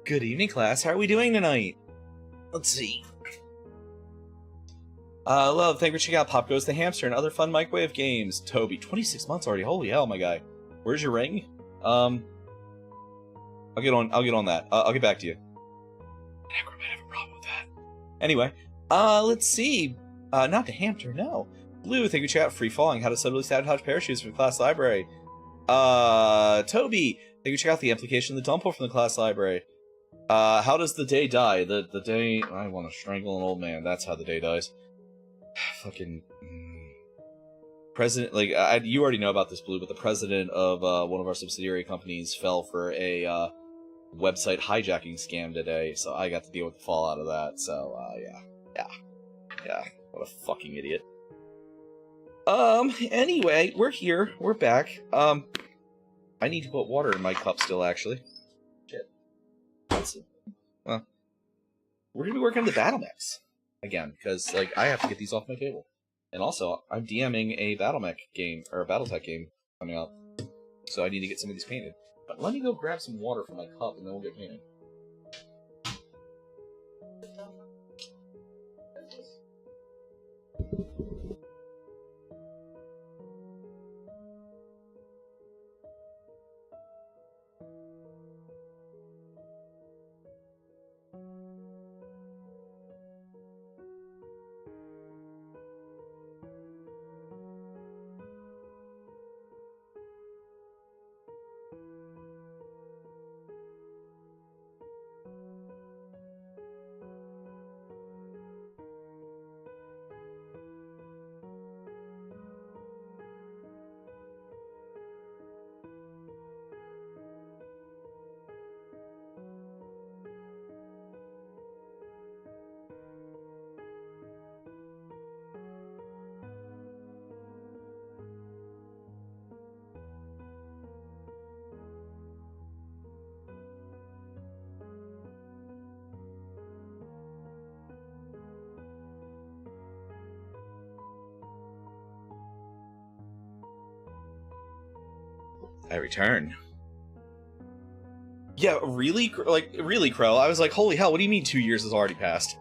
Good evening, class. How are we doing tonight? Let's see. Love, thank you for checking out Pop Goes the Hamster and other fun microwave games. Toby, 26 months already. Holy hell, my guy. Where's your ring? I'll get on that. I'll get back to you. Necro might have a problem with that. Anyway, let's see. Not the hamster, no. Blue, thank you for checking out Free Falling, how to subtly sabotage parachutes from the class library. Toby, thank you for checking out the application of the dump hole from the class library. How does the day die? The day... I want to strangle an old man. That's how the day dies. Fucking... President... Like, you already know about this, Blue, but the president of one of our subsidiary companies fell for a website hijacking scam today, so I got to deal with the fallout of that, so, yeah. What a fucking idiot. Anyway, we're here. We're back. I need to put water in my cup still, actually. Well, we're gonna be working on the Battlemechs again, because like I have to get these off my table. And also, I'm DMing a Battlemech game, or a Battletech game coming up, so I need to get some of these painted. But let me go grab some water from my cup, and then we'll get painted. I return. Yeah, really? Like, really, Crow? I was like, holy hell, what do you mean 2 years has already passed?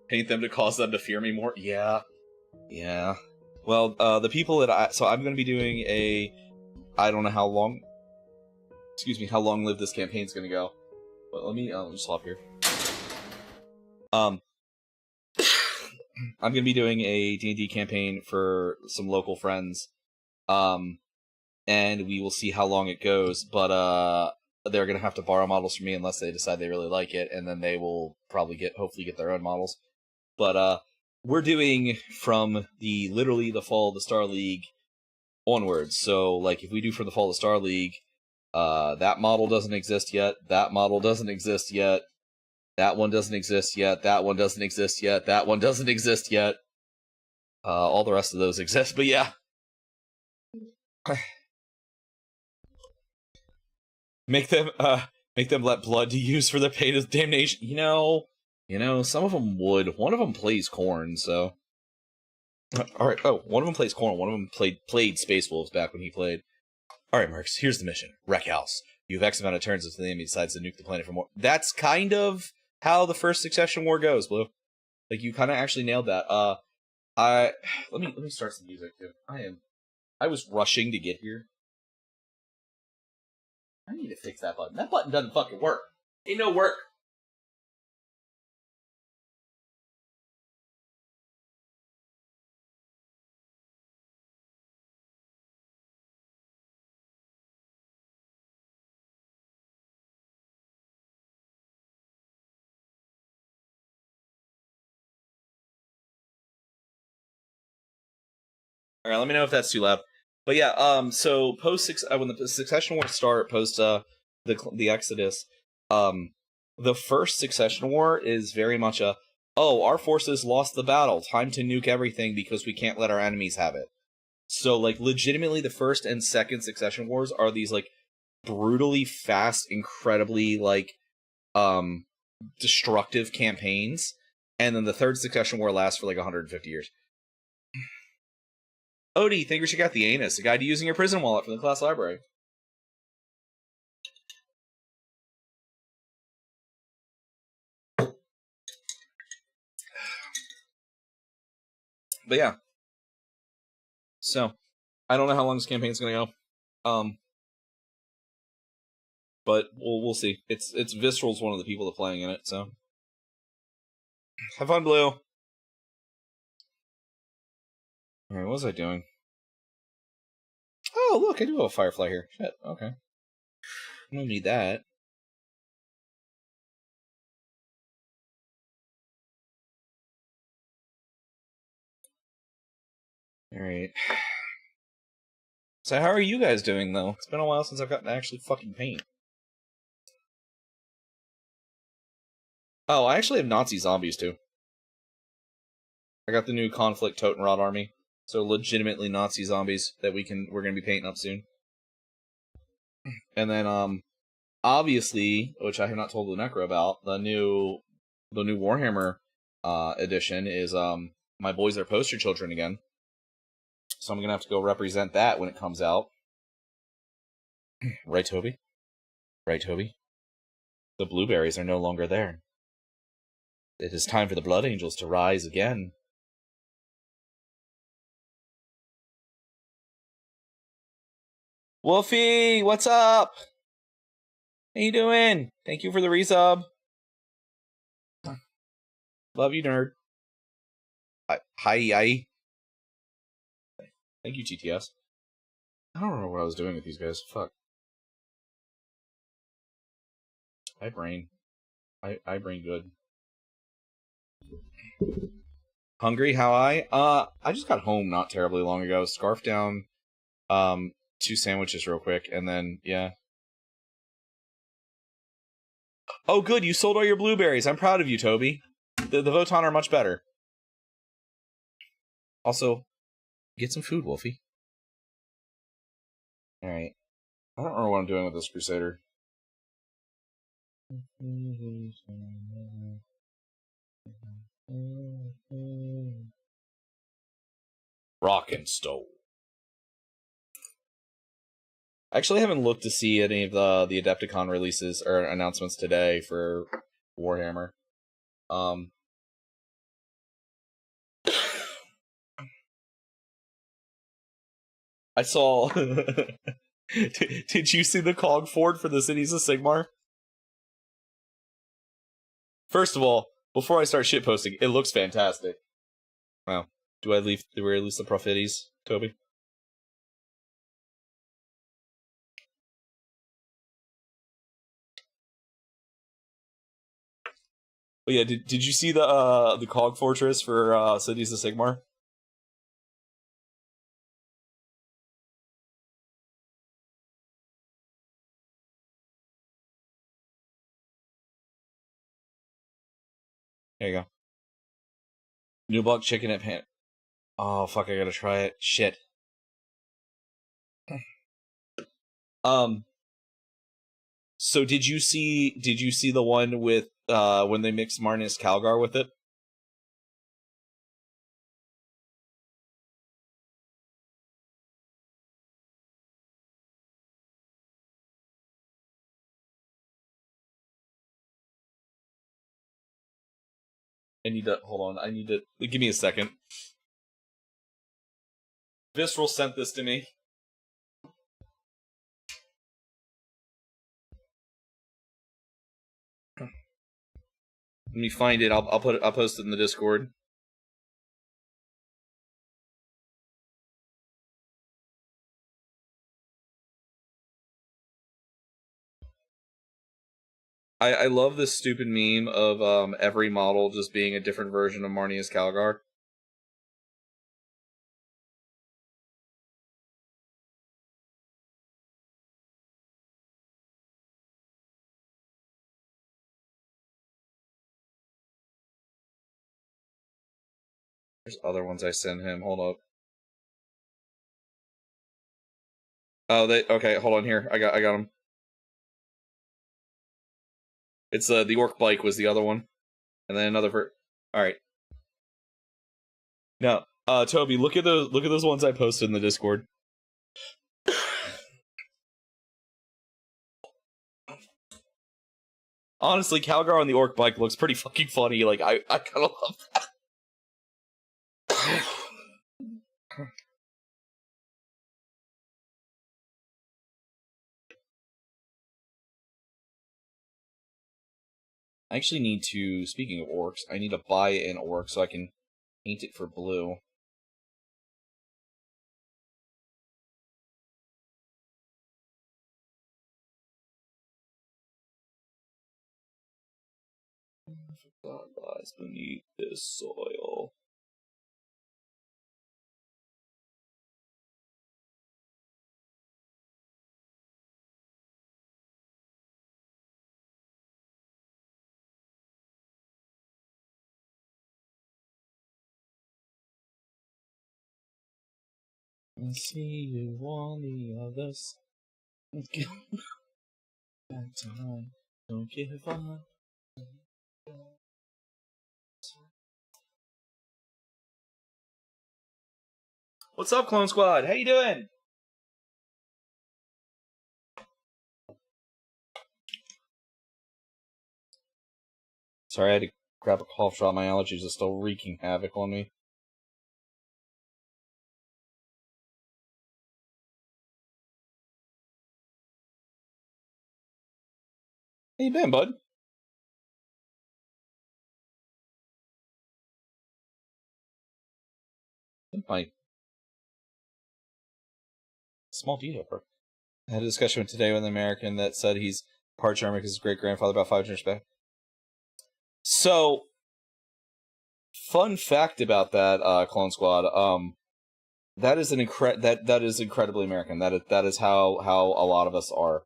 Paint them to cause them to fear me more? Yeah. Yeah. Well, the people that so I'm going to be doing a... I don't know how long... Excuse me, how long-lived this campaign's going to go. But let me just swap here. I'm going to be doing a D&D campaign for some local friends. And we will see how long it goes, but they're gonna have to borrow models from me unless they decide they really like it, and then they will probably hopefully get their own models. But we're doing from literally the Fall of the Star League onwards. So like if we do from the Fall of the Star League, that model doesn't exist yet, that model doesn't exist yet, that one doesn't exist yet, that one doesn't exist yet, that one doesn't exist yet. All the rest of those exist, but yeah. Make them let blood to use for their pain of damnation. You know, some of them would. One of them plays Korn, so. All right. Oh, one of them plays Korn. One of them played Space Wolves back when he played. All right, Marks. Here's the mission: wreck house. You have X amount of turns until the enemy decides to nuke the planet for more. That's kind of how the first Succession War goes, Blue. Like you kind of actually nailed that. Let me start some music too. I was rushing to get here. I need to fix that button. That button doesn't fucking work. Ain't no work. Alright, let me know if that's too loud. But yeah, so when the Succession War start, post the Exodus, the first Succession War is very much our forces lost the battle, time to nuke everything because we can't let our enemies have it. So like legitimately the first and second Succession Wars are these like brutally fast, incredibly like destructive campaigns, and then the third Succession War lasts for like 150 years. Odie, thank you for checking out the Anus, a guide to using your prison wallet from the class library. But yeah. So, I don't know how long this campaign's gonna go. But we'll see. It's Visceral's one of the people that's playing in it, so. Have fun, Blue! Alright, what was I doing? Oh, look, I do have a Firefly here. Shit, okay. I don't need that. Alright. So how are you guys doing, though? It's been a while since I've gotten to actually fucking paint. Oh, I actually have Nazi zombies, too. I got the new Conflict Totenrod army. So legitimately Nazi zombies that we're gonna be painting up soon. And then, obviously, which I have not told Lunecra about, the new Warhammer edition is My Boys Are Poster Children again. So I'm gonna have to go represent that when it comes out. Right, Toby? Right, Toby? The blueberries are no longer there. It is time for the Blood Angels to rise again. Wolfie, what's up? How you doing? Thank you for the resub. Love you, nerd. Hi. Thank you, TTS. I don't remember what I was doing with these guys. Fuck. I brain good. Hungry? How I just got home not terribly long ago. Scarfed down 2 sandwiches real quick, and then yeah. Oh, good! You sold all your blueberries. I'm proud of you, Toby. The Voton are much better. Also, get some food, Wolfie. All right. I don't know what I'm doing with this Crusader. Rock and stone. I actually haven't looked to see any of the Adepticon releases or announcements today for Warhammer. I saw. Did you see the Cog Ford for the Cities of Sigmar? First of all, before I start shitposting, it looks fantastic. Wow. Do we release the Propheties, Toby? But yeah, did you see the Cog Fortress for Cities of Sigmar? There you go. New block chicken at Pan. Oh fuck! I gotta try it. Shit. So did you see the one with when they mixed Marnus Calgar with it? I need to hold on. I need to give me a second. Visceral sent this to me. Let me find it. I'll post it in the Discord. I love this stupid meme of every model just being a different version of Marnius Calgar. There's other ones I sent him. Hold up. Oh, okay. Hold on here. I got them. It's the Orc Bike was the other one, and then another all right. Now, Toby, look at those ones I posted in the Discord. Honestly, Calgar on the Orc Bike looks pretty fucking funny. Like I kind of love that. I actually need to, speaking of orcs, I need to buy an orc so I can paint it for blue. God lies beneath this soil. I see you on the other side. Back time, don't give up. What's up, Clone Squad? How you doing? Sorry, I had to grab a cough drop. My allergies are still wreaking havoc on me. How you been, bud? My small detail. I had a discussion today with an American that said he's part German because his great-grandfather about 5 generations back. So, fun fact about that, Clone Squad, that is that is incredibly American. That is how a lot of us are,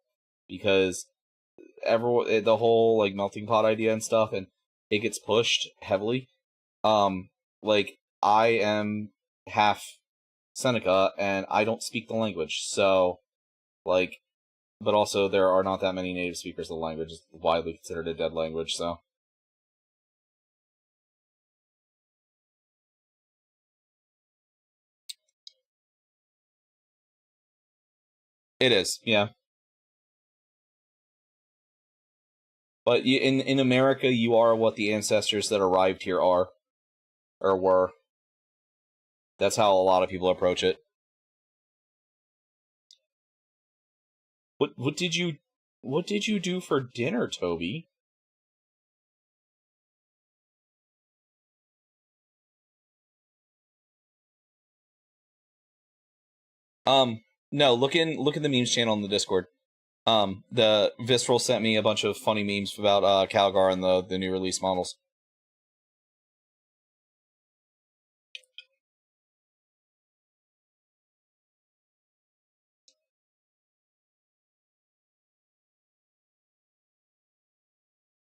because everyone, the whole like melting pot idea and stuff, and it gets pushed heavily. Like I am half Seneca and I don't speak the language, so like, but also there are not that many native speakers of the language. It's widely considered a dead language, so. It is, yeah. But in America, you are what the ancestors that arrived here are, or were. That's how a lot of people approach it. What did you do for dinner, Toby? No, look in the memes channel in the Discord. The Visceral sent me a bunch of funny memes about Calgar and the new release models.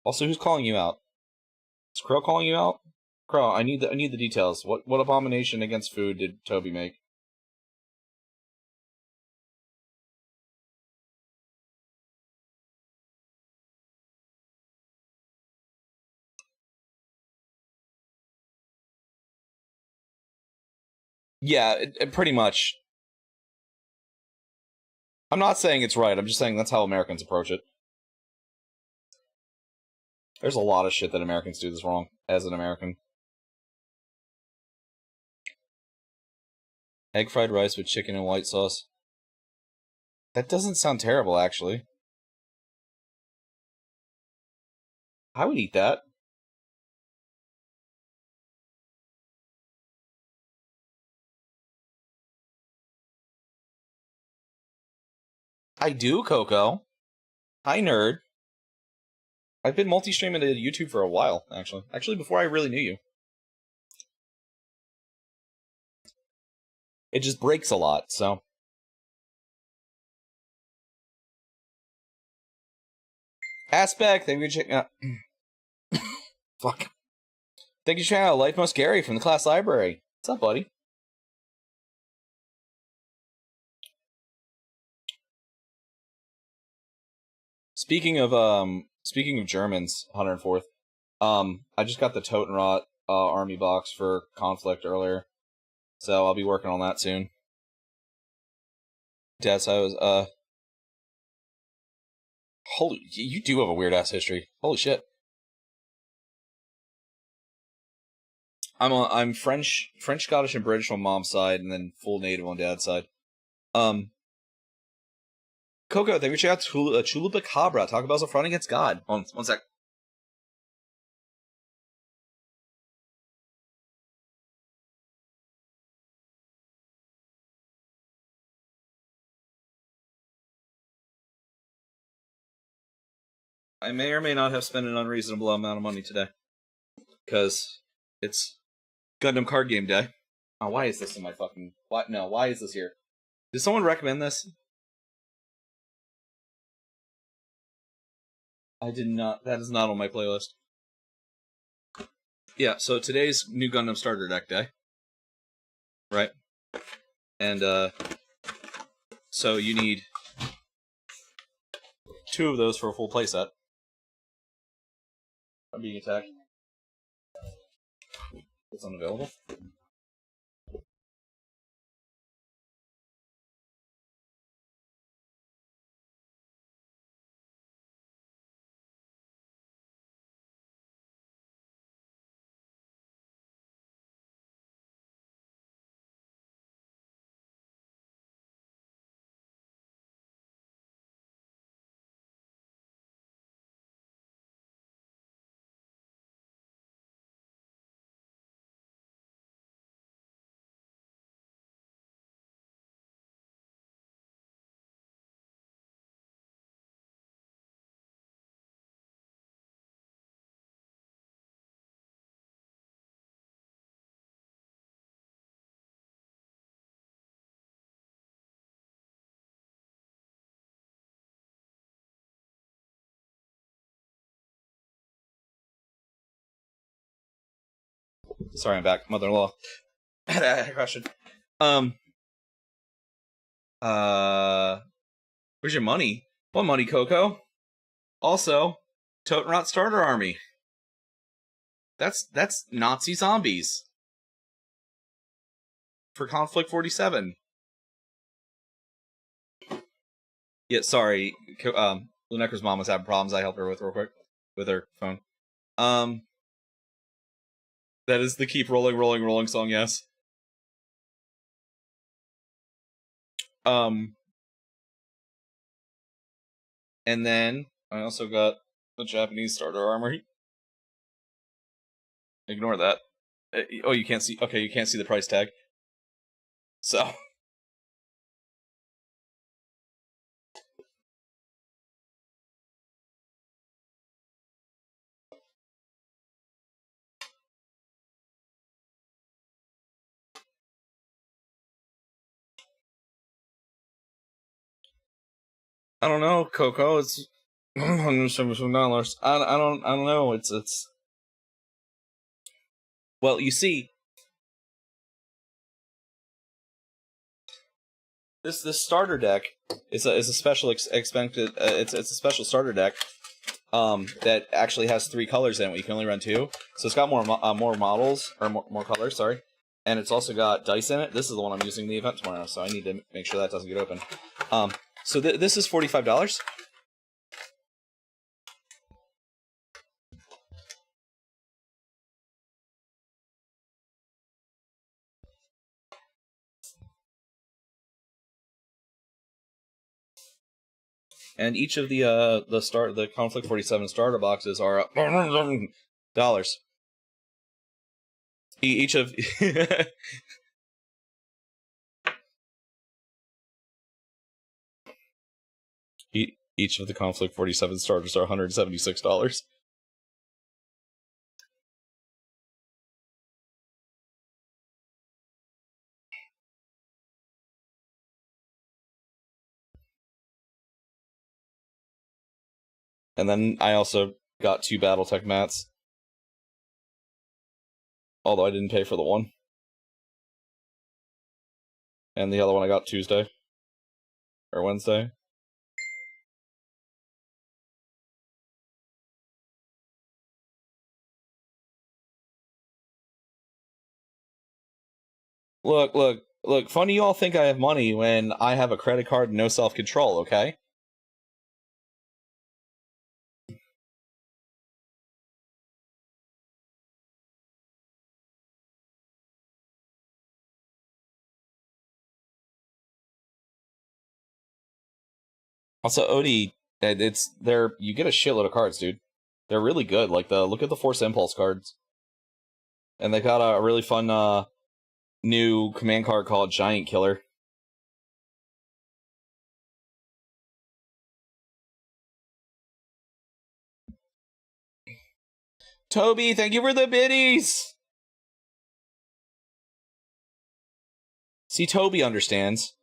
Also, who's calling you out? Is Crow calling you out? Crow, I need the details. What abomination against food did Toby make? Yeah, it pretty much. I'm not saying it's right. I'm just saying that's how Americans approach it. There's a lot of shit that Americans do this wrong as an American. Egg fried rice with chicken and white sauce. That doesn't sound terrible, actually. I would eat that. I do, Coco. Hi, nerd. I've been multi-streaming to YouTube for a while, actually. Actually, before I really knew you. It just breaks a lot, so. Aspect, thank you for checking out. Fuck. Thank you for checking out Life Most Scary from the class library. What's up, buddy? Speaking of Germans, 104th, I just got the Totenrot army box for Conflict earlier, so I'll be working on that soon. Yes, I was, holy, you do have a weird-ass history. Holy shit. I'm French, Scottish, and British on mom's side, and then full native on dad's side. Coco, thank you for checking out Chulapa Cabra. Taco Bell's a front against God. One sec. I may or may not have spent an unreasonable amount of money today. Because it's Gundam card game day. Oh, why is this in my fucking... What? No, why is this here? Did someone recommend this? I did not. That is not on my playlist. Yeah, so today's new Gundam starter deck day. Right? And, so you need 2 of those for a full playset. I'm being attacked. It's unavailable. Sorry, I'm back. Mother-in-law. I had a question. Where's your money? What money, Coco? Also, Totenrot Starter Army. That's Nazi zombies. For Conflict 47. Yeah, sorry. Lunecra's mom was having problems I helped her with real quick. With her phone. That is the Keep Rolling, Rolling, Rolling song, yes. And then I also got the Japanese starter armor. Ignore that. Oh, you can't see. Okay, you can't see the price tag. So. I don't know, Coco. It's $177. I don't know. It's. Well, you see, this starter deck is a special expected. It's a special starter deck. That actually has 3 colors in it. You can only run 2, so it's got more models or more colors. Sorry, and it's also got dice in it. This is the one I'm using in the event tomorrow, so I need to make sure that doesn't get open. So this is $45. And each of the Conflict 47 starter boxes are dollars. Each of each of the Conflict 47 starters are $176. And then I also got 2 Battletech mats. Although I didn't pay for the one. And the other one I got Tuesday. Or Wednesday. Look, funny you all think I have money when I have a credit card and no self-control, okay? Also, Odie, you get a shitload of cards, dude. They're really good. Like look at the Force Impulse cards. And they got a really fun new command card called Giant Killer. Toby, thank you for the biddies! See, Toby understands.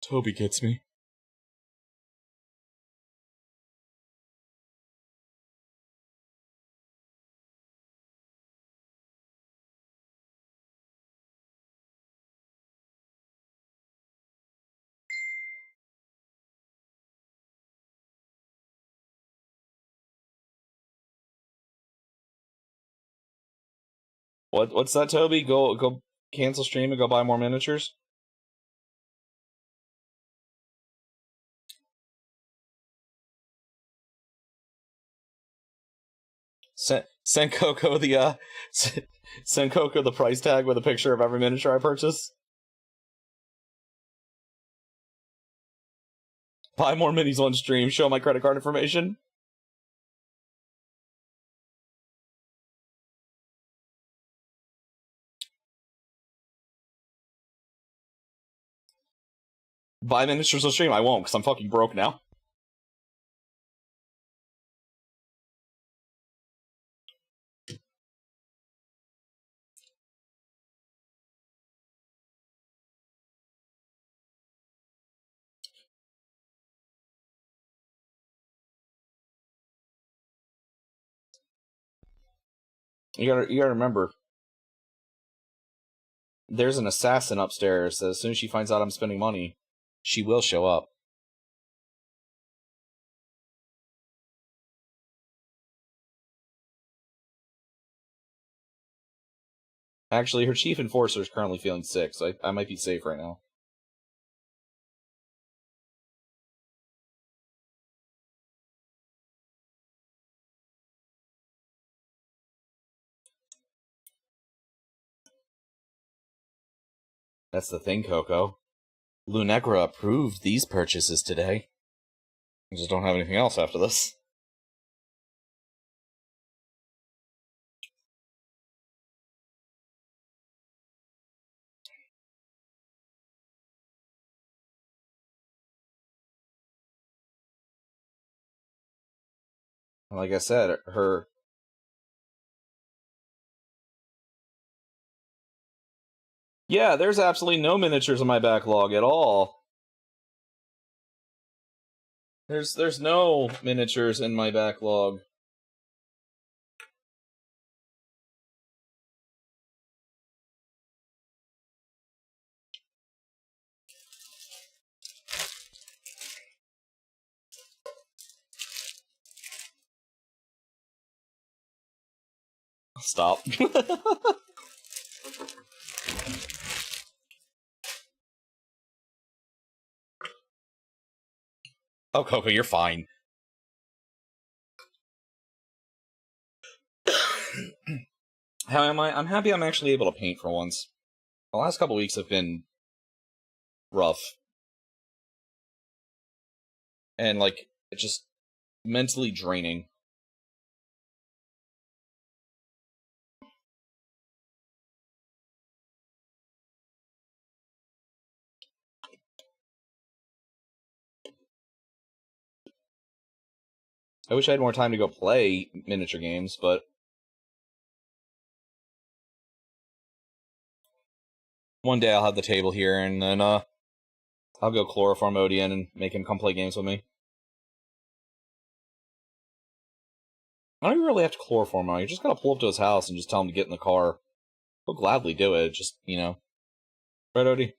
Toby gets me. What's that, Toby? Go cancel stream and go buy more miniatures? Send Coco the send Coco the price tag with a picture of every miniature I purchase. Buy more minis on stream. Show my credit card information. Buy miniatures on stream. I won't, because I'm fucking broke now. You gotta remember, there's an assassin upstairs that as soon as she finds out I'm spending money, she will show up. Actually, her chief enforcer is currently feeling sick, so I might be safe right now. That's the thing, Coco. Lunecra approved these purchases today. I just don't have anything else after this. Like I said, her... Yeah, there's absolutely no miniatures in my backlog at all. There's no miniatures in my backlog. Stop. Oh, Coco, you're fine. How am I? I'm happy I'm actually able to paint for once. The last couple weeks have been rough. And, like, just mentally draining. I wish I had more time to go play miniature games, but... One day I'll have the table here, and then, I'll go chloroform Odian and make him come play games with me. I don't even really have to chloroform him. You just gotta pull up to his house and just tell him to get in the car. He'll gladly do it, just, you know. Right, Odie?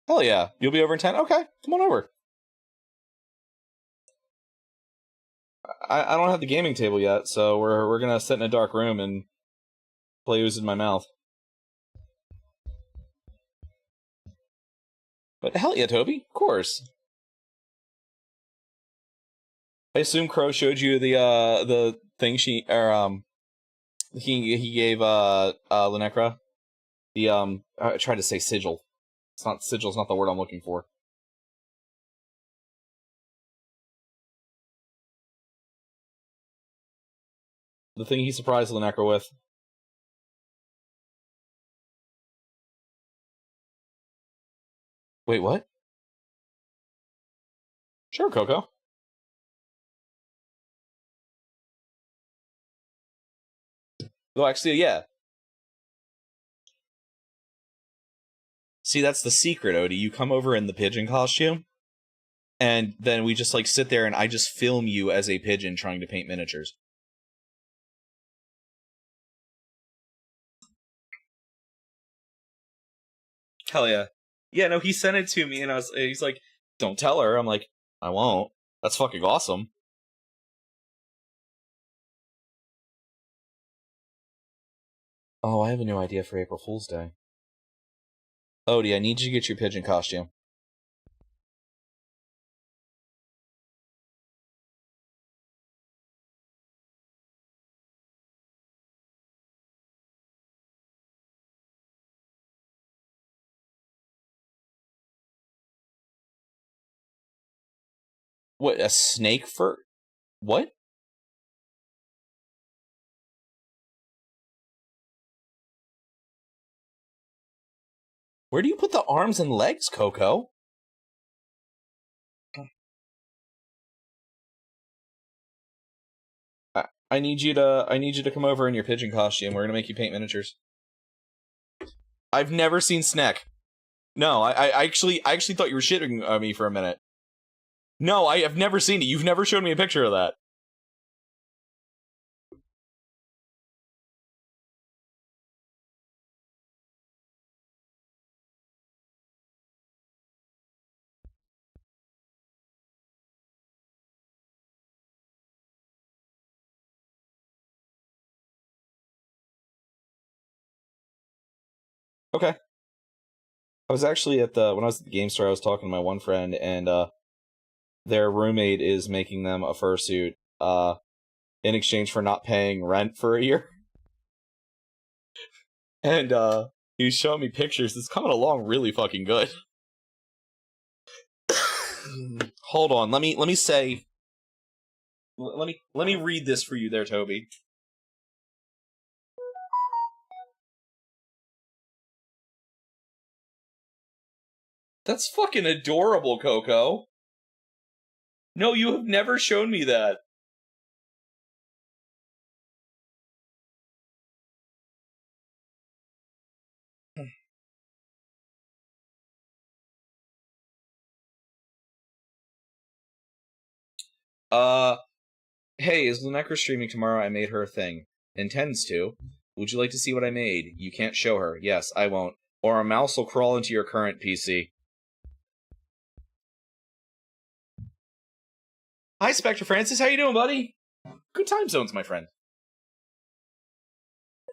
Hell yeah. You'll be over in 10? Okay, come on over. I don't have the gaming table yet, so we're gonna sit in a dark room and play ooze in my mouth. But hell yeah, Toby, of course. I assume Crow showed you the thing he gave Lunecra. I tried to say sigil. Sigil's not the word I'm looking for. The thing he surprised Lunecra with. Wait, what? Sure, Coco. Well, actually, yeah. See, that's the secret, Odie. You come over in the pigeon costume, and then we just, like, sit there and I just film you as a pigeon trying to paint miniatures. Hell yeah. Yeah, no, he sent it to me, and he's like, don't tell her. I'm like, I won't. That's fucking awesome. Oh, I have a new idea for April Fool's Day. Odie, I need you to get your pigeon costume. What, a snake fur? What? Where do you put the arms and legs, Coco? I need you to come over in your pigeon costume. We're gonna make you paint miniatures. I've never seen Sneck. No, I actually thought you were shitting on me for a minute. No, I have never seen it. You've never shown me a picture of that. Okay. I was actually when I was at the game store, I was talking to my one friend, and their roommate is making them a fursuit in exchange for not paying rent for a year. And he was showing me pictures. It's coming along really fucking good. Hold on, let me say. Let me read this for you there, Toby. That's fucking adorable, Coco. No, you have never shown me that. Hey, is Lunecra streaming tomorrow? I made her a thing. Intends to. Would you like to see what I made? You can't show her. Yes, I won't. Or a mouse will crawl into your current PC. Hi, Spectre Francis. How you doing, buddy? Good time zones, my friend.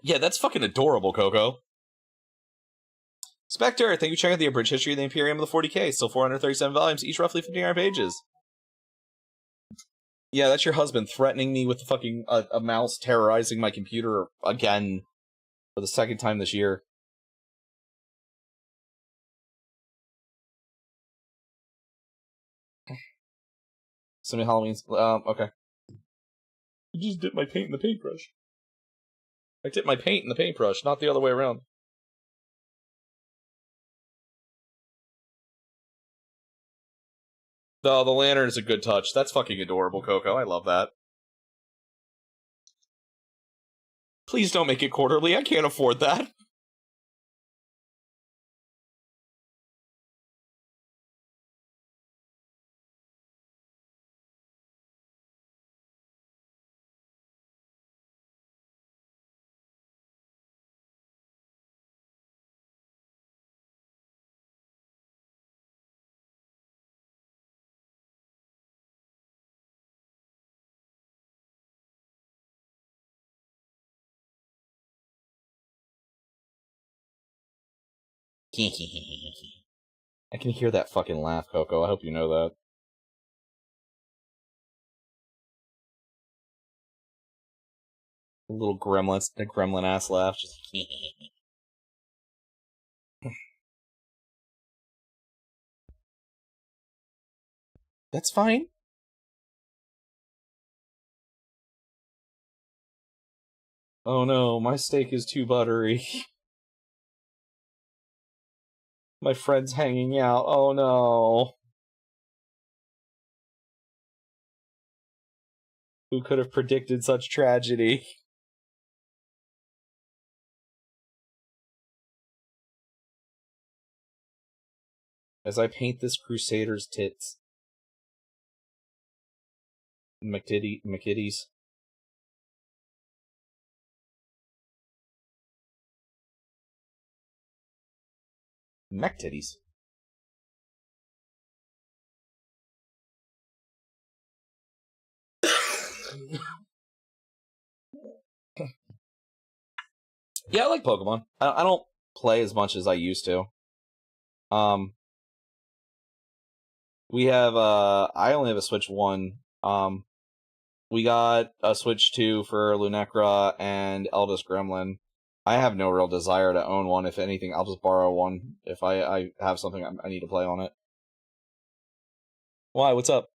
Yeah, that's fucking adorable, Coco. Spectre, thank you for checking out the abridged history of the Imperium of the 40k. Still 437 volumes, each roughly 59 pages. Yeah, that's your husband threatening me with the fucking a mouse terrorizing my computer again for the second time this year. So many Halloweens. Okay. You just dipped my paint in the paintbrush. I dipped my paint in the paintbrush, not the other way around. Oh, the lantern is a good touch. That's fucking adorable, Coco. I love that. Please don't make it quarterly. I can't afford that. I can hear that fucking laugh, Coco. I hope you know that. A little gremlin ass laugh. Just That's fine. Oh no, my steak is too buttery. My friend's hanging out. Oh no. Who could have predicted such tragedy? As I paint this crusader's tits. McKitties. Mech titties. Yeah, I like Pokemon. I don't play as much as I used to. We have, I only have a Switch 1. We got a Switch 2 for Lunecra and Eldest Gremlin. I have no real desire to own one. If anything, I'll just borrow one if I have something I need to play on it. Why? What's up?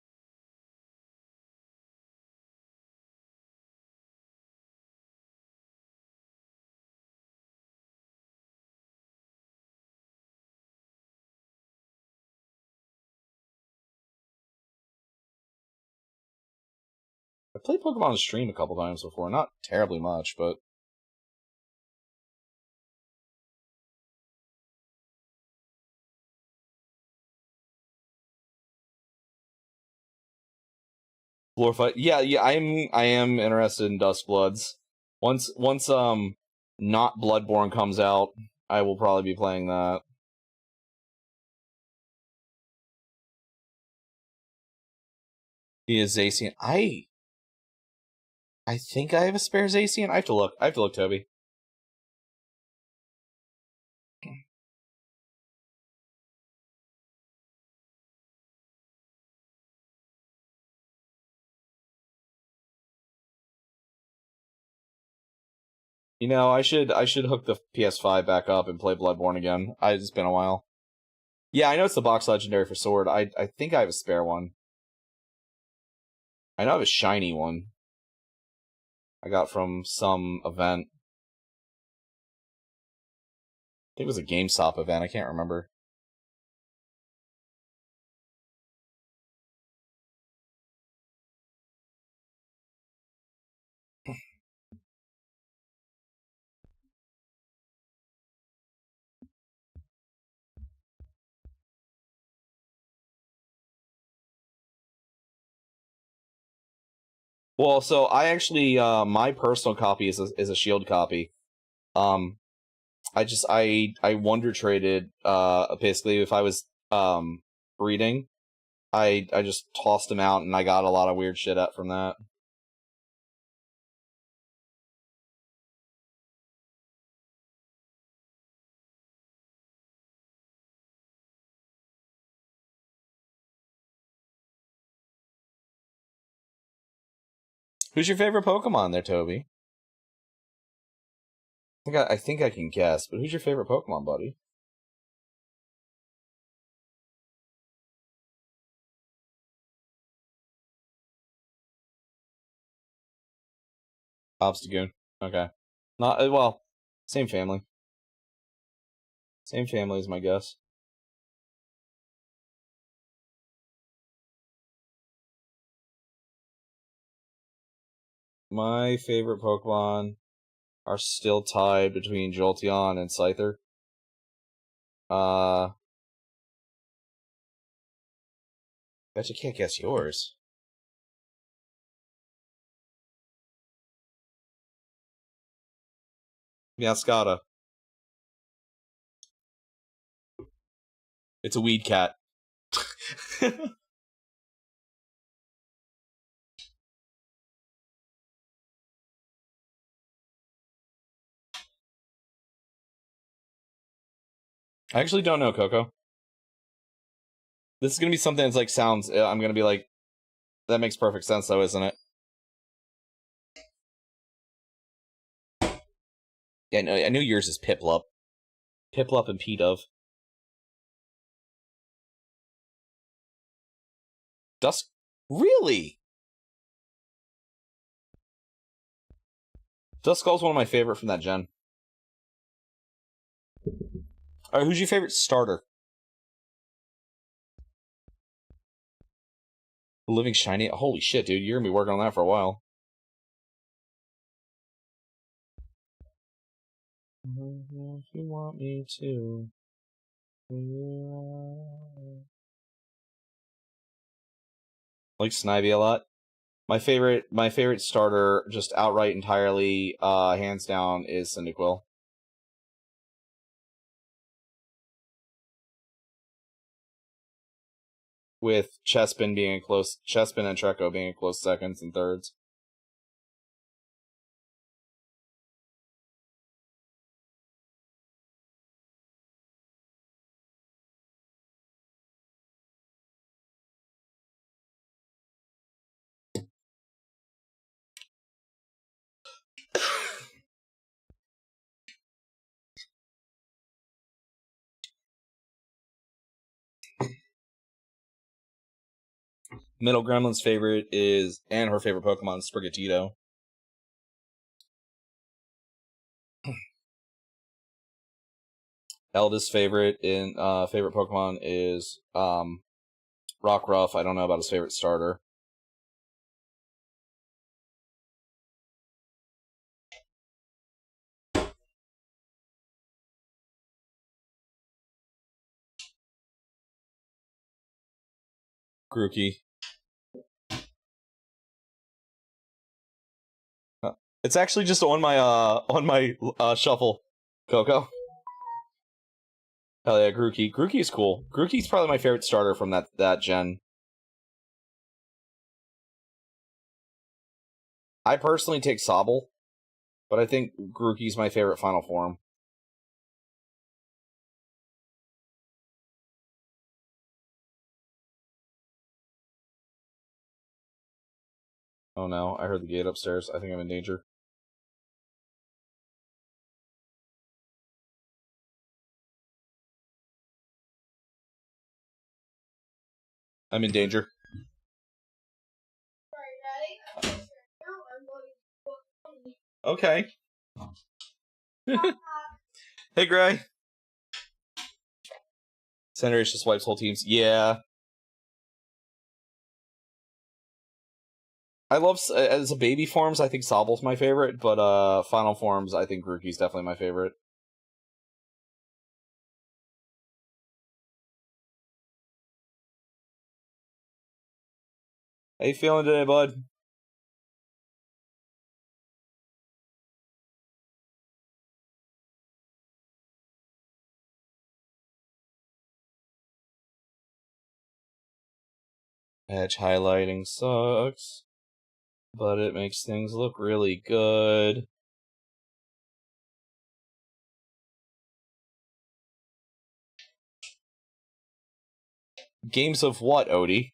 I played Pokemon on stream a couple times before. Not terribly much, but... Floor fight. Yeah, I am interested in Duskbloods. Once not Bloodborne comes out, I will probably be playing that. He is Zacian. I think I have a spare Zacian. I have to look. Toby. You know, I should hook the PS5 back up and play Bloodborne again. It's been a while. Yeah, I know it's the box legendary for Sword. I think I have a spare one. I know I have a shiny one. I got from some event. I think it was a GameStop event. I can't remember. Well, so I actually, my personal copy is a shield copy. I wonder traded, basically if I was, breeding, I just tossed them out and I got a lot of weird shit out from that. Who's your favorite Pokemon there, Toby? I think I can guess, but who's your favorite Pokemon, buddy? Obstagoon. Okay. Not, well, same family. Same family is my guess. My favorite Pokemon are still tied between Jolteon and Scyther. Bet you can't guess yours. Meowscarada. It's a weed cat. I actually don't know, Coco. This is gonna be something that's like sounds. I'm gonna be like, that makes perfect sense, though, isn't it? Yeah, I know yours is Piplup. Piplup and P-Dove. Dusk? Really? Duskull's one of my favorite from that gen. Alright, who's your favorite starter? Living Shiny? Holy shit, dude. You're gonna be working on that for a while. If you want me to. Like Snivy a lot. My favorite starter, just outright entirely, hands down, is Cyndaquil. With Chespin and Treecko being a close seconds and thirds. Middle Gremlin's favorite is, and her favorite Pokemon is Sprigatito. Eldest favorite Pokemon is Rockruff. I don't know about his favorite starter. Grookey. It's actually just on my shuffle, Coco. Hell yeah, Grookey. Grookey's cool. Grookey's probably my favorite starter from that gen. I personally take Sobble, but I think Grookey's my favorite final form. Oh no, I heard the gate upstairs. I think I'm in danger. I'm in danger. Okay. Hey, Gray. Cinderace just wipes whole teams. Yeah. I love, as a baby forms, I think Sobble's my favorite, but final forms, I think Grookey's definitely my favorite. How you feeling today, bud? Edge highlighting sucks, but it makes things look really good. Games of what, Odie?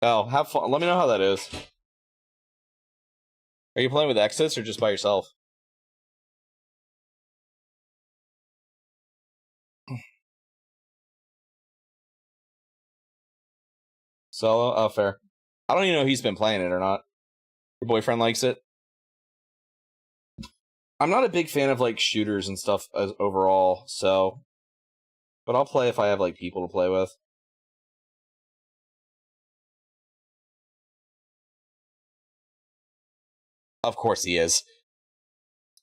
Oh, have fun. Let me know how that is. Are you playing with Exits or just by yourself? Solo? Oh, fair. I don't even know if he's been playing it or not. Your boyfriend likes it? I'm not a big fan of, like, shooters and stuff as overall, so... But I'll play if I have, like, people to play with. Of course he is.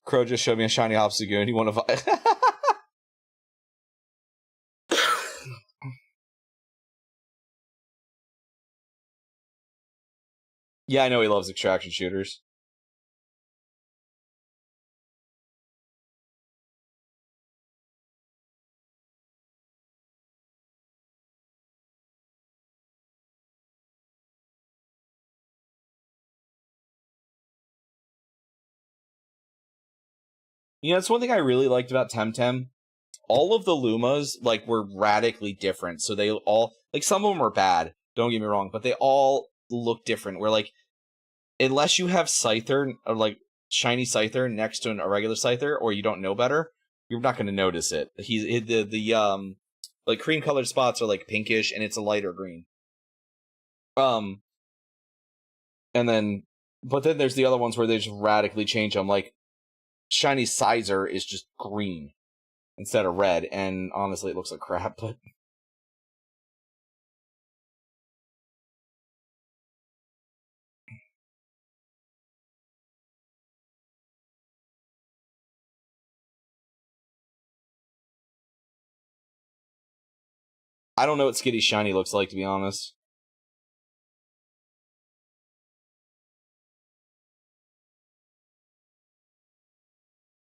Crow just showed me a shiny Hopsagoon. You want to... Yeah, I know he loves extraction shooters. You know, it's one thing I really liked about Temtem. All of the Lumas, like, were radically different. So they all... Like, some of them were bad, don't get me wrong, but they all look different. Where, like, unless you have Scyther, or, like, shiny Scyther next to a regular Scyther, or you don't know better, you're not going to notice it. Like, cream-colored spots are, like, pinkish, and it's a lighter green. And then... But then there's the other ones where they just radically change them. Like, Shiny Sizer is just green instead of red, and honestly, it looks like crap, but... I don't know what Skitty's Shiny looks like, to be honest.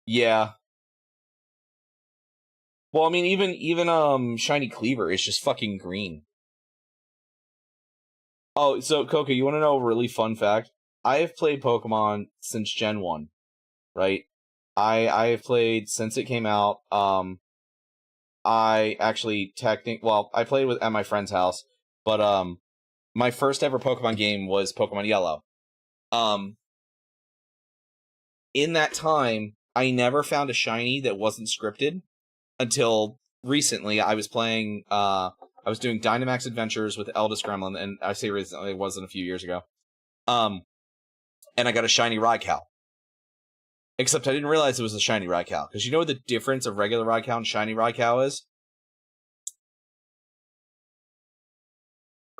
Yeah. Well, I mean, even Shiny Cleaver is just fucking green. Oh, so, Coca, you want to know a really fun fact? I have played Pokemon since Gen 1, right? I have played since it came out. I actually I played at my friend's house, but my first ever Pokemon game was Pokemon Yellow. In that time, I never found a shiny that wasn't scripted until recently. I was playing, I was doing Dynamax Adventures with Eldest Gremlin, and I say recently, it wasn't a few years ago. And I got a shiny Raikou. Except I didn't realize it was a shiny Raikou, because you know what the difference of regular Raikou and shiny Raikou is?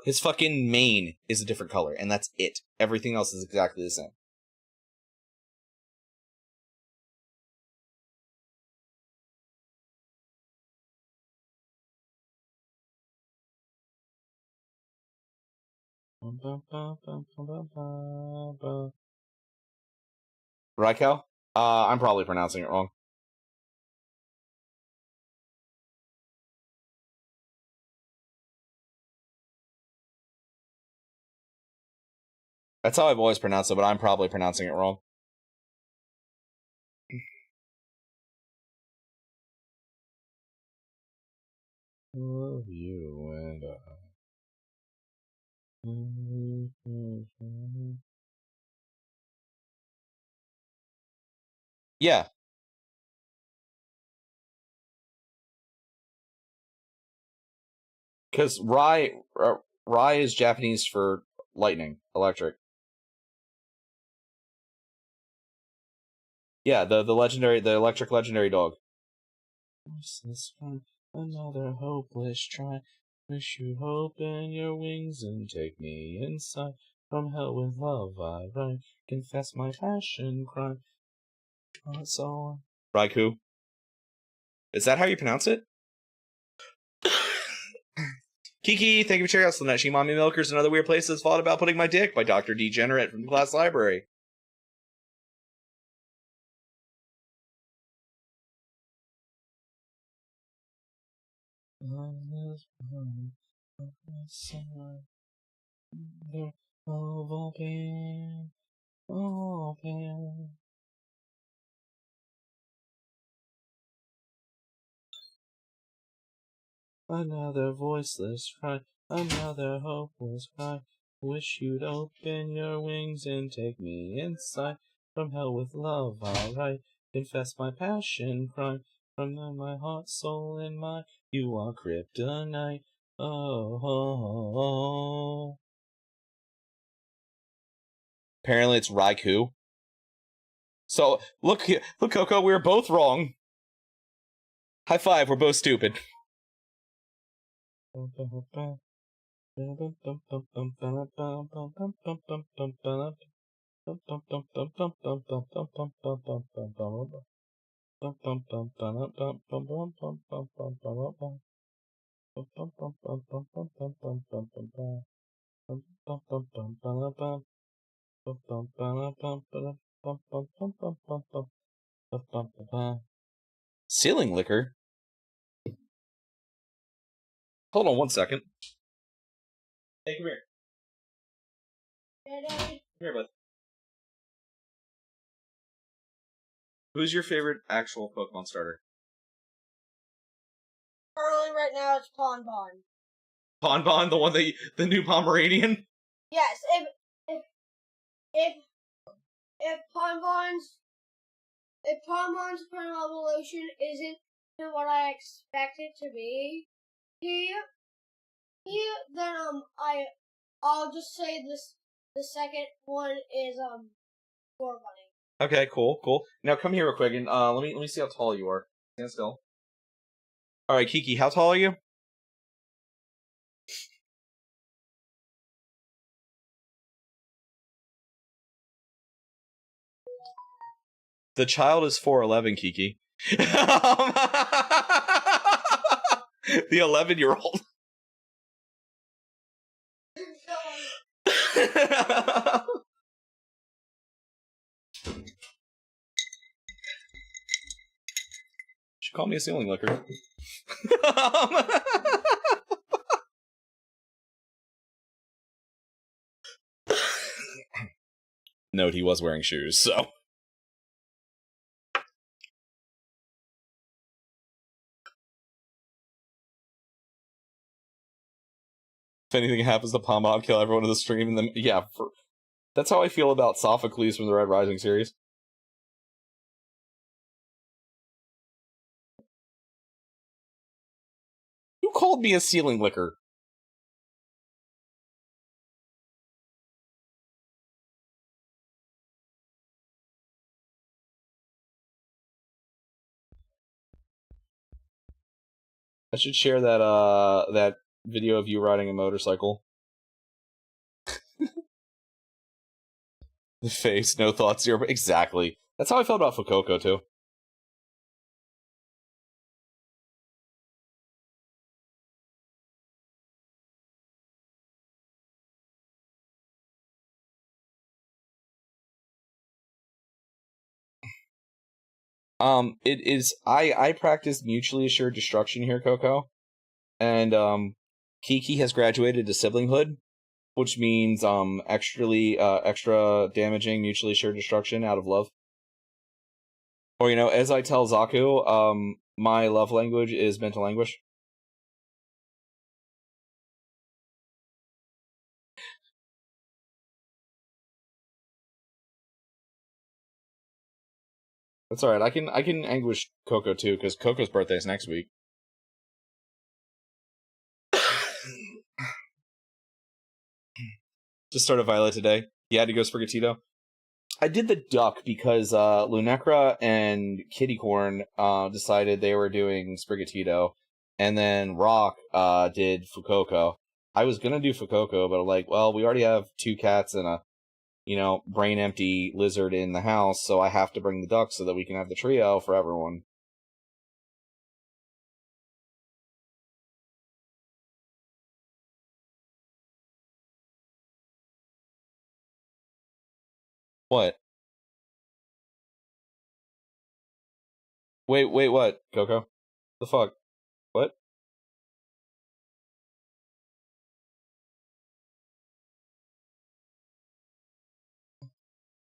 His fucking mane is a different color, and that's it. Everything else is exactly the same. Raikou? I'm probably pronouncing it wrong. That's how I've always pronounced it, but I'm probably pronouncing it wrong. Love you and Yeah. Because Rai is Japanese for lightning, electric. Yeah, the electric legendary dog. Another hopeless try. Wish you'd open your wings and take me inside. From hell with love I write. Confess my passion crime. That's all. Raikou. Is that how you pronounce it? Kiki, thank you for checking out Slaneshi Mommy Milkers and Other Weird Places Thought About Putting My Dick by Dr. Degenerate from the class library. Another voiceless cry, another hopeless cry. Wish you'd open your wings and take me inside. From hell with love I'll write. Confess my passion crime. From my heart, soul, and mind. You are kryptonite. Oh. Apparently it's Raikou. So, look, Coco, we were both wrong. High five, we're both stupid. Ceiling liquor? Hold on 1 second. Hey, come here. Daddy. Come here, bud. Who's your favorite actual Pokemon starter? Currently, right now, it's Bonbon. Bonbon, the new Pomeranian? Yes, if Bonbon's final evolution isn't what I expect it to be, Then I'll just say this. The second one is door running. Okay, cool. Now come here real quick and let me see how tall you are. Stand still. All right, Kiki, how tall are you? The child is 4'11", Kiki. The 11-year-old. She called me a ceiling licker. Note, he was wearing shoes, so. If anything happens to Palm, I'll kill everyone in the stream, and then, yeah, that's how I feel about Sophocles from the Red Rising series. Who called me a ceiling licker? I should share that video of you riding a motorcycle. The face, no thoughts, zero. Exactly. That's how I felt about Fukuoka, too. It is. I practice mutually assured destruction here, Coco, and Kiki has graduated to siblinghood, which means extra damaging mutually assured destruction out of love. Or as I tell Zaku, my love language is mental anguish. That's all right. I can anguish Coco too, because Coco's birthday is next week. Just started Violet today. You had to go Sprigatito. I did the duck because Lunecra and Kittycorn decided they were doing Sprigatito, and then Rock did Fukuoka. I was gonna do Fukuoka, but I'm like, well, we already have 2 cats and a brain empty lizard in the house, so I have to bring the duck so that we can have the trio for everyone. What? Wait, what, Coco? The fuck? What?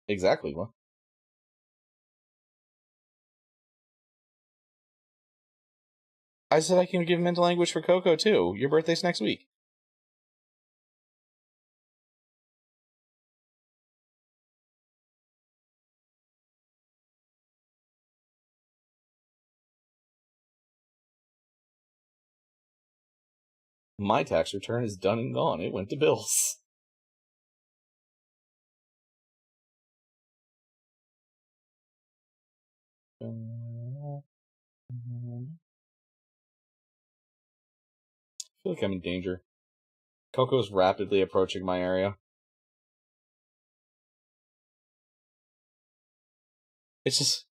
Exactly, what? I said I can give mental anguish for Coco, too. Your birthday's next week. My tax return is done and gone. It went to bills. I feel like I'm in danger. Coco's rapidly approaching my area. It's just...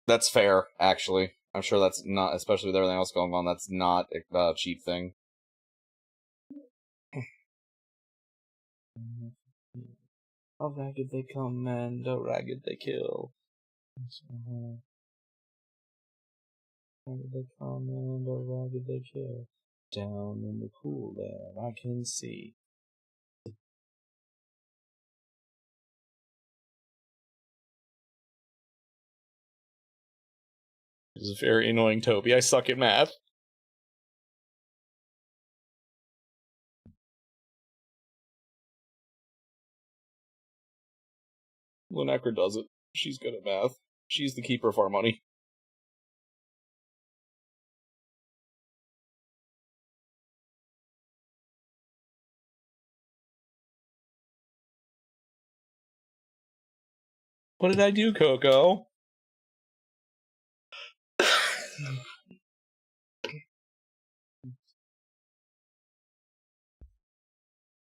That's fair, actually. I'm sure that's not, especially with everything else going on, that's not a cheap thing. How ragged they come and how ragged they kill. Ragged they come and how ragged they kill. Down in the pool there, I can see. This is very annoying, Toby. I suck at math. Lunecra does it. She's good at math. She's the keeper of our money. What did I do, Coco?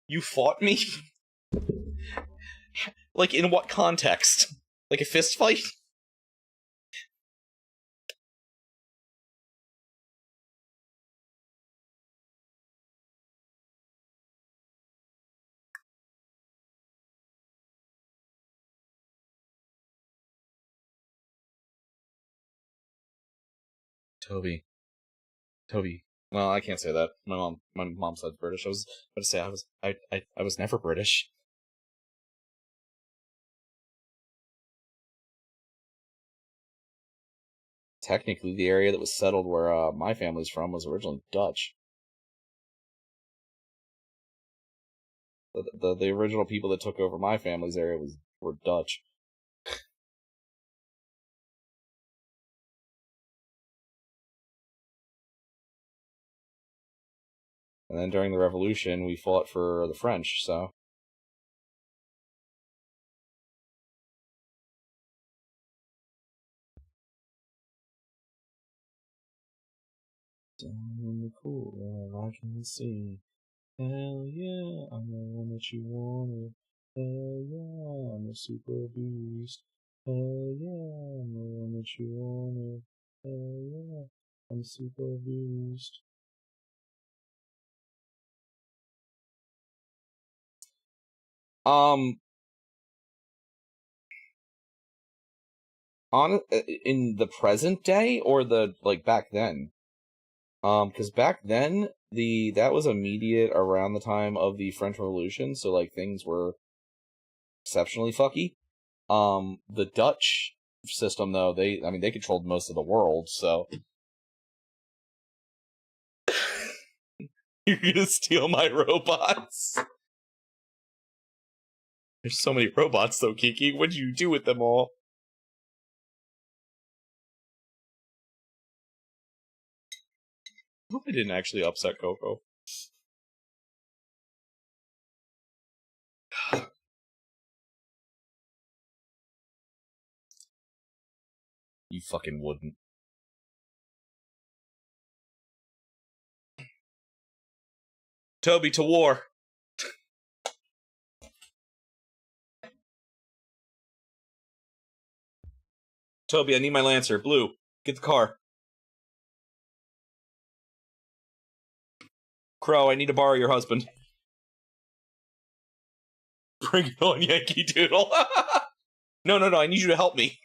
You fought me? Like, in what context? Like a fist fight? Toby. Well, I can't say that. My mom said British. I was about to say I was never British. Technically, the area that was settled where my family's from was originally Dutch. The original people that took over my family's area were Dutch. And then during the Revolution, we fought for the French, so... Down in the cool, I can see. Hell yeah, I'm the one that you wanted. Hell yeah, I'm a super beast. Hell yeah, I'm the one that you wanted. Hell yeah, I'm a super beast. In the present day or back then? Because back then that was immediate around the time of the French Revolution, so like things were exceptionally fucky. The Dutch system though, they controlled most of the world, so you're gonna steal my robots. There's so many robots though, Kiki. What'd you do with them all? I hope I didn't actually upset Coco. You fucking wouldn't. Toby, to war! Toby, I need my Lancer. Blue, get the car. Crow, I need to borrow your husband. Bring it on, Yankee Doodle. No, I need you to help me.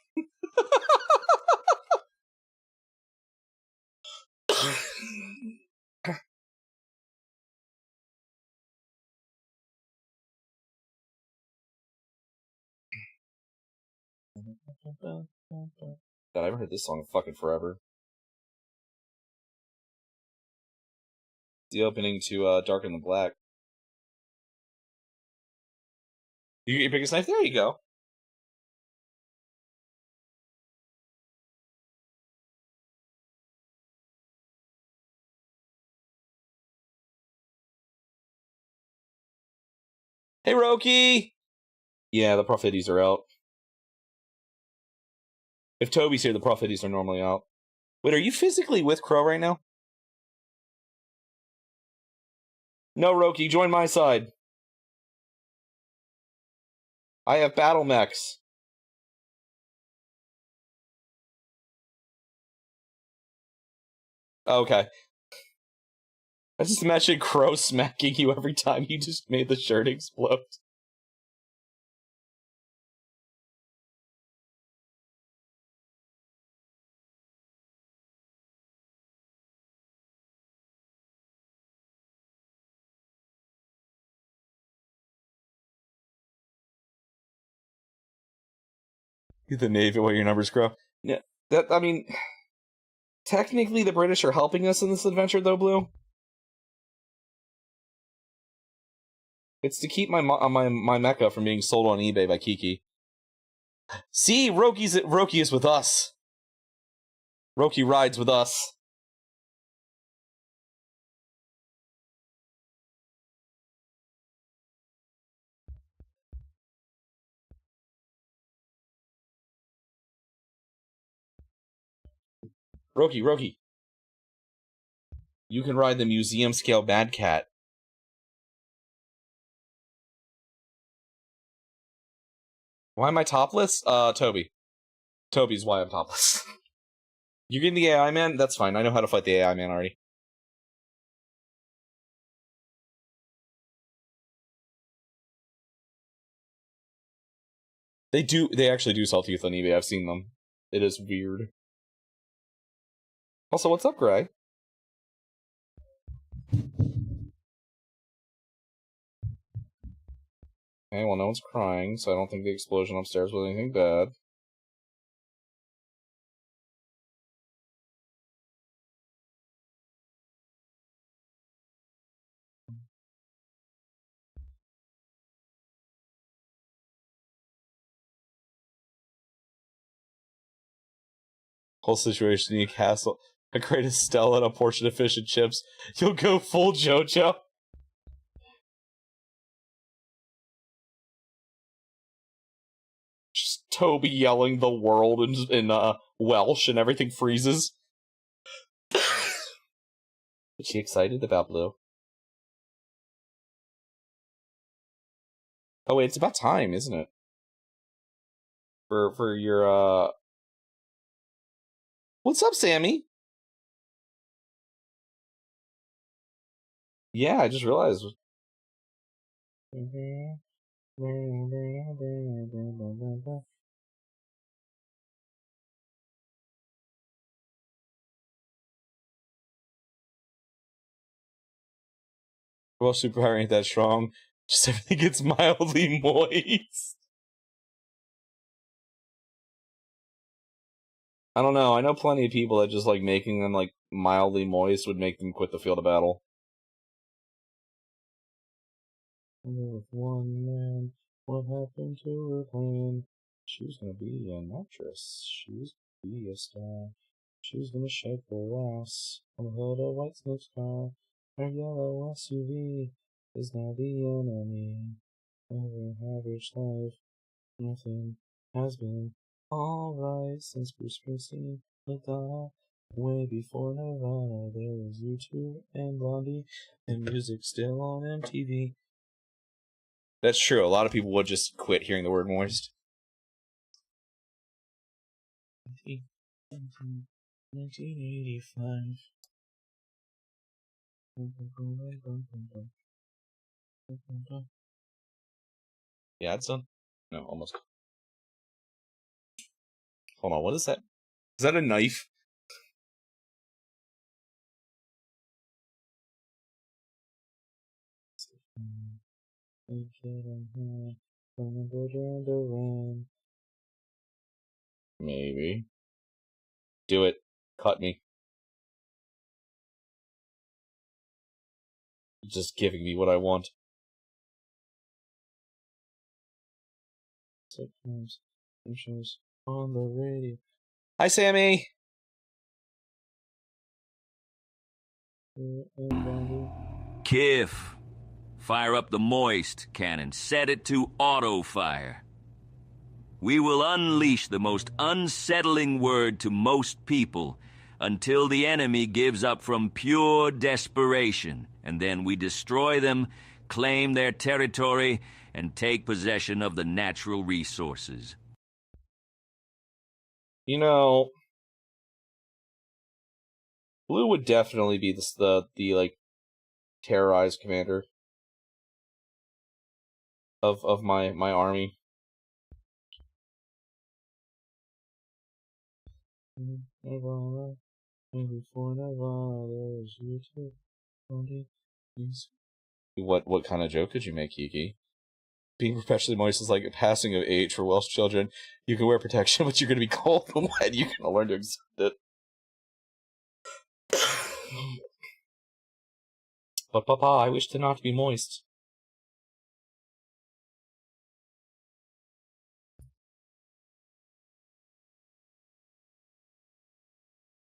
God, I haven't heard this song in fucking forever. The opening to Darker Than Black. You get your biggest knife? There you go. Hey, Roki! Yeah, the Profitties are out. If Toby's here, the Profitties are normally out. Wait, are you physically with Crow right now? No, Roki, join my side. I have Battlemechs. Okay. I just imagine Crow smacking you every time you just made the shirt explode. The Navy, what your numbers, Crow? Yeah, technically the British are helping us in this adventure, though, Blue. It's to keep my mecha from being sold on eBay by Kiki. See, Roki is with us. Roki rides with us. Roki. You can ride the museum scale Mad Cat. Why am I topless? Toby. Toby's why I'm topless. You getting the AI man? That's fine. I know how to fight the AI man already. They actually do sell teeth on eBay. I've seen them. It is weird. Also, what's up, Gray? Okay, well, no one's crying, so I don't think the explosion upstairs was anything bad. Whole situation in a castle. A crate of Stella and a portion of fish and chips. You'll go full JoJo. Just Toby yelling the world in Welsh and everything freezes. Is she excited about Blue? Oh wait, it's about time, isn't it? For your What's up, Sammy? Yeah, I just realized. Well, superpower ain't that strong. Just everything gets mildly moist. I don't know. I know plenty of people that just like making them like mildly moist would make them quit the field of battle. With one man, what happened to her plan? She's gonna be an actress. She's gonna be a star. She's gonna shake her ass on the hood of White Snake's car. Her yellow SUV is now the enemy of her average life. Nothing has been alright since Bruce Springsteen, Madonna. Way before Nirvana, there was U2 and Blondie, and music still on MTV. That's true. A lot of people would just quit hearing the word moist. 1985. Yeah, it's done. No, almost. Hold on, what is that? Is that a knife? Maybe. Do it. Cut me. Just giving me what I want. On the radio. Hi, Sammy. Kiff. Fire up the moist cannon. Set it to auto fire. We will unleash the most unsettling word to most people until the enemy gives up from pure desperation, and then we destroy them, claim their territory, and take possession of the natural resources. You know, Blue would definitely be the like terrorized commander of my army. What kind of joke could you make, Kiki? Being perpetually moist is like a passing of age for Welsh children. You can wear protection, but you're going to be cold and wet. You can learn to accept it. But Papa, I wish to not be moist.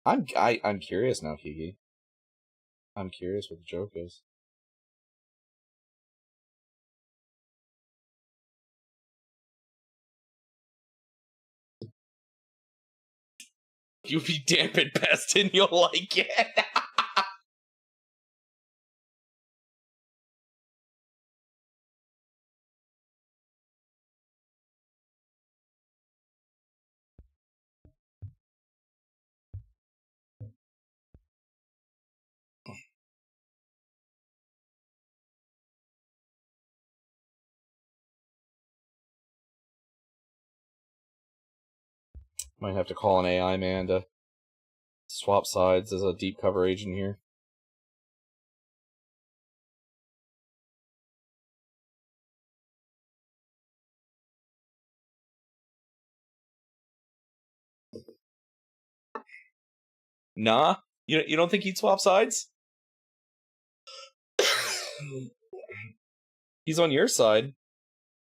I'm curious now, Kiki. I'm curious what the joke is. You'll be damp at best and you'll like it. Might have to call an AI man to swap sides as a deep cover agent here. Nah? You don't think he'd swap sides? He's on your side.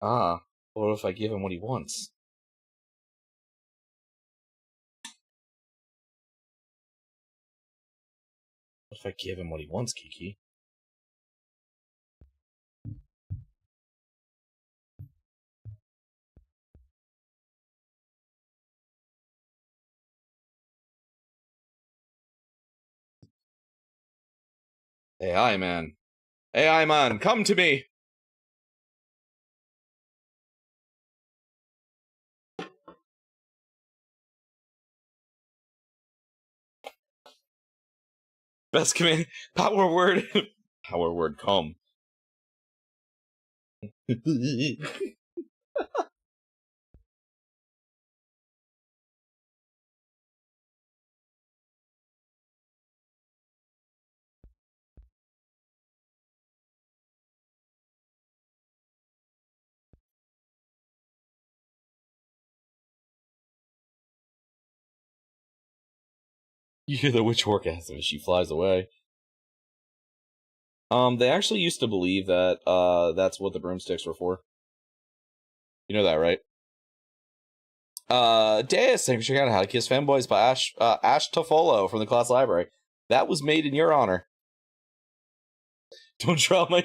Ah, what if I give him what he wants? What if I give him what he wants, Kiki? AI man. AI man, come to me! Best command. Power word. Power word, come. You hear the witch orgasm as she flies away. They actually used to believe that, that's what the broomsticks were for. You know that, right? Deus, thanks for checking out How to Kiss Fanboys by Ash Tofolo from the class library. That was made in your honor. Don't draw my...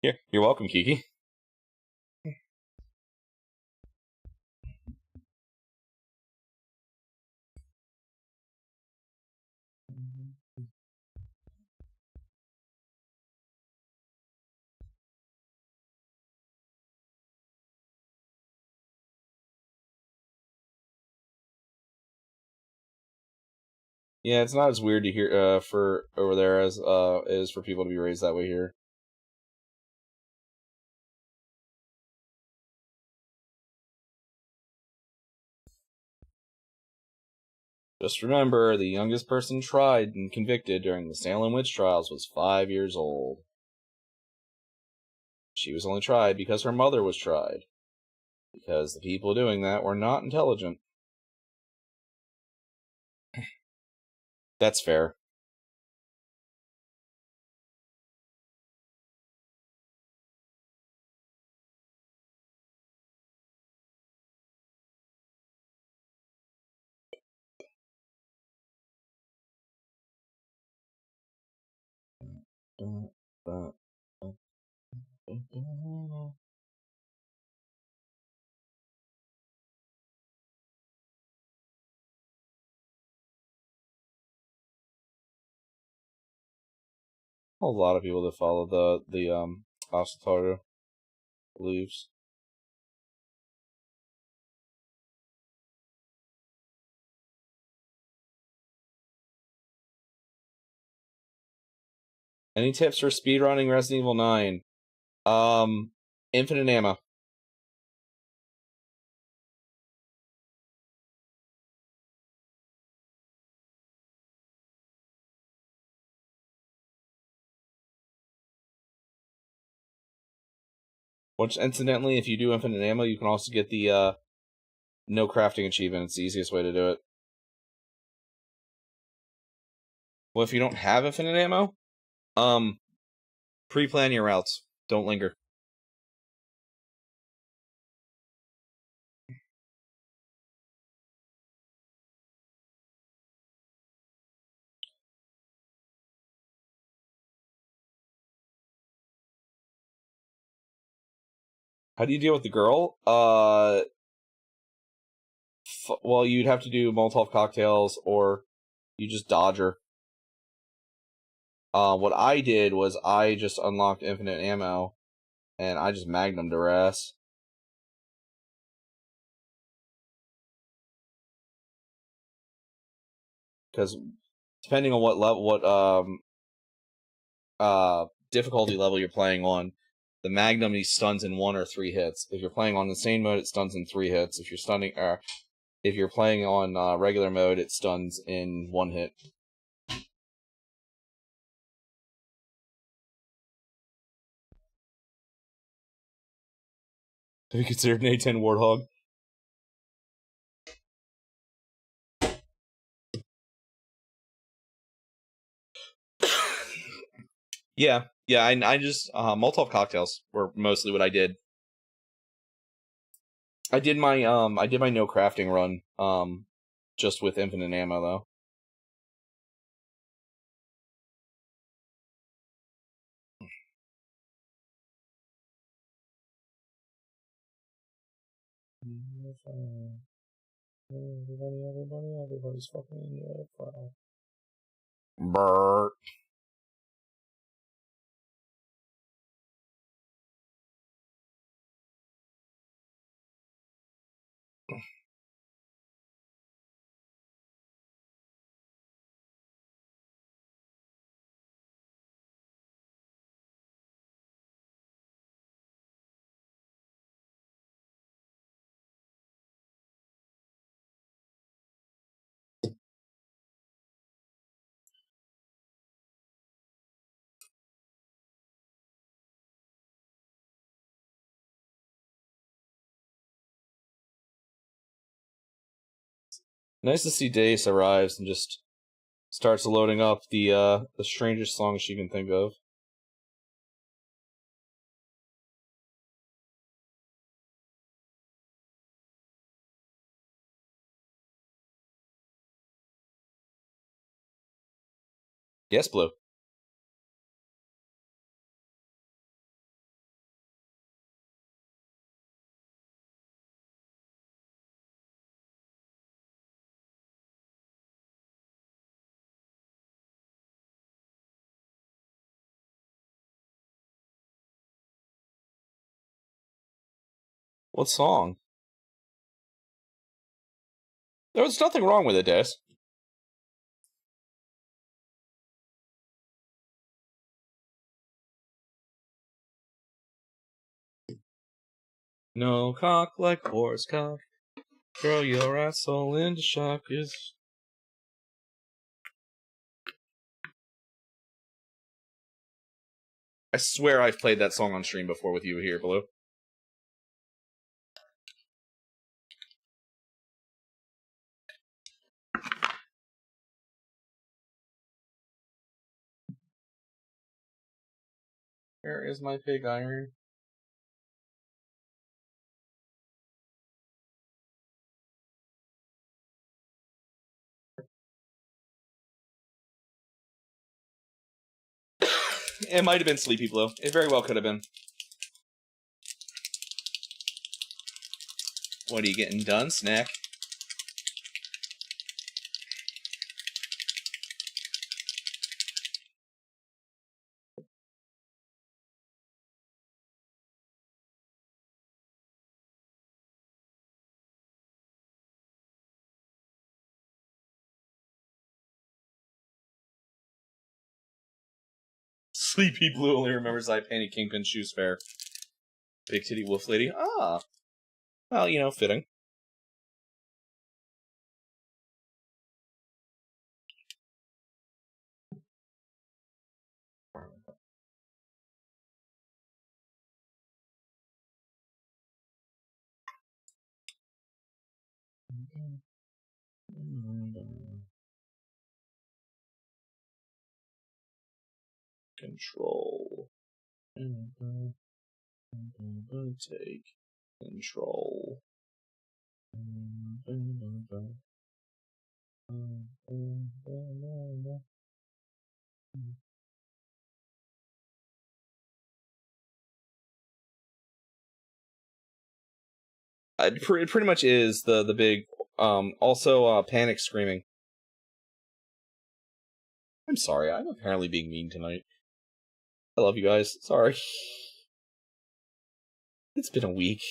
You're welcome, Kiki. Yeah, it's not as weird to hear for over there as is for people to be raised that way here. Just remember, the youngest person tried and convicted during the Salem witch trials was 5 years old. She was only tried because her mother was tried. Because the people doing that were not intelligent. That's fair. A lot of people that follow the Asataru beliefs. Any tips for speedrunning Resident Evil 9? Infinite ammo. Which, incidentally, if you do infinite ammo, you can also get the, no crafting achievement. It's the easiest way to do it. Well, if you don't have infinite ammo, pre-plan your routes. Don't linger. How do you deal with the girl? Well, you'd have to do Molotov cocktails, or you just dodge her. What I did was I just unlocked infinite ammo, and I just magnumed her ass. Because depending on what level, difficulty level you're playing on, the Magnum he stuns in 1 or 3 hits. If you're playing on insane mode, it stuns in 3 hits. If you're playing on regular mode, it stuns in 1 hit. Have you considered an A10 Warthog? Yeah, I just Molotov cocktails were mostly what I did. I did my no crafting run just with infinite ammo though. Everybody's fucking Brr. Nice to see Dace arrives and just starts loading up the strangest song she can think of. Yes, Blue. What song? There was nothing wrong with it, Dace. No cock like horse cock. Throw your asshole into shock. I swear I've played that song on stream before with you here, Blue. Where is my pig iron? It might have been Sleepy Blue. It very well could have been. What are you getting done, Snack? Sleepy Blue only remembers I painted Kingpin Shoes Fair. Big Titty Wolf Lady. Ah. Well, you know, fitting. Control. Take control. It pretty much is the big Also, panic screaming. I'm sorry, I'm apparently being mean tonight. I love you guys. Sorry. It's been a week.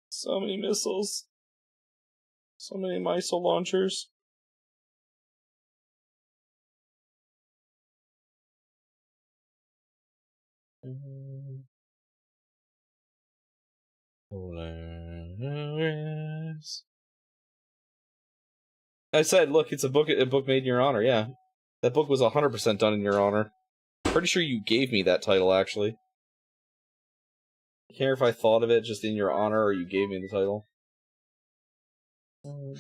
So many missiles. So many missile launchers. I said, look, it's a book made in your honor, yeah. That book was 100% done in your honor. Pretty sure you gave me that title, actually. I can't remember if I thought of it just in your honor or you gave me the title. Take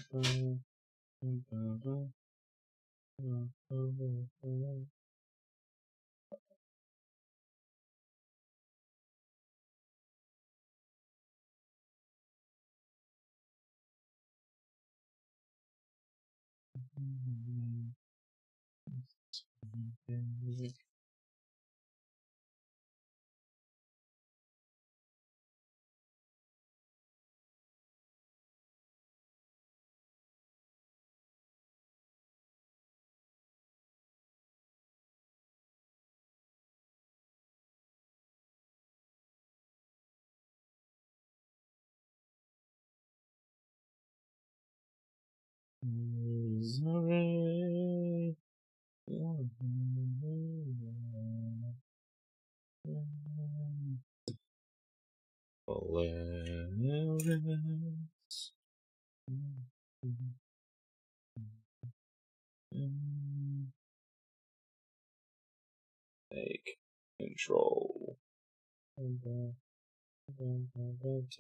control.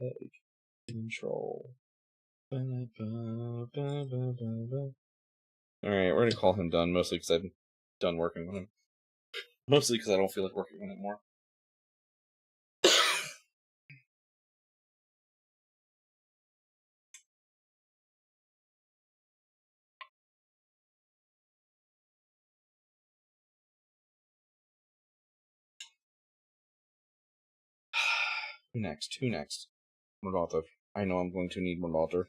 Take control. Alright, we're gonna call him done, mostly because I'm done working with him. Mostly because I don't feel like working with him anymore. Who next? Who next? Moralta. I know I'm going to need Moralta.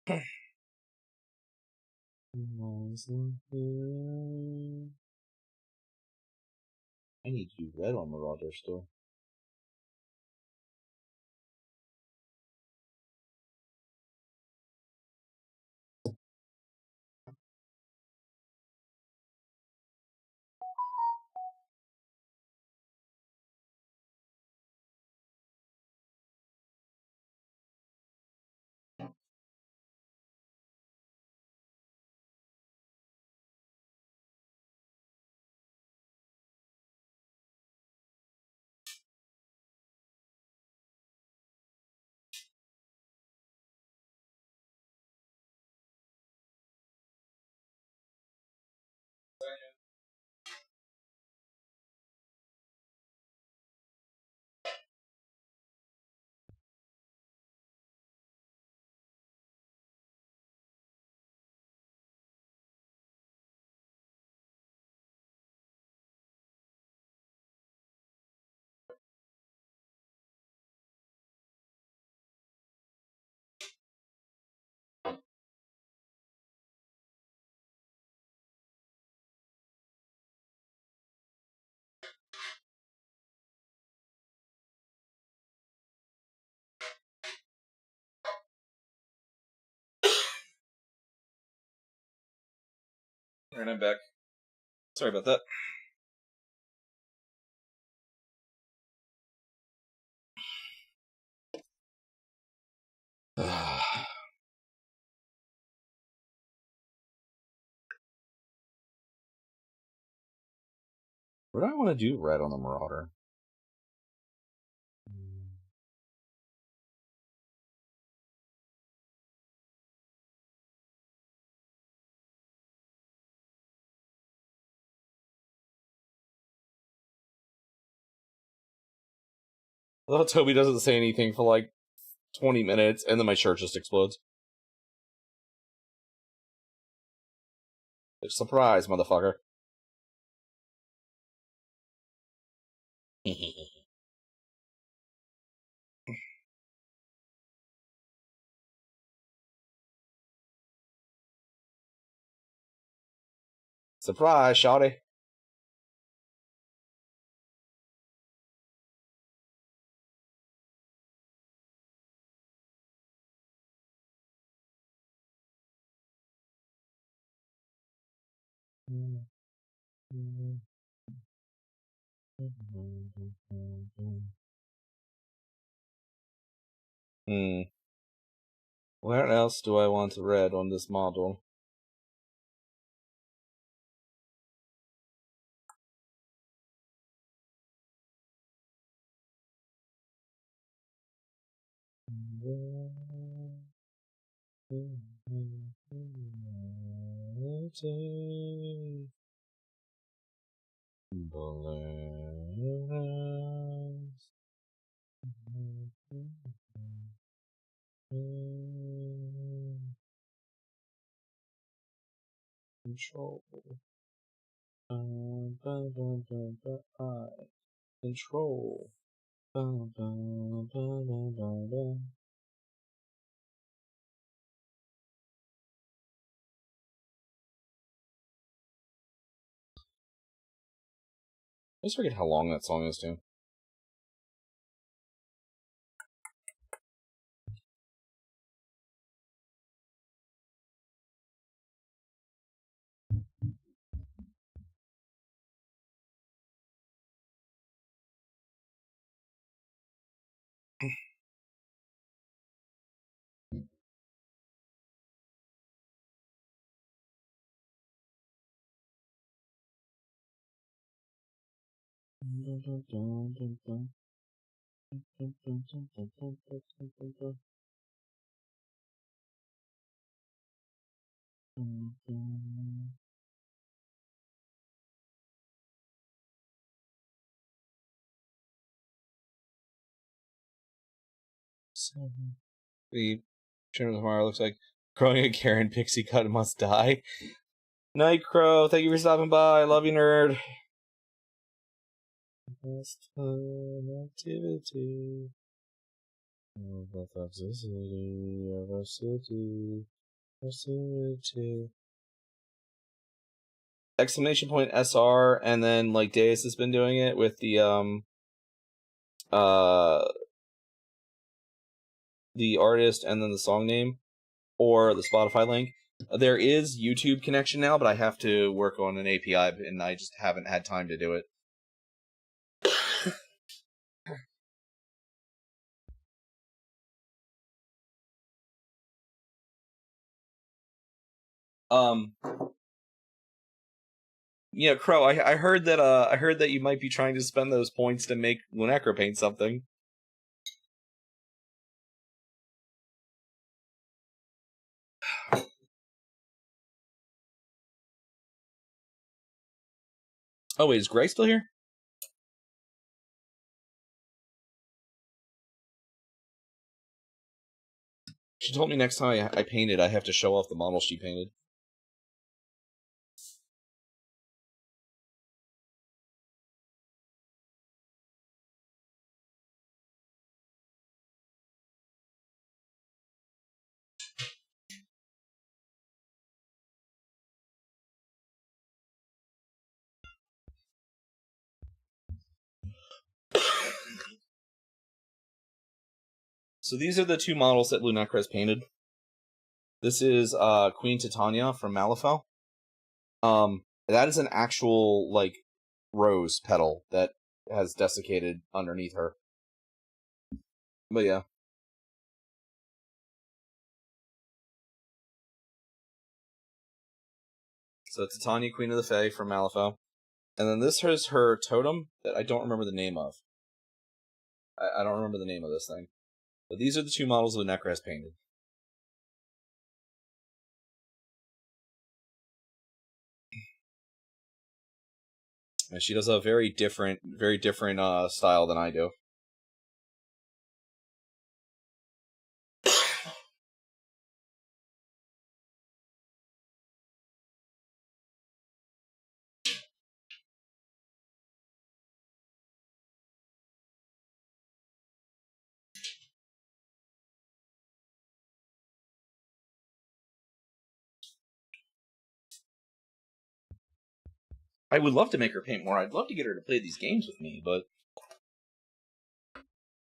I need to do red on Marauder still. Alright, I'm back. Sorry about that. What do I want to do red on the Marauder? I love how Toby doesn't say anything for like 20 minutes, and then my shirt just explodes. Surprise, motherfucker. Surprise, shawty. Where else do I want red on this model? Control. Control. I just forget how long that song is, too. The Chairman of tomorrow looks like growing a Karen pixie cut must die. Night Crow, thank you for stopping by. Love you, nerd. Best fun activity of the toxicity of our city. Exclamation point SR, and then like Deus has been doing it with the artist and then the song name or the Spotify link. There is YouTube connection now, but I have to work on an API, and I just haven't had time to do it. Yeah, Crow. I heard that you might be trying to spend those points to make Lunecra paint something. Oh wait, is Gray still here? She told me next time I painted, I have to show off the model she painted. So these are the two models that Lunecra has painted. This is Queen Titania from Malifaux. That is an actual like rose petal that has desiccated underneath her. But yeah. So Titania, Queen of the Fae from Malifaux. And then this is her totem that I don't remember the name of. I don't remember the name of this thing. But these are the two models Lunecra has painted. And she does a very different style than I do. I would love to make her paint more. I'd love to get her to play these games with me, but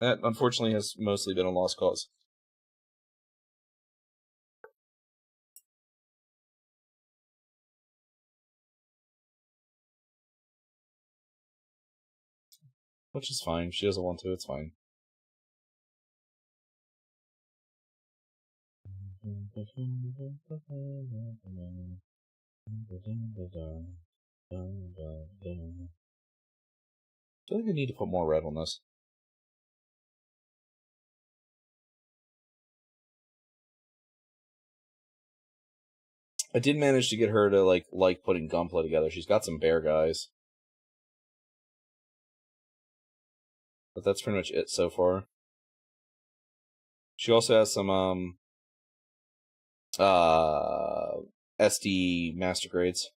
that unfortunately has mostly been a lost cause. Which is fine. If she doesn't want to, it's fine. I feel like I need to put more red on this. I did manage to get her to like putting Gunpla together. She's got some bear guys. But that's pretty much it so far. She also has some SD master grades.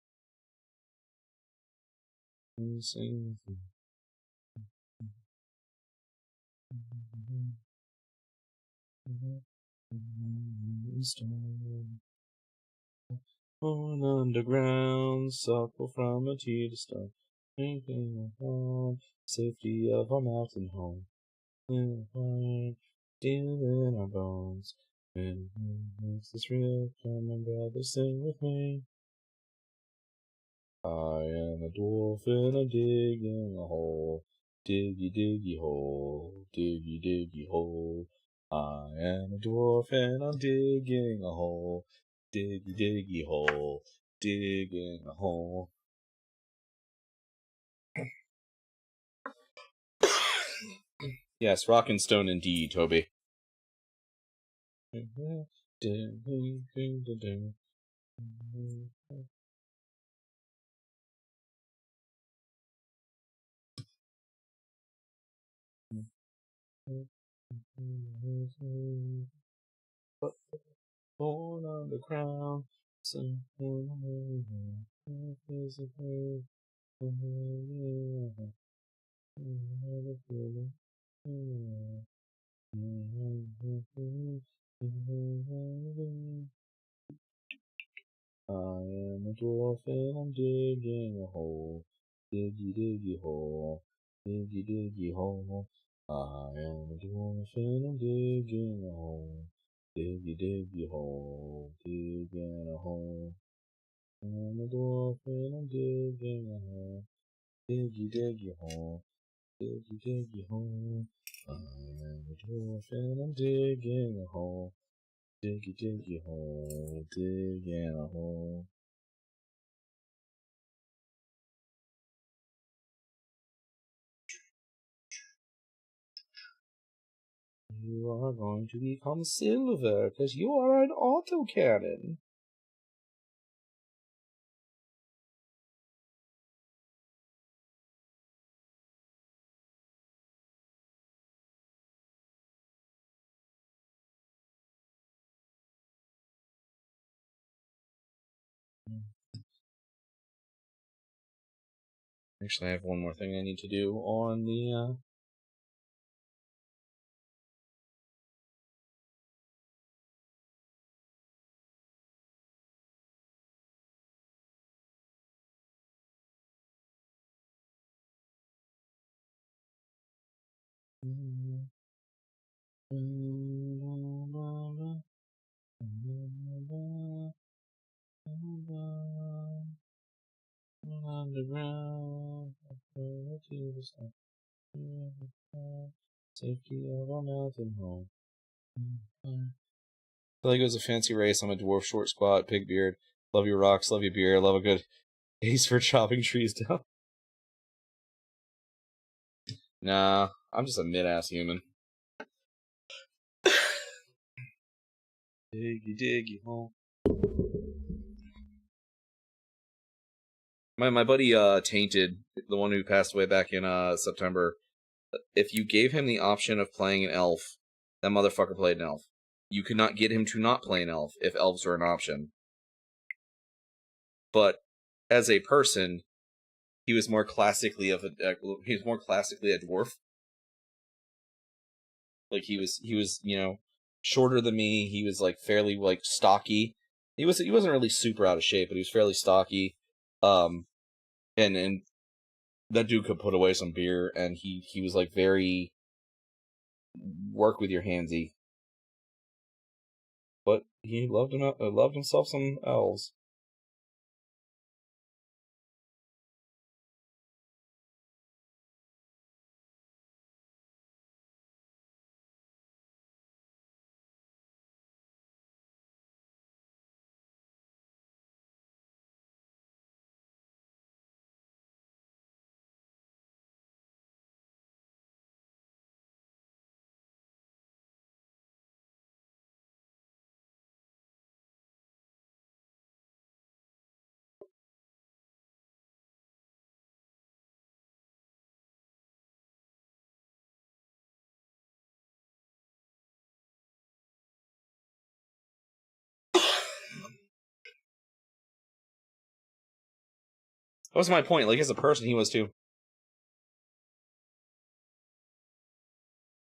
Born underground, suckle from a tree to stone, thinking of safety of our mountain home. Deal in our bones. And makes this real, come on, brother, sing with me. I am a dwarf and I'm digging a hole. Diggy, diggy hole. Diggy, diggy hole. I am a dwarf and I'm digging a hole. Diggy, diggy hole. Digging a hole. Yes, rock and stone indeed, Toby. Born on the crown, I am a dwarf and I'm digging a hole. Diggy, diggy hole. Diggy, diggy hole. I am a dwarf and I'm digging a hole. Diggy, diggy hole. Digging a hole. I'm a dwarf and I'm digging a hole. Diggy, diggy hole. Diggy, diggy hole. I am a dwarf and I'm digging a hole. Diggy, diggy hole. Digging a hole. You are going to become silver, because you are an autocannon. Actually, I have one more thing I need to do on the, underground, safety of our mountain home. I feel like it was a fancy race. I'm a dwarf, short, squat, pig beard. Love your rocks, love your beer, love a good ace for chopping trees down. Nah, I'm just a mid-ass human. Diggy diggy hole. My buddy Tainted, the one who passed away back in September, if you gave him the option of playing an elf, that motherfucker played an elf. You could not get him to not play an elf if elves were an option. But as a person, he was more classically a dwarf. Like he was, you know, shorter than me. He was like fairly like stocky. He wasn't really super out of shape, but he was fairly stocky. And that dude could put away some beer, and he was like very work with your handsy. But he loved himself some elves. That was my point. Like, as a person, he was too.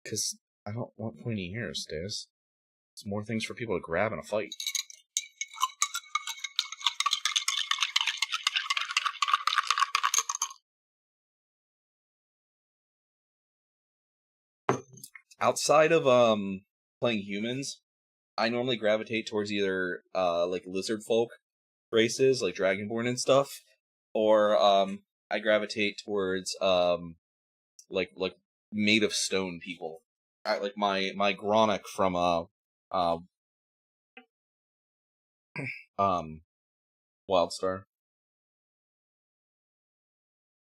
Because I don't want pointy ears, Daz. It's more things for people to grab in a fight. Outside of playing humans, I normally gravitate towards either like lizard folk races, like Dragonborn and stuff, or I gravitate towards like made of stone people. I like my Gronic from Wildstar.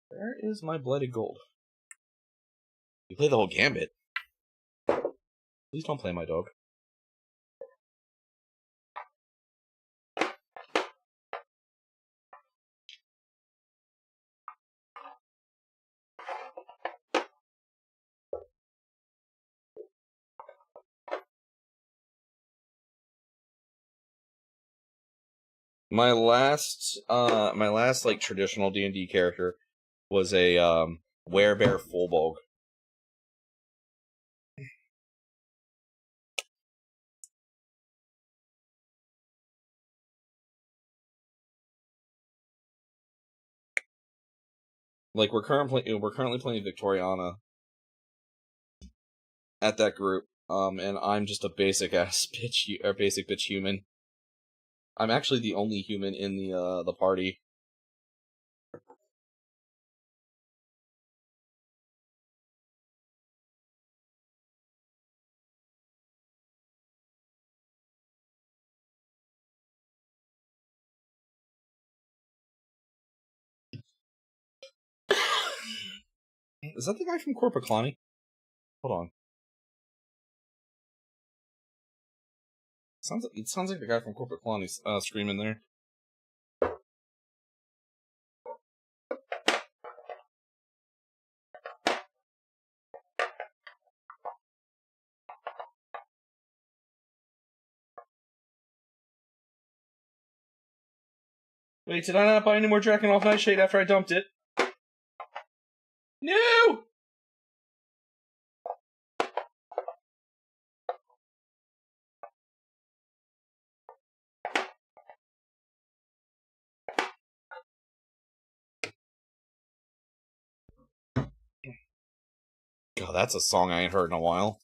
Where is my blooded gold? You play the whole gambit. Please don't play my dog. My last like traditional D&D character was a werebear fullbolg. Like we're currently playing Victoriana at that group, and I'm just a basic bitch human. I'm actually the only human in the party. Is that the guy from Corpaclani? Hold on. It sounds like the guy from Corpaclani's screaming there. Wait, did I not buy any more Drakenhof Nightshade after I dumped it? No! God, that's a song I ain't heard in a while.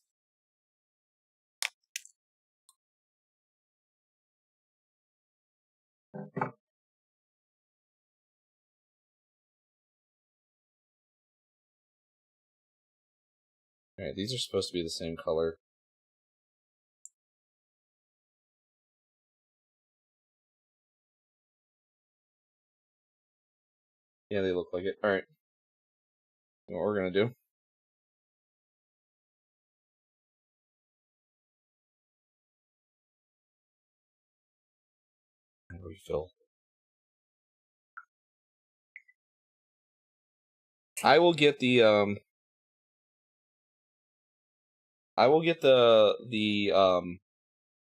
Alright, these are supposed to be the same color. Yeah, they look like it. Alright. What we're gonna do refill. I will get the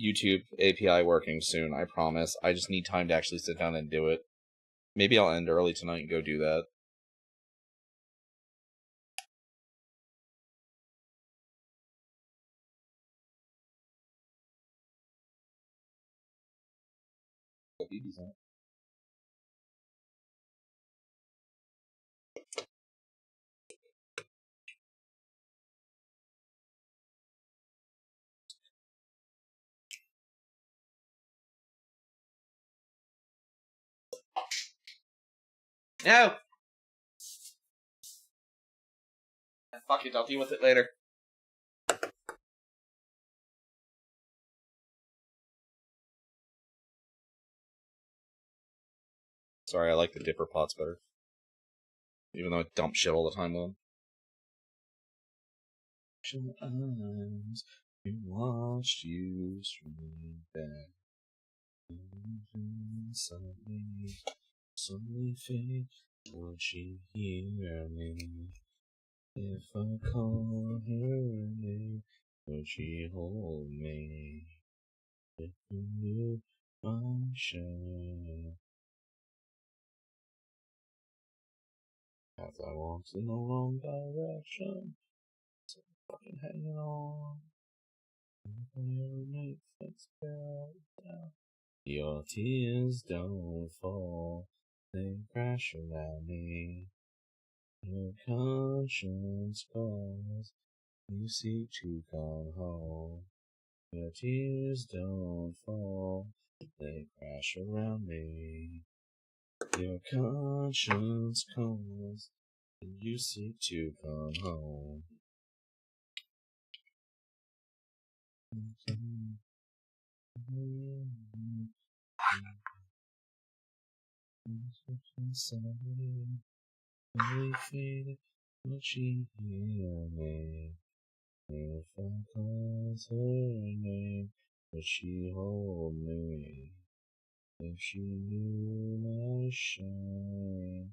YouTube API working soon, I promise. I just need time to actually sit down and do it. Maybe I'll end early tonight and go do that. No! Fuck it, I'll deal with it later. Sorry, I like the dipper pots better. Even though I dump shit all the time on. Eyes, you watched you stream back. Suddenly fade, won't she hear me? If I call her name, would she hold me? If you knew my shame. As I walked in the wrong direction, so fucking hanging on. If I ever make things better down, your tears don't fall, they crash around me. Your conscience calls, you seek to come home. Your tears don't fall, they crash around me. Your conscience calls, and you seek to come home. Only faded, would she hear me? If I called her name, would she hold me? If she knew my shame.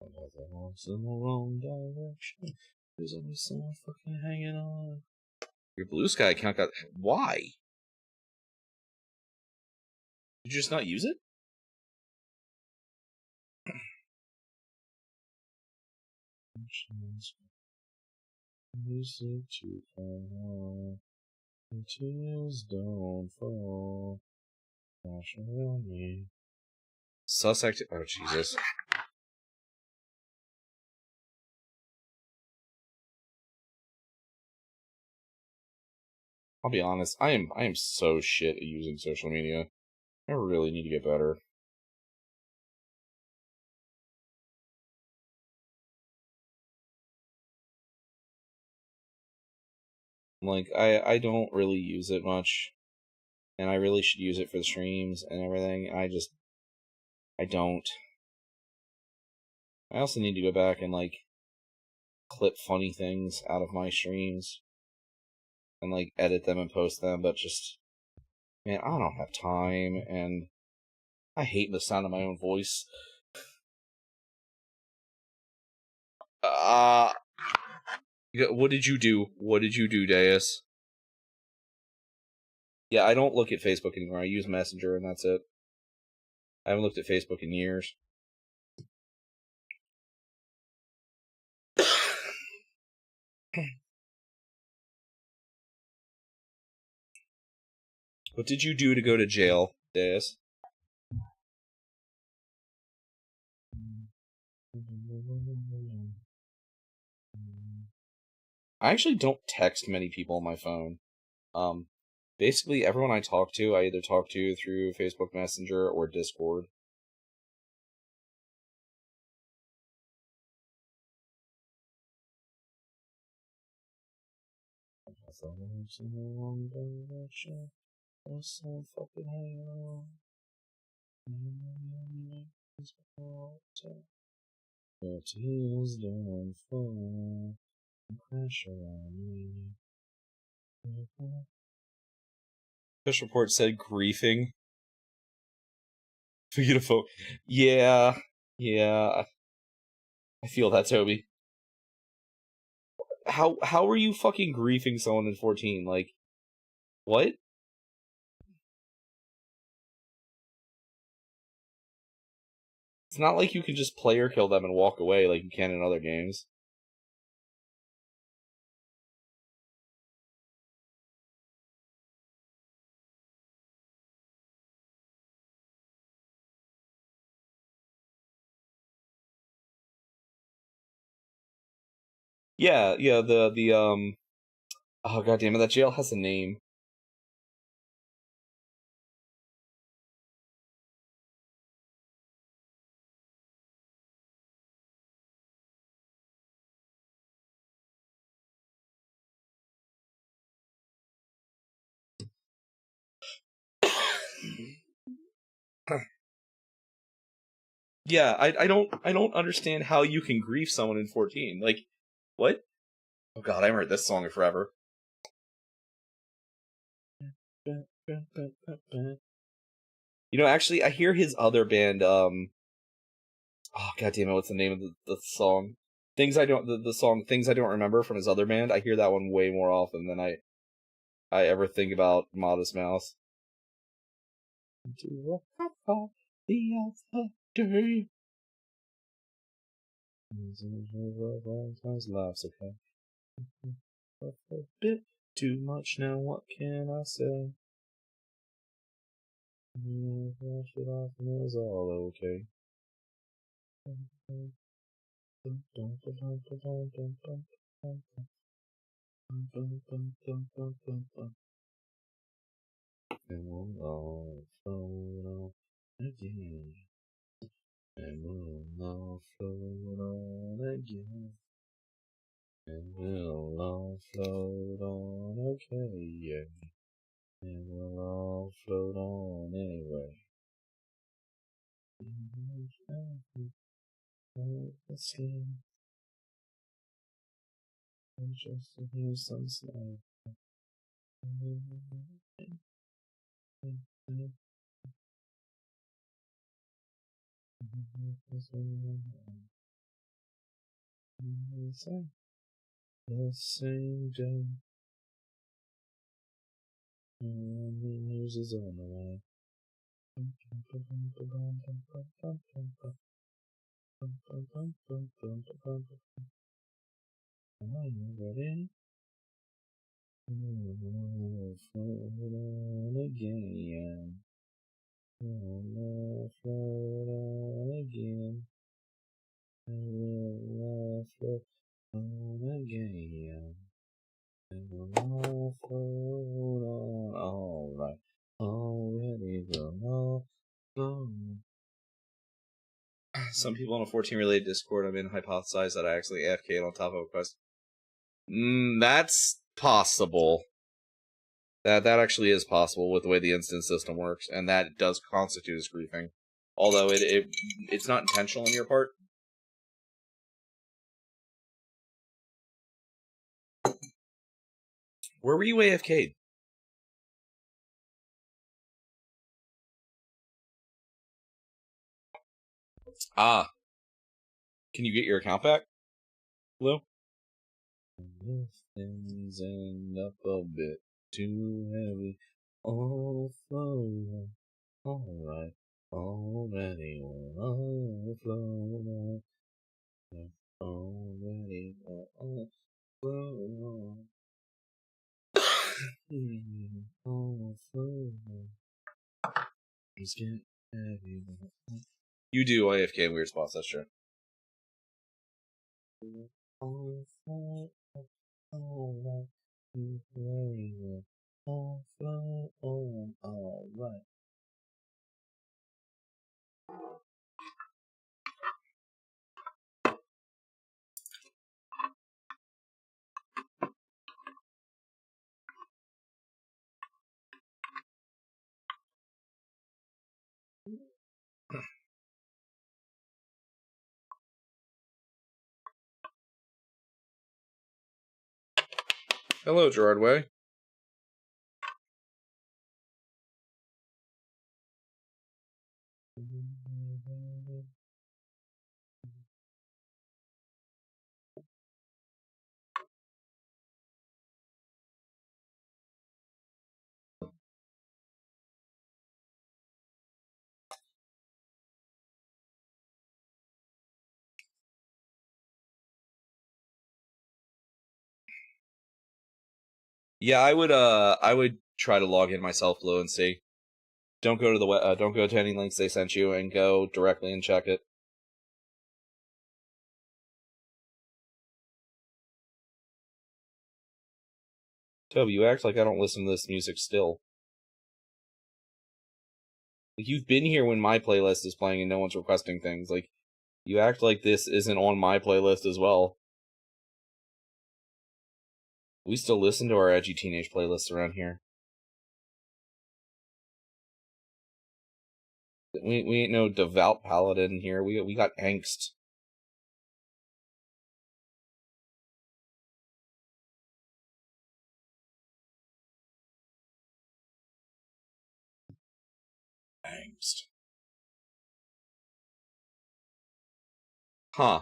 As I walked in the wrong direction, there's only someone fucking hanging on. Your blue sky account got... Why? Did you just not use it? Music to come on. The tears don't fall. Crash around me. Sussex. Oh, Jesus. I'll be honest, I am so shit at using social media. I really need to get better. Like, I don't really use it much. And I really should use it for the streams and everything. I don't. I also need to go back and, like, clip funny things out of my streams. And, like, edit them and post them, but just... Man, I don't have time, and I hate the sound of my own voice. What did you do? What did you do, Deus? Yeah, I don't look at Facebook anymore. I use Messenger, and that's it. I haven't looked at Facebook in years. What did you do to go to jail, Deus? I actually don't text many people on my phone. Basically everyone I talk to, I either talk to through Facebook Messenger or Discord. Your tears don't fall, crash around me. Fish report said griefing. Beautiful. Yeah. Yeah. I feel that, Toby. How are you fucking griefing someone in 14? Like, what? It's not like you can just player kill them and walk away like you can in other games. Yeah, oh god damn it, that jail has a name. Yeah, I don't understand how you can grief someone in 14. Like, what? Oh god, I haven't heard this song in forever. You know, actually, I hear his other band, oh god damn it, what's the name of the song? The song Things I Don't Remember from his other band, I hear that one way more often than I ever think about Modest Mouse. The other laughs, okay. A bit too much now, what can I say? Wash it off and it's all okay. And we'll all float on again. And we'll all float on again. And we'll all float on, okay, yeah. And we'll all float on anyway. The skin. Just to hear some snow. The same day. And the news is on the way. Are you ready? Float on again. Float on again. Float on again. And we'll float on. Alright. Already we'll float. Some people on a 14 related Discord I'm in hypothesize that I actually AFK'd on top of a quest. That's possible. That actually is possible with the way the instance system works, and that does constitute as griefing. Although it's not intentional on your part. Where were you AFK'd? Ah. Can you get your account back, Lou? If things end up a bit too heavy, all flow. Alright, already overflow. Already overflow. Overflow. He's getting heavy. You do AFK in weird spots, that's true. Overflow. Alright. Overflow. Alright. Hello, Gerard Way. Yeah, I would try to log in myself, Blue, and see. Don't go to the don't go to any links they sent you, and go directly and check it. Toby, you act like I don't listen to this music still. Like, you've been here when my playlist is playing and no one's requesting things. Like, you act like this isn't on my playlist as well. We still listen to our edgy teenage playlists around here. We ain't no devout paladin here. We got angst. Angst. Huh.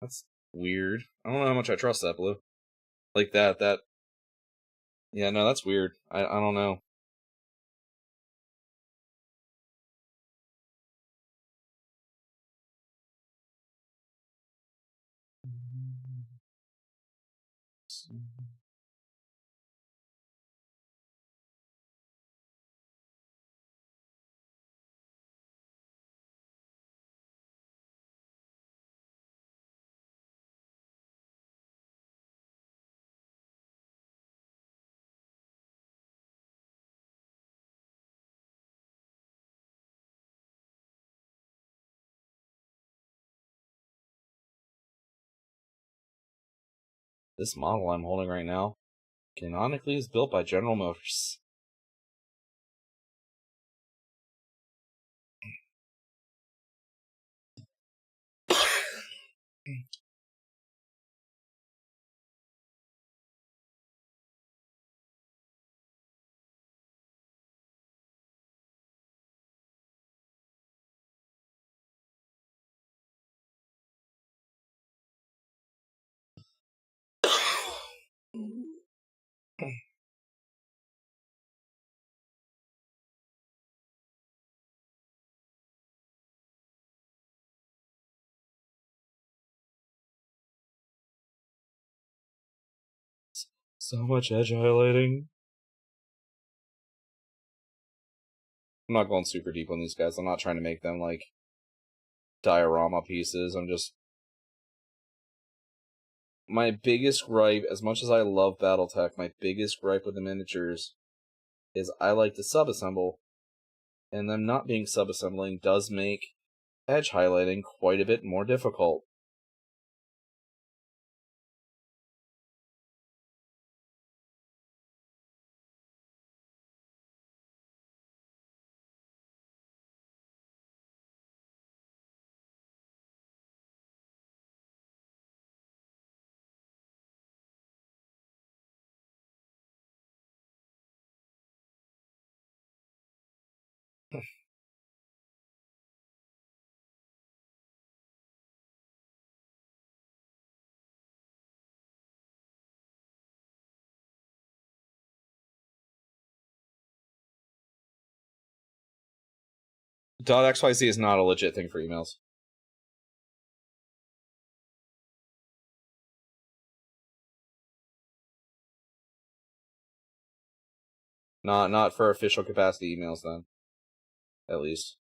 That's weird. I don't know how much I trust that, Blue. Like that. Yeah, no, that's weird. I don't know. This model I'm holding right now canonically is built by General Motors. So much edge highlighting. I'm not going super deep on these guys. I'm not trying to make them, like, diorama pieces. I'm just... My biggest gripe, as much as I love Battletech, my biggest gripe with the miniatures is I like to sub-assemble, and them not being sub-assembling does make edge highlighting quite a bit more difficult. .xyz is not a legit thing for emails. Not for official capacity emails, then. At least.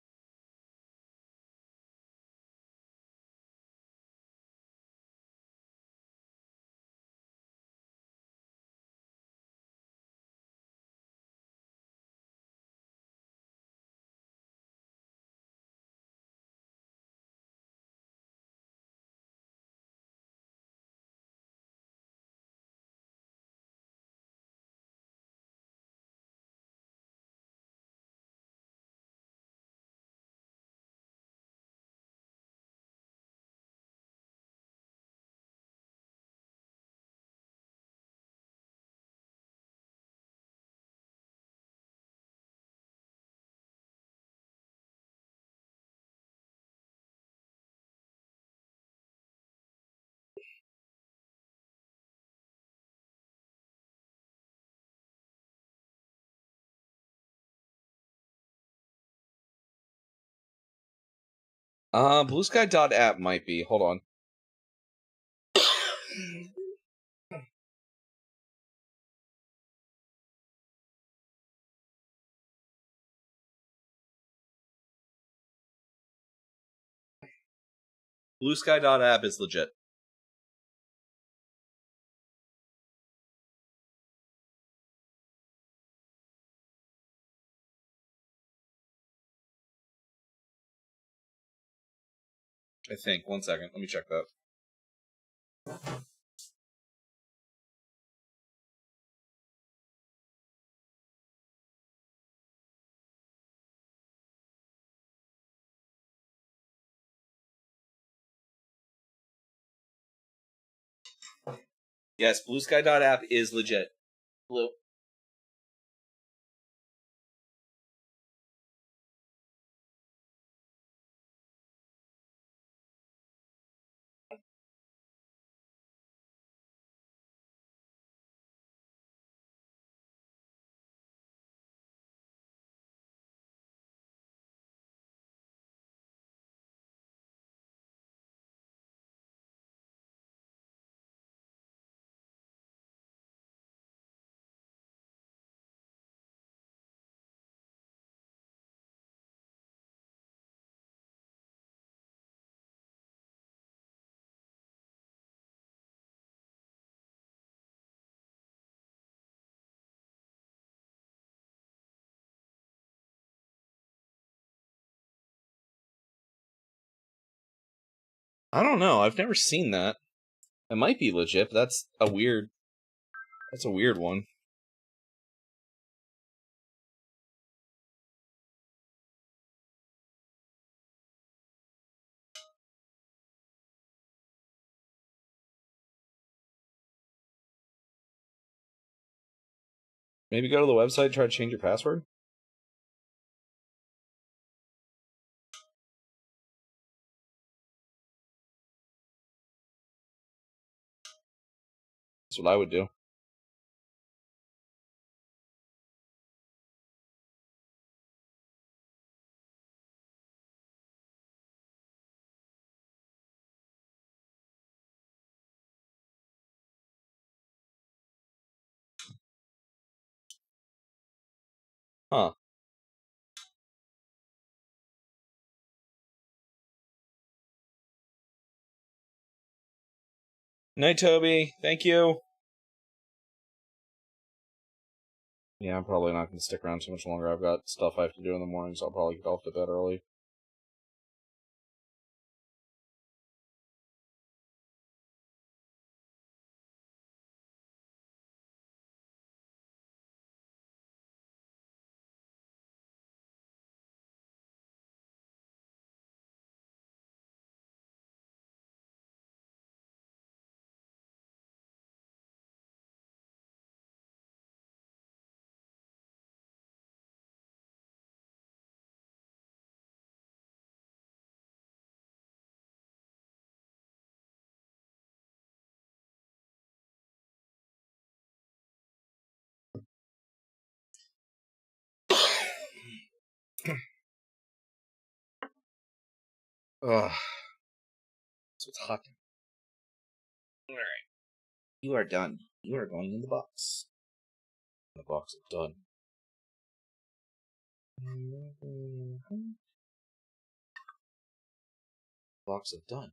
Bluesky.app might be. Hold on. Bluesky.app is legit. I think. 1 second. Let me check that. Yes, bluesky.app is legit. Blue. I don't know. I've never seen that. It might be legit, but that's a weird one. Maybe go to the website and try to change your password? That's what I would do. Huh. Night, Toby. Thank you. Yeah, I'm probably not going to stick around too much longer. I've got stuff I have to do in the morning, so I'll probably get off to bed early. Ugh. So it's hot. Alright. You are done. You are going in the box. The box is done. Box of done.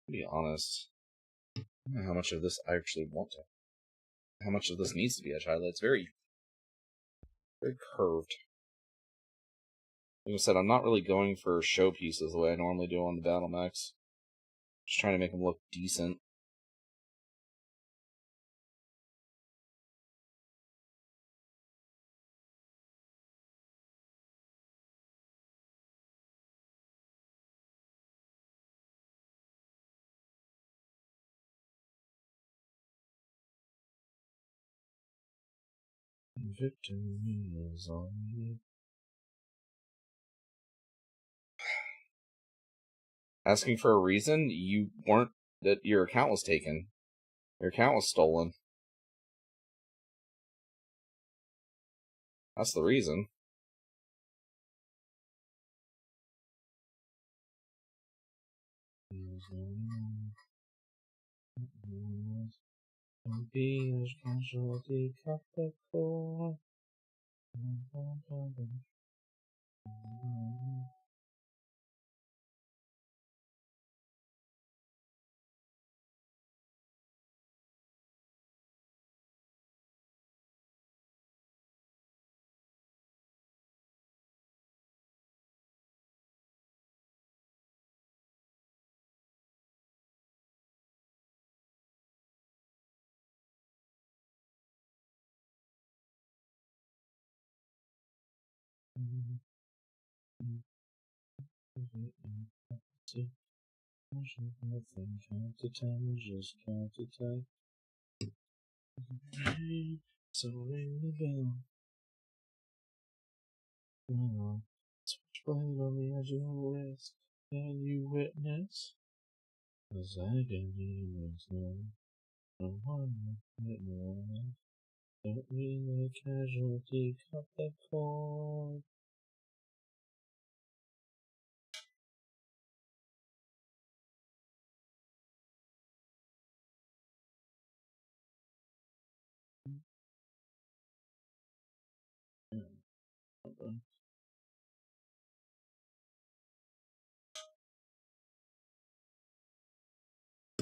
To be honest, I don't know how much of this I actually want to. How much of this needs to be edge highlight. It's very curved. Like I said, I'm not really going for showpieces the way I normally do on the Battlemechs. Just trying to make them look decent. Victory is on me. Asking for a reason? You weren't, that your account was taken. Your account was stolen. That's the reason. So ring the bell. Switchblade on the edge of the wrist. Can you witness? 'Cause I can witness no one witness. Don't mean the casualty cut the cord.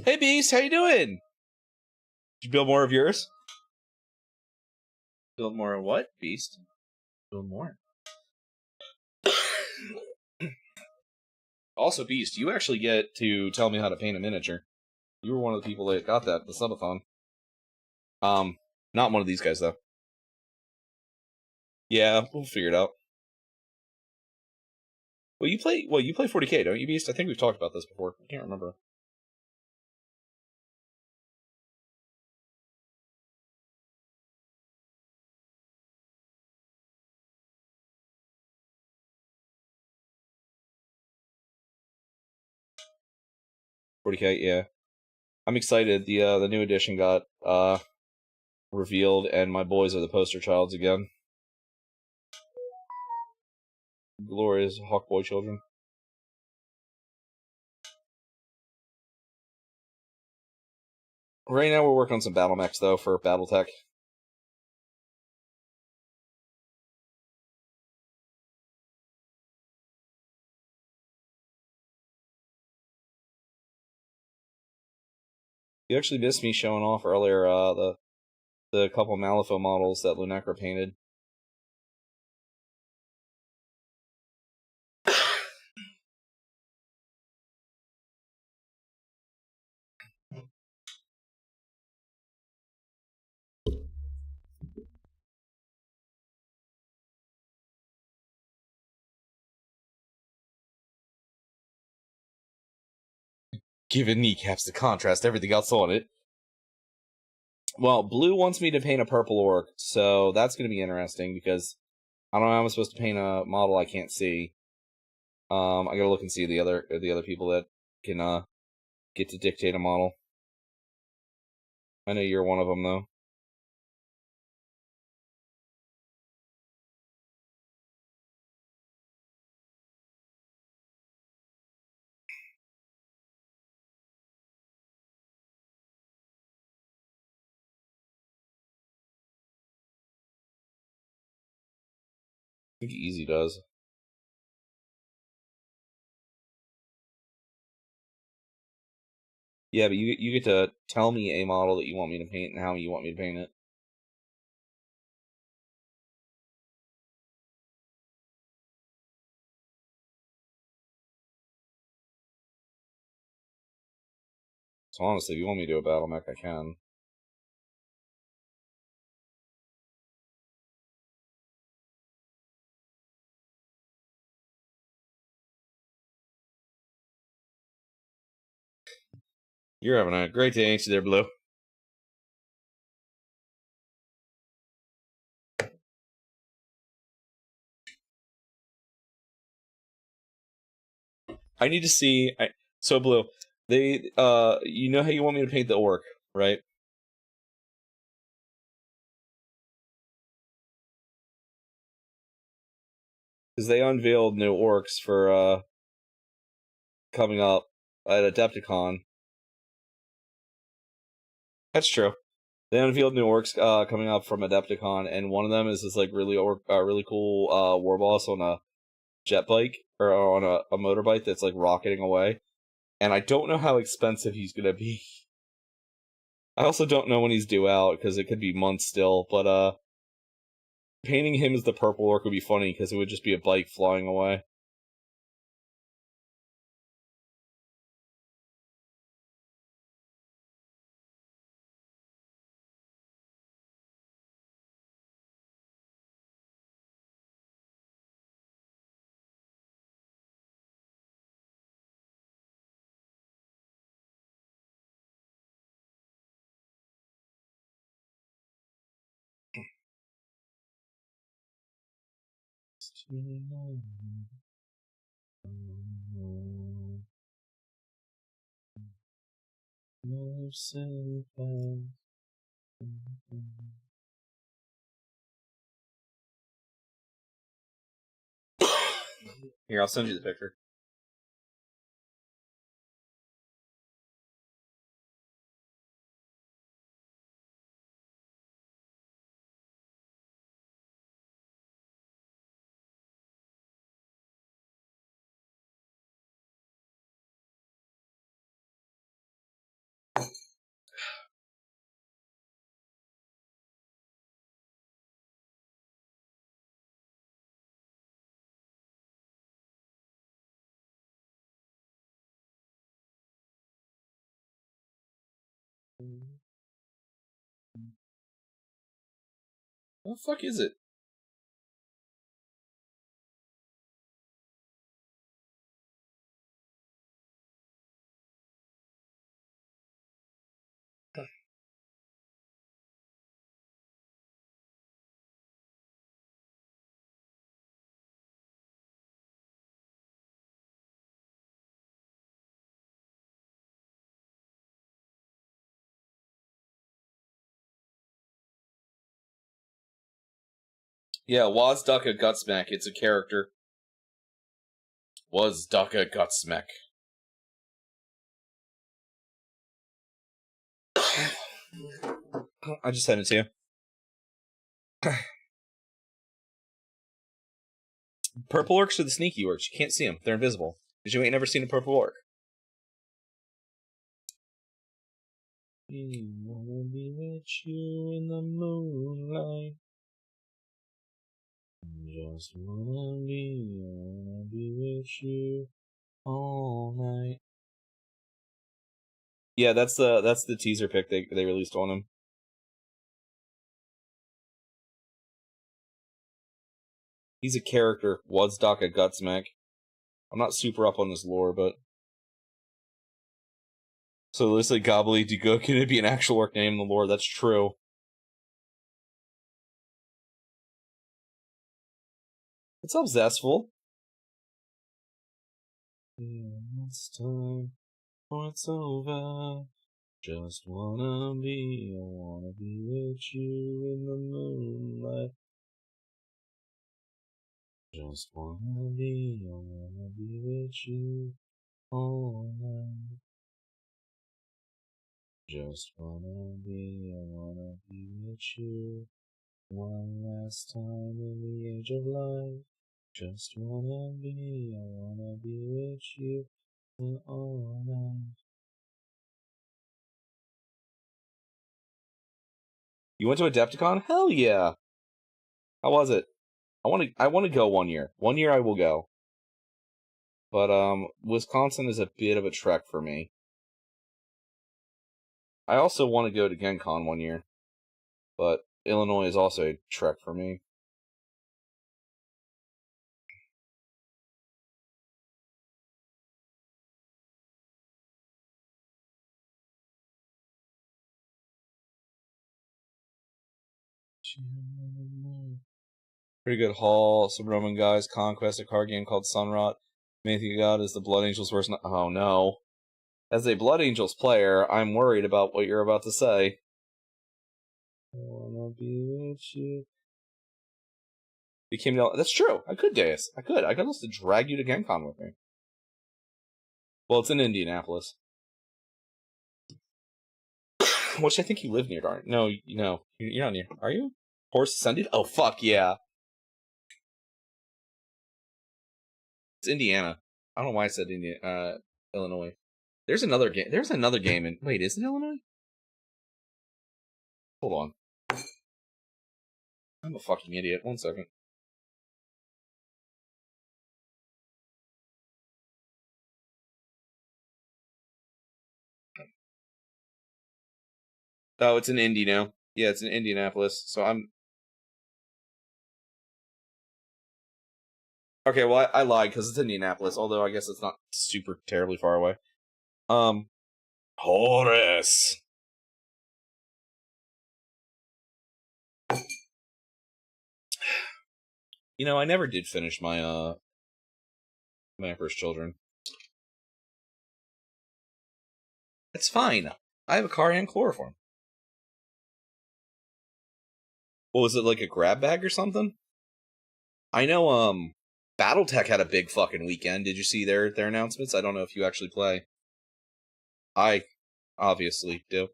Hey Beast, how you doing? Did you build more of yours? Build more of what, Beast? Build more. Also, Beast, you actually get to tell me how to paint a miniature. You were one of the people that got that, the subathon. Not one of these guys though. Yeah, we'll figure it out. Well, you play 40K, don't you, Beast? I think we've talked about this before. I can't remember. $40K, yeah. I'm excited. The new edition got revealed, and my boys are the poster childs again. Glorious Hawkboy children. Right now we're working on some Battlemechs though for Battletech. You actually missed me showing off earlier the couple Malifaux models that Lunecra painted. Giving kneecaps to contrast everything else on it. Well, Blue wants me to paint a purple orc, so that's going to be interesting because I don't know how I'm supposed to paint a model I can't see. I gotta look and see the other people that can get to dictate a model. I know you're one of them though. I think Easy does. Yeah, but you get to tell me a model that you want me to paint and how you want me to paint it. So honestly, if you want me to do a Battlemech, I can. You're having a great day, ain't you there, Blue? I need to see. So Blue, you know how you want me to paint the orc, right? Because they unveiled new orcs for, coming up at Adepticon. That's true. They unveiled new orcs, coming up from Adepticon, and one of them is this, like, really cool, war boss on a jet bike, or on a motorbike that's, like, rocketing away. And I don't know how expensive he's gonna be. I also don't know when he's due out, because it could be months still, but, painting him as the purple orc would be funny, because it would just be a bike flying away. Here, I'll send you the picture. What the fuck is it? Yeah, Wazducka Gutsmack. It's a character. Wazducka Gutsmack. I just sent it to you. Purple orcs are the sneaky orcs. You can't see them. They're invisible. Because you ain't never seen a purple orc. We wanna be with you in the moonlight. Just wanna be with you all night. Yeah, that's the teaser pic they released on him. He's a character. Wazducka Gutsmack. I'm not super up on this lore, but so it looks like Gobbledygook can it be an actual orc name in the lore? That's true. It's up, Zestful. Yeah, it's time for it's over. Just wanna be with you in the moonlight. Just wanna be with you all night. Just wanna be with you one last time in the age of life. Just wanna be with you all night. You went to Adepticon? Hell yeah! How was it? I want to go one year. One year I will go. But Wisconsin is a bit of a trek for me. I also want to go to Gen Con one year. But Illinois is also a trek for me. Pretty good haul. Some Roman guys. Conquest, a card game called Sunrot. Main thing you got is the Blood Angels versus... Oh no. As a Blood Angels player, I'm worried about what you're about to say. I wanna be with you. That's true. I could, Deus. I could also drag you to Gen Con with me. Well, it's in Indianapolis. Which I think you live near, darn. No, you're not near. Are you? Horse Ascended? Oh, fuck yeah. It's Indiana. I don't know why I said Illinois. There's another game. There's another game in. Wait, is it Illinois? Hold on. I'm a fucking idiot. 1 second. Oh, it's in Indy now. Yeah, it's in Indianapolis. So I'm. Okay, well, I lied because it's Indianapolis, although I guess it's not super terribly far away. Horace. You know, I never did finish my my Emperor's Children. It's fine. I have a car and chloroform. What was it, like a grab bag or something? I know Battletech had a big fucking weekend. Did you see their announcements? I don't know if you actually play. I obviously do.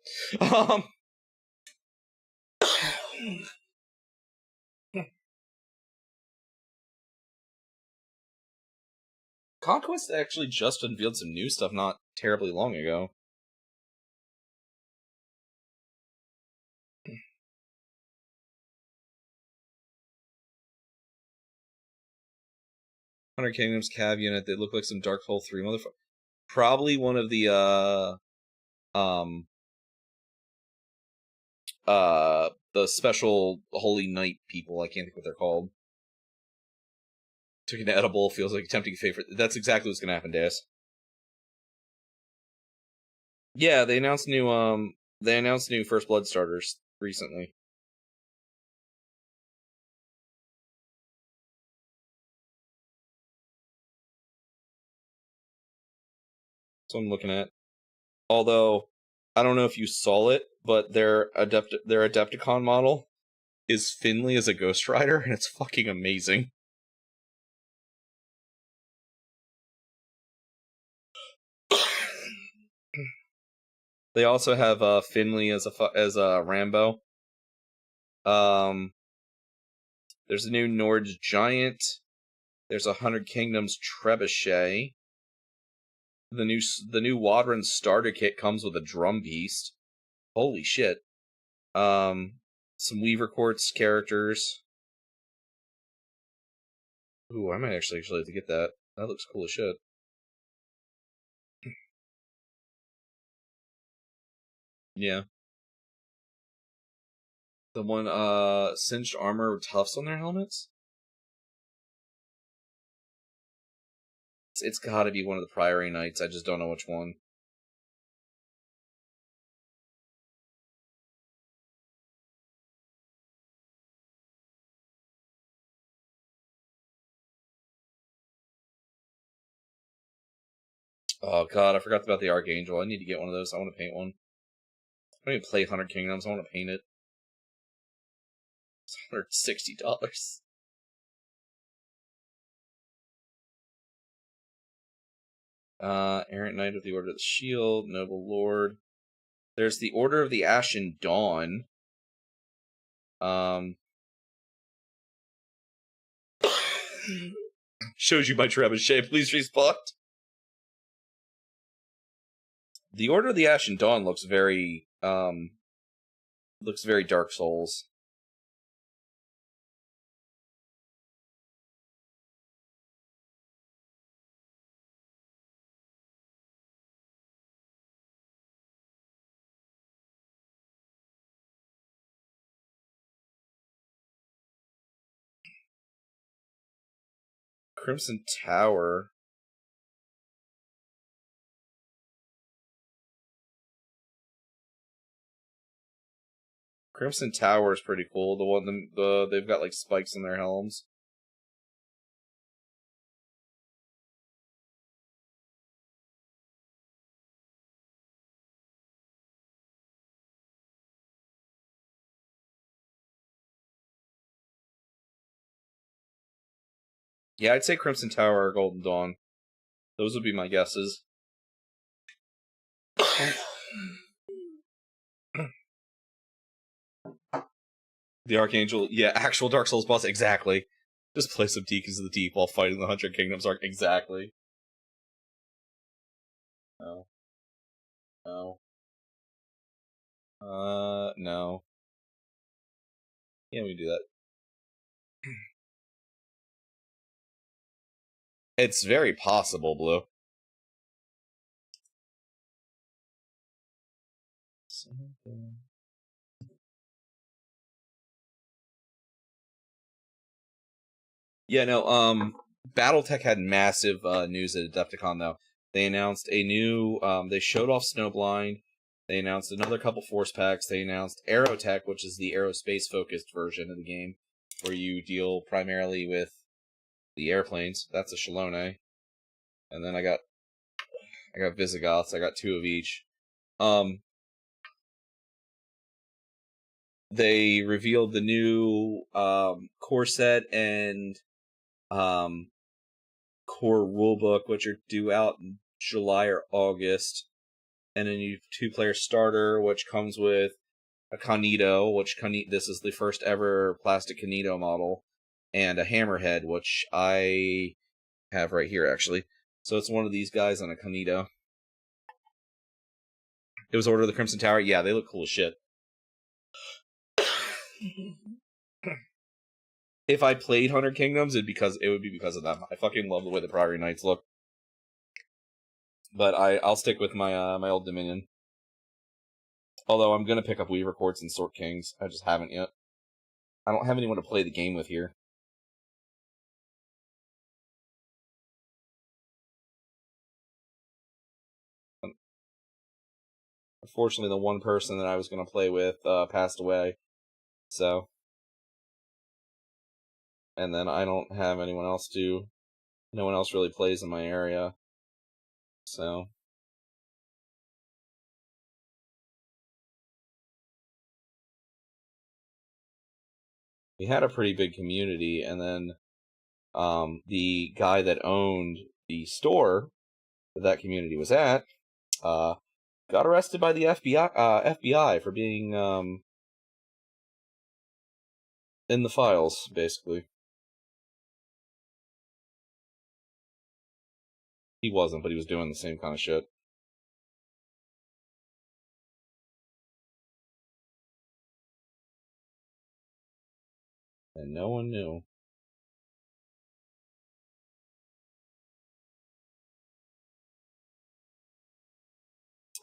Conquest actually just unveiled some new stuff not terribly long ago. Hundred Kingdoms Cav unit. They look like some Dark Hole 3 motherfucker. Probably one of the the special Holy Knight people. I can't think what they're called. Took an edible. Feels like a tempting favorite. That's exactly what's gonna happen, Deus. Yeah, they announced new First Blood starters recently. That's what I'm looking at. Although I don't know if you saw it, but their Adepticon model is Finley as a Ghost Rider, and it's fucking amazing. They also have Finley as a Rambo. There's a new Nord's Giant. There's a 100 Kingdoms Trebuchet. The new Wadron starter kit comes with a drum beast. Holy shit. Some Weaver Quartz characters. Ooh, I might actually have to get that. That looks cool as shit. Yeah. The one, cinched armor with tufts on their helmets? It's gotta be one of the Priory Knights, I just don't know which one. Oh god, I forgot about the Archangel. I need to get one of those. I want to paint one. I don't even play 100 Kingdoms, I want to paint it. It's $160. Errant Knight of the Order of the Shield, Noble Lord. There's the Order of the Ashen Dawn. Shows you my trebuchet, please respawn. The Order of the Ashen Dawn looks very Dark Souls. Crimson Tower. Crimson Tower is pretty cool. The one they've got like spikes in their helms. Yeah, I'd say Crimson Tower or Golden Dawn. Those would be my guesses. The Archangel, yeah, actual Dark Souls boss, exactly. Just play some Deacons of the Deep while fighting the 100 Kingdoms Arc, exactly. No. No. No. Yeah, we do that. It's very possible, Blue. Yeah, no, Battletech had massive news at Adepticon, though. They announced a new, they showed off Snowblind, they announced another couple Force Packs, they announced Aerotech, which is the aerospace-focused version of the game, where you deal primarily with the airplanes. That's a Shalone. And then I got Visigoths, I got 2 of each. They revealed the new core set and core rulebook, which are due out in July or August, and a new 2-player starter, which comes with a Kanito, this is the first ever plastic Kanito model, and a Hammerhead, which I have right here, actually. So it's one of these guys on a Kanito. It was Order of the Crimson Tower. Yeah, they look cool as shit. If I played 100 Kingdoms, it would be because of them. I fucking love the way the Priory Knights look. But I'll stick with my my old Dominion. Although I'm gonna pick up Weaver Courts and Sword Kings. I just haven't yet. I don't have anyone to play the game with here. Unfortunately, the one person that I was gonna play with passed away. So, and then I don't have anyone else to. No one else really plays in my area. So, we had a pretty big community, and then the guy that owned the store that community was at got arrested by the FBI for being in the files, basically. He wasn't, but he was doing the same kind of shit. And no one knew.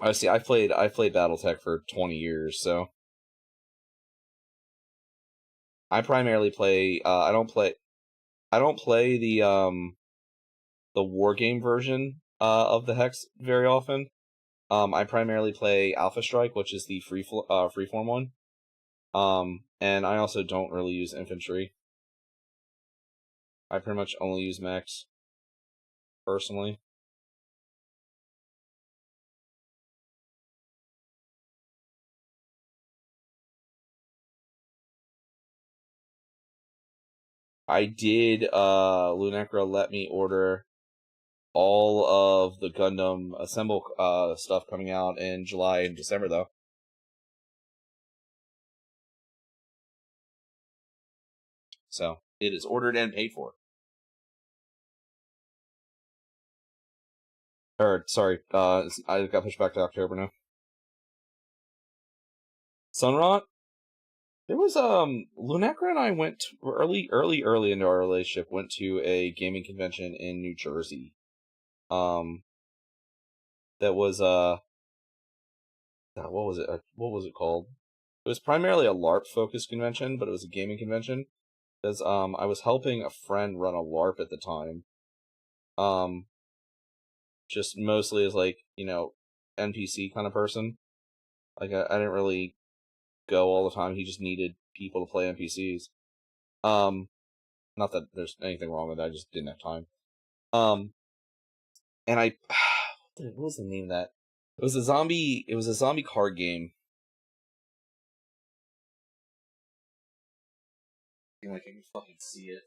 I see. I played Battletech for 20 years, so I primarily play. I don't play the war game version of the Hex very often. I primarily play Alpha Strike, which is the freeform one. And I also don't really use infantry. I pretty much only use mechs, personally. I did, Lunecra let me order all of the Gundam Assemble stuff coming out in July and December, though. So, it is ordered and paid for. Or, sorry, I got pushed back to October now. Sunrot? There was, Lunecra and I went early into our relationship, went to a gaming convention in New Jersey. That was, God, what was it? What was it called? It was primarily a LARP-focused convention, but it was a gaming convention. Because, I was helping a friend run a LARP at the time. Just mostly as, like, you know, NPC kind of person. Like, I didn't really go all the time, he just needed people to play NPCs. Not that there's anything wrong with that, I just didn't have time. And what was the name of that? It was a zombie card game. I can fucking see it.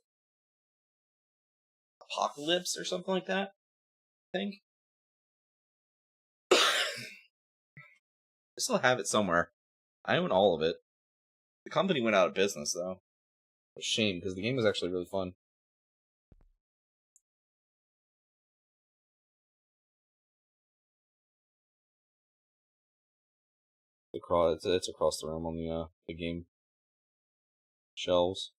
Apocalypse or something like that, I think. I still have it somewhere. I own all of it. The company went out of business, though. A shame, because the game was actually really fun. It's across the room on the game shelves.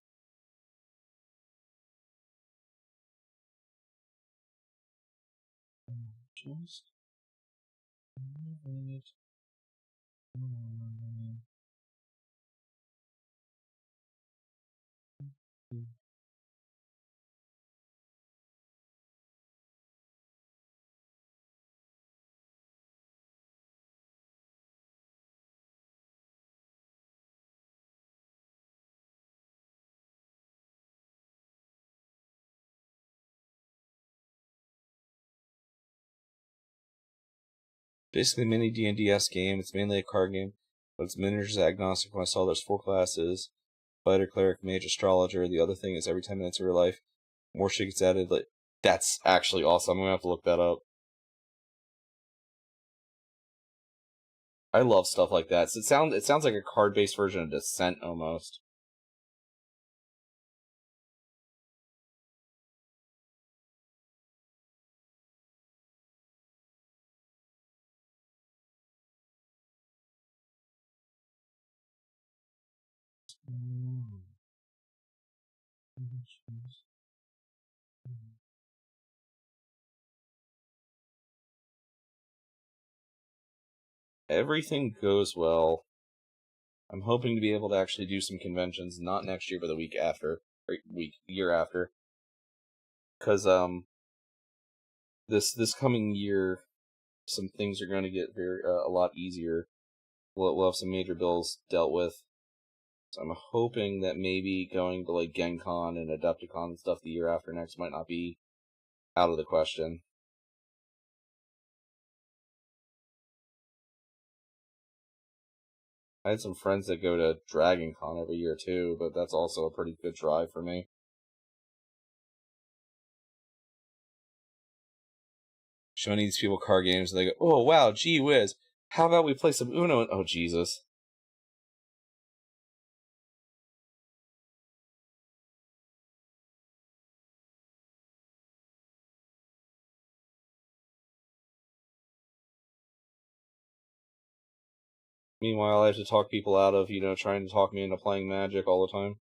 Just basically a mini D&DS game. It's mainly a card game, but it's miniatures agnostic. When I saw there's 4 classes: fighter, cleric, mage, astrologer. The other thing is every 10 minutes of your life, more shit gets added. Like, that's actually awesome. I'm gonna have to look that up. I love stuff like that. So it sounds like a card-based version of Descent almost. Everything goes well. I'm hoping to be able to actually do some conventions, not next year, but the week after, or year after. Because this coming year, some things are going to get a lot easier. We'll have some major bills dealt with. So I'm hoping that maybe going to like GenCon and Adepticon and stuff the year after next might not be out of the question. I had some friends that go to DragonCon every year too, but that's also a pretty good drive for me. Showing these people card games, and they go, "Oh wow, gee whiz! How about we play some Uno?" Oh Jesus! Meanwhile, I have to talk people out of trying to talk me into playing Magic all the time.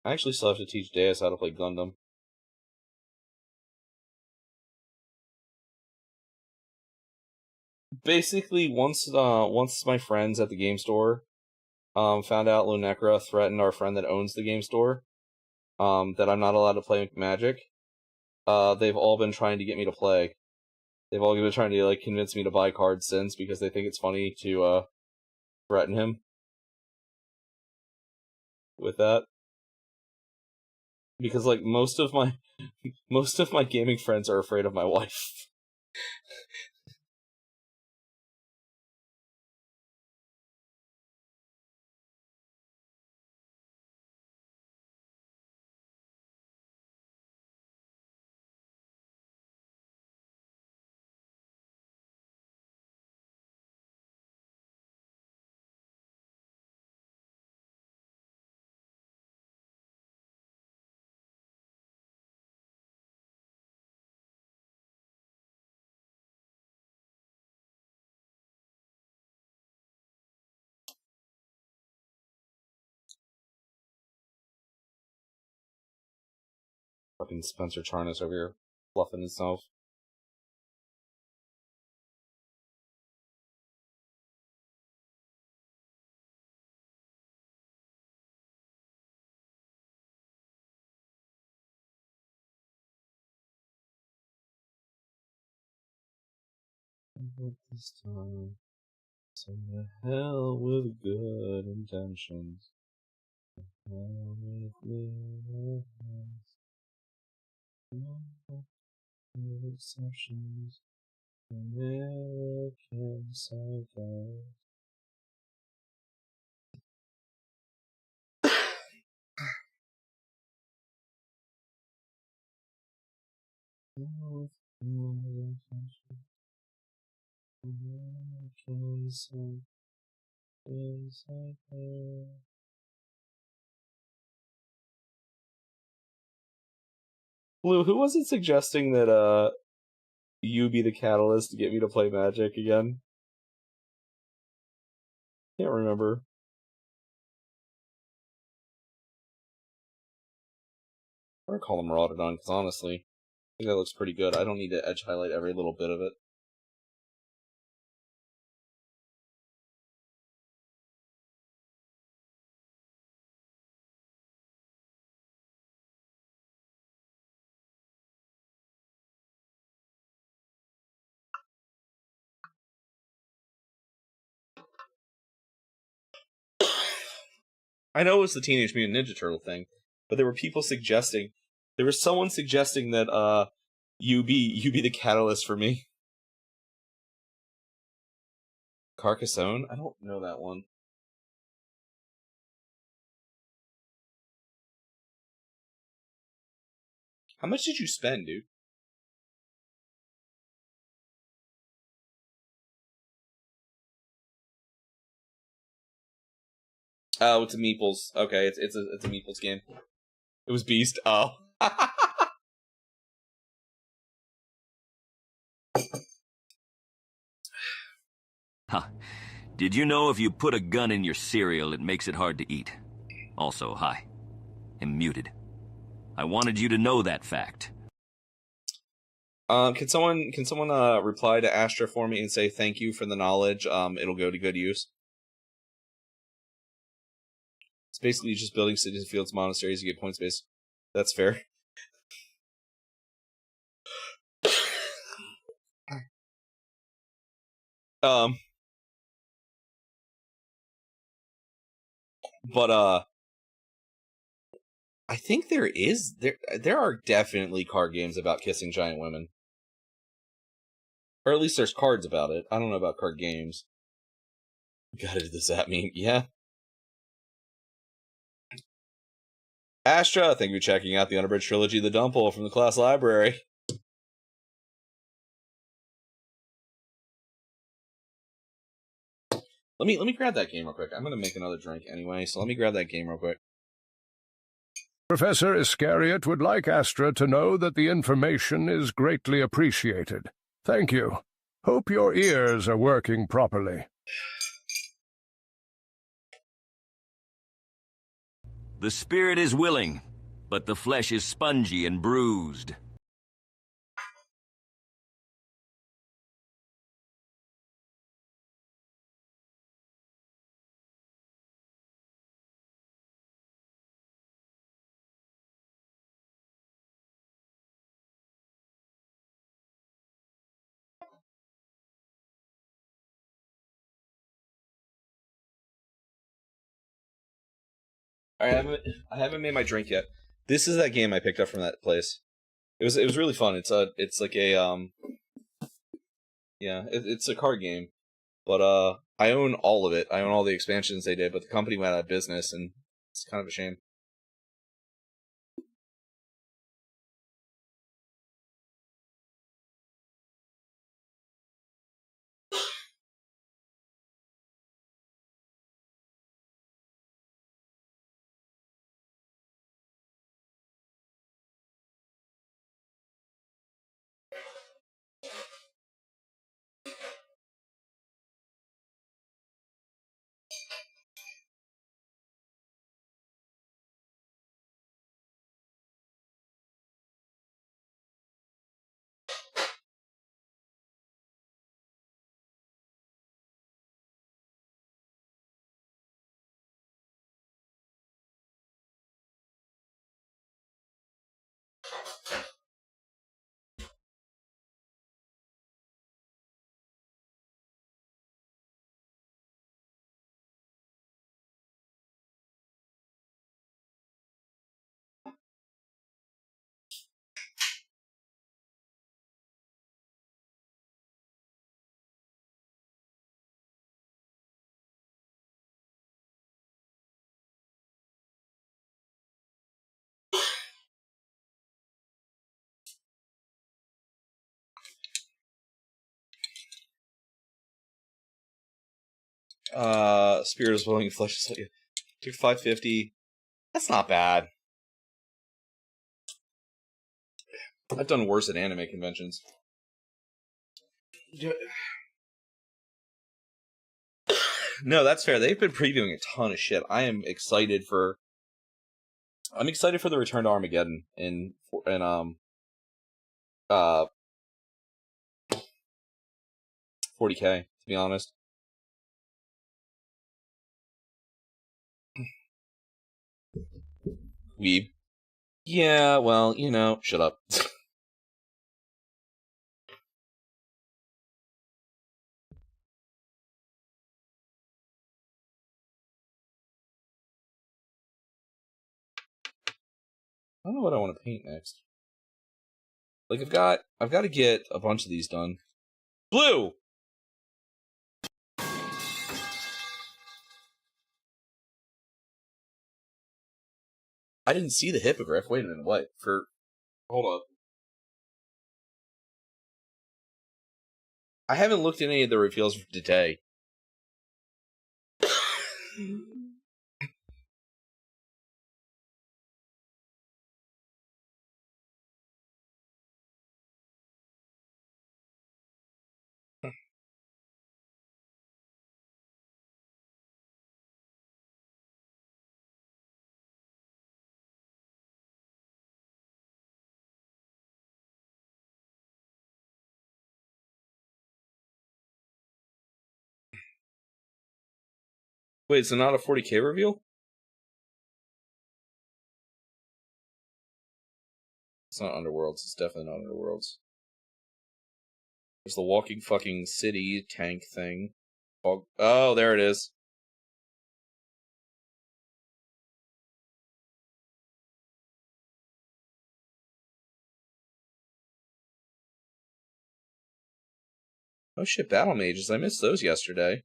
I actually still have to teach Deus how to play Gundam. Basically, once my friends at the game store found out Lunecra threatened our friend that owns the game store that I'm not allowed to play Magic, they've all been trying to get me to play. They've all been trying to convince me to buy cards since, because they think it's funny to threaten him with that. Because most of my gaming friends are afraid of my wife. Fucking Spencer Charnas over here fluffing himself. This time, so the hell with good intentions. Hell with good exceptions. American Blue, who was it suggesting that you be the catalyst to get me to play Magic again? Can't remember. I'm gonna call him Maraudon, because honestly, I think that looks pretty good. I don't need to edge highlight every little bit of it. I know it was the Teenage Mutant Ninja Turtle thing, but there were people suggesting, there was someone suggesting that you be the catalyst for me. Carcassonne? I don't know that one. How much did you spend, dude? Oh, it's a Meeples. Okay, it's a Meeples game. It was Beast. Oh. Huh. Did you know if you put a gun in your cereal, it makes it hard to eat? Also, hi. I'm muted. I wanted you to know that fact. Can someone reply to Astra for me and say thank you for the knowledge? It'll go to good use. It's basically just building cities and fields, monasteries, you get point space. That's fair. But I think there are definitely card games about kissing giant women. Or at least there's cards about it. I don't know about card games. Gotta do the Zap meme. Yeah. Astra, thank you for checking out the Unabridged Trilogy, The Dumple from the class library. Let me grab that game real quick. I'm gonna make another drink anyway, so let me grab that game real quick. Professor Iscariot would like Astra to know that the information is greatly appreciated. Thank you. Hope your ears are working properly. The spirit is willing, but the flesh is spongy and bruised. Alright, I haven't made my drink yet. This is that game I picked up from that place. It was really fun. It's like a it's a card game. But I own all of it. I own all the expansions they did, but the company went out of business, and it's kind of a shame. Spirit of Willing Flesh. Took 550. That's not bad. I've done worse at anime conventions. No, that's fair. They've been previewing a ton of shit. I'm excited for the return to Armageddon in 40K, to be honest. Weeb. Yeah, well, you know, shut up. I don't know what I want to paint next. Like, I've got to get a bunch of these done. Blue! I didn't see the hippogriff. Wait a minute, what? Hold up. I haven't looked at any of the reveals for today. Wait, so not a 40K reveal? It's not Underworlds. It's definitely not Underworlds. There's the walking fucking city tank thing. Oh, there it is. Oh shit, Battlemages. I missed those yesterday.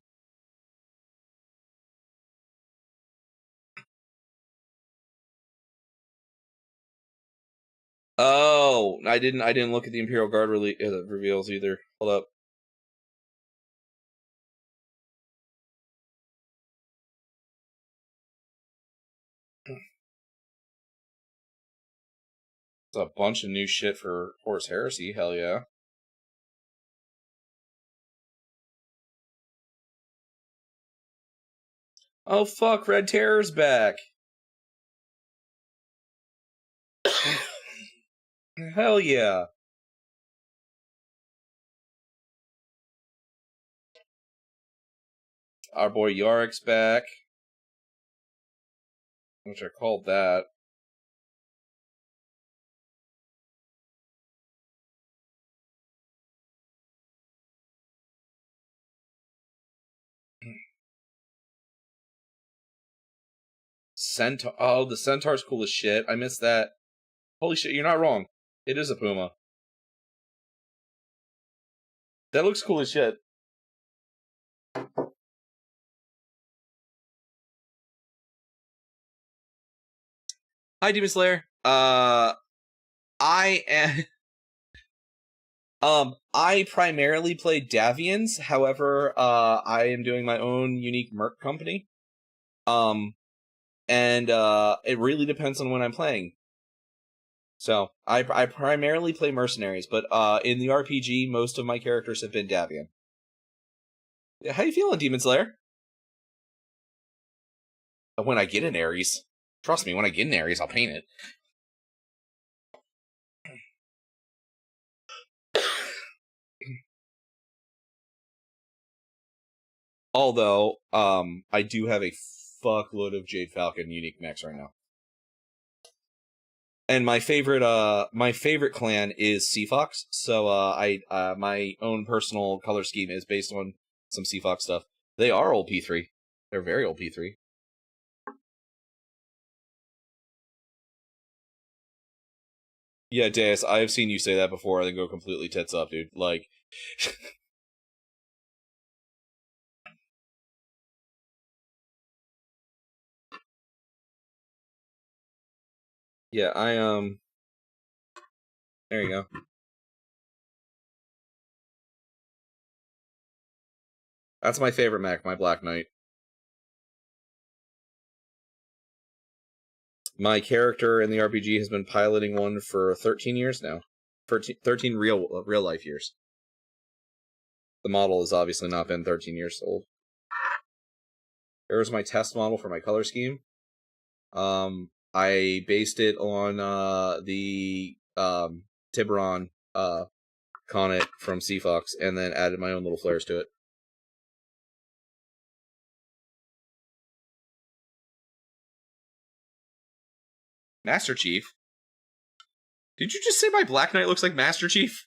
Oh, I didn't look at the Imperial Guard reveals either. Hold up. There's a bunch of new shit for Horus Heresy. Hell yeah. Oh fuck, Red Terror's back. Hell yeah. Our boy Yarick's back. Which I called that. Centaur. Oh, the Centaur's cool as shit. I missed that. Holy shit, you're not wrong. It is a Puma. That looks cool as shit. Hi, Demon Slayer. I am. I primarily play Davians. However, I am doing my own unique merc company. And it really depends on when I'm playing. So I primarily play mercenaries, but in the RPG, most of my characters have been Davian. How you feeling, Demon Slayer? When I get an Ares. Trust me, when I get an Ares, I'll paint it. Although, I do have a fuckload of Jade Falcon unique mechs right now. And my favorite clan is Sea Fox, so my own personal color scheme is based on some Sea Fox stuff. They are old P3. They're very old P3. Yeah, Deus, I have seen you say that before and then go completely tits up, dude. Like... Yeah, there you go. That's my favorite mech, my Black Knight. My character in the RPG has been piloting one for 13 years now. 13 real life years. The model has obviously not been 13 years old. Here's my test model for my color scheme. I based it on the Tiburon Connet from Seafox, and then added my own little flares to it. Master Chief? Did you just say my Black Knight looks like Master Chief?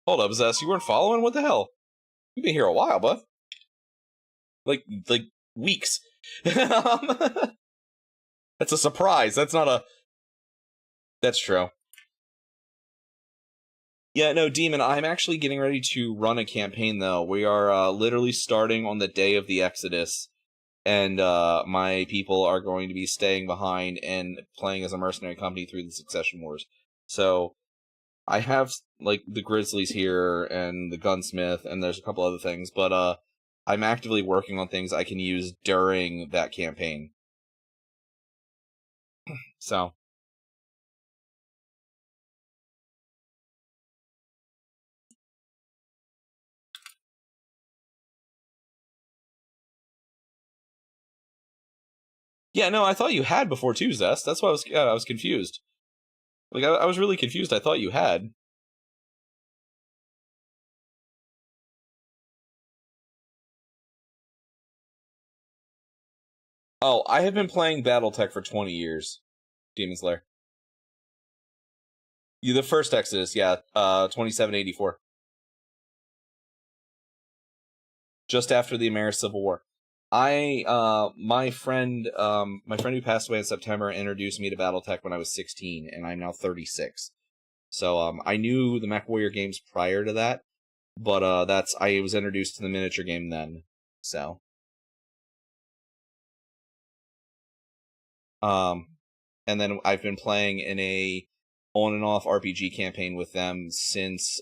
Hold up, Zess, you weren't following? What the hell? You've been here a while, bud. Like weeks. That's a surprise. That's not a... That's true. Yeah, no, Demon, I'm actually getting ready to run a campaign, though. We are literally starting on the day of the Exodus, and my people are going to be staying behind and playing as a mercenary company through the Succession Wars. So, I have, like, the Grizzlies here, and the Gunsmith, and there's a couple other things, but I'm actively working on things I can use during that campaign. So... Yeah, no, I thought you had before too, Zest. That's why I was confused. Like, I was really confused. I thought you had. Oh, I have been playing Battletech for 20 years. Demon Slayer. You the first Exodus, yeah. 2784. Just after the American Civil War. My friend who passed away in September introduced me to Battletech when I was 16, and I'm now 36. So, I knew the Mech Warrior games prior to that, but, I was introduced to the miniature game then, so. And then I've been playing in a on and off RPG campaign with them since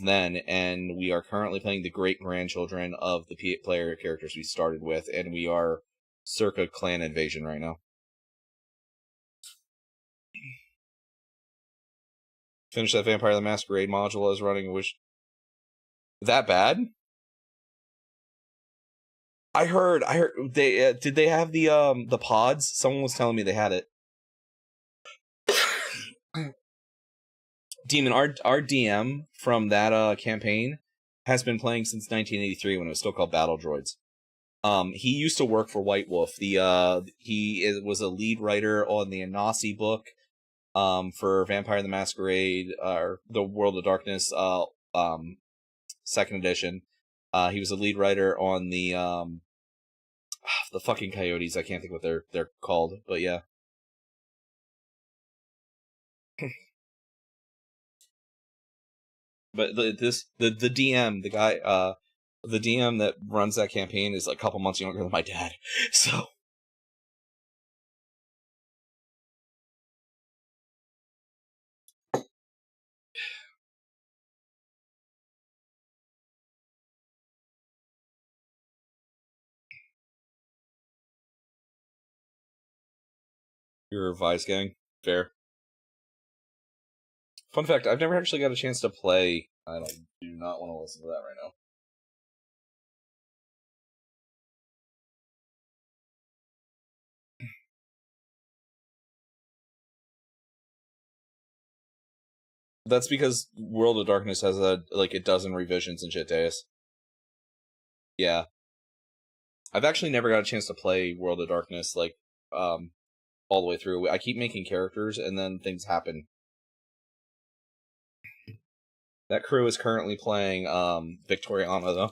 then, and we are currently playing the great grandchildren of the player characters we started with, and we are circa clan invasion right now. Finish that Vampire the Masquerade module I was running. That bad? I heard they did they have the pods? Someone was telling me they had it. Demon, our DM from that campaign has been playing since 1983 when it was still called Battle Droids. He used to work for White Wolf. Was a lead writer on the Anasi book, for Vampire the Masquerade, or the World of Darkness, second edition. He was a lead writer on the fucking Coyotes. I can't think what they're called, but yeah. But the DM, the guy, the DM that runs that campaign is like a couple months younger than my dad. So. You're a Vice gang? Fair. Fun fact, I've never actually got a chance to play. I do not want to listen to that right now. That's because World of Darkness has a dozen revisions and shit, Deus. Yeah. I've actually never got a chance to play World of Darkness, all the way through. I keep making characters, and then things happen. That crew is currently playing, Victoriana, though.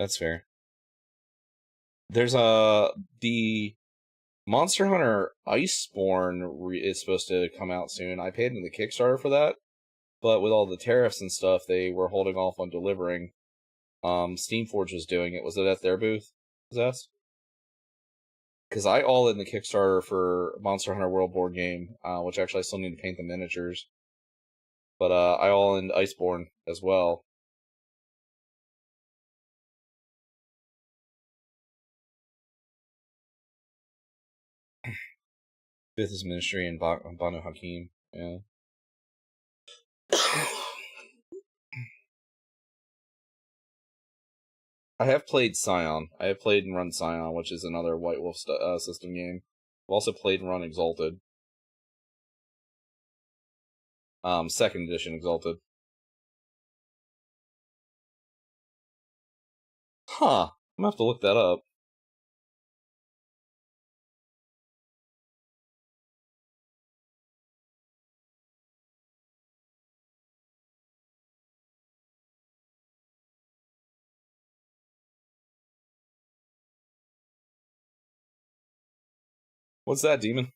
That's fair. There's the Monster Hunter Iceborne is supposed to come out soon. I paid in the Kickstarter for that, but with all the tariffs and stuff, they were holding off on delivering. Steamforge was doing it. Was it at their booth? Zest? Because I all in the Kickstarter for Monster Hunter World board game, which actually I still need to paint the miniatures. But I all in Iceborne as well. Fifth is Ministry and Banu Hakim. Yeah. I have played Scion. I have played and run Scion, which is another White Wolf system game. I've also played and run Exalted. Second edition Exalted. Huh. I'm gonna have to look that up. What's that, Demon?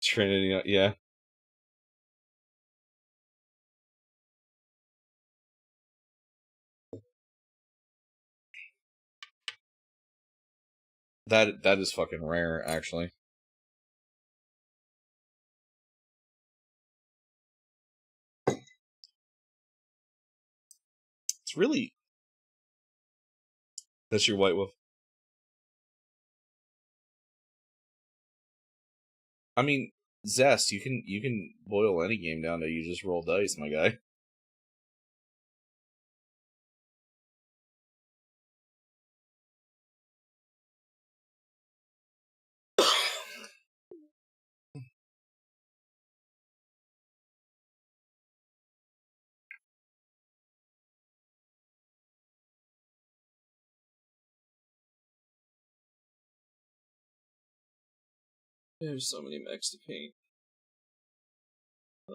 Trinity, yeah. That is fucking rare, actually. It's really... That's your White Wolf. I mean, Zest, you can boil any game down to you just roll dice, my guy. There's so many mechs to paint. I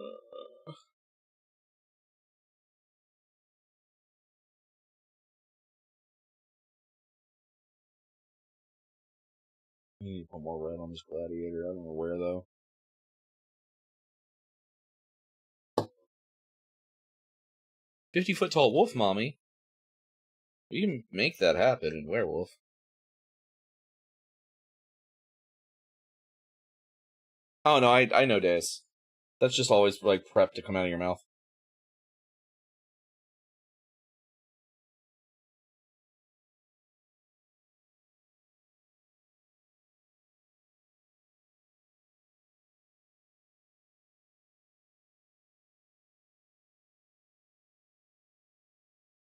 need to put more red on this gladiator. I don't know where, though. 50-foot tall wolf, mommy. We can make that happen in Werewolf. Oh, no, I know Deus. That's just always, like, prep to come out of your mouth.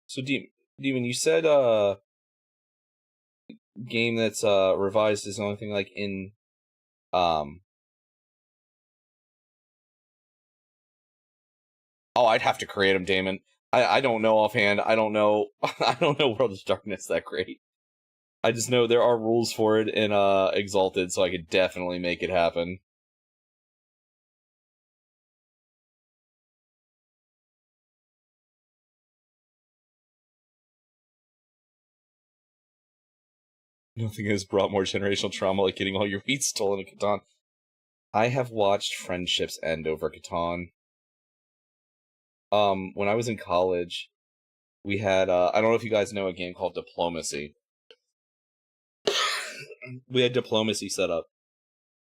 So, Demon, you said, game that's, revised is the only thing, like, in, Oh, I'd have to create them, Damon. I don't know offhand. I don't know. I don't know World of Darkness that great. I just know there are rules for it in Exalted, so I could definitely make it happen. Nothing has brought more generational trauma like getting all your wheat stolen in Catan. I have watched friendships end over Catan. When I was in college, we had, I don't know if you guys know a game called Diplomacy. We had Diplomacy set up,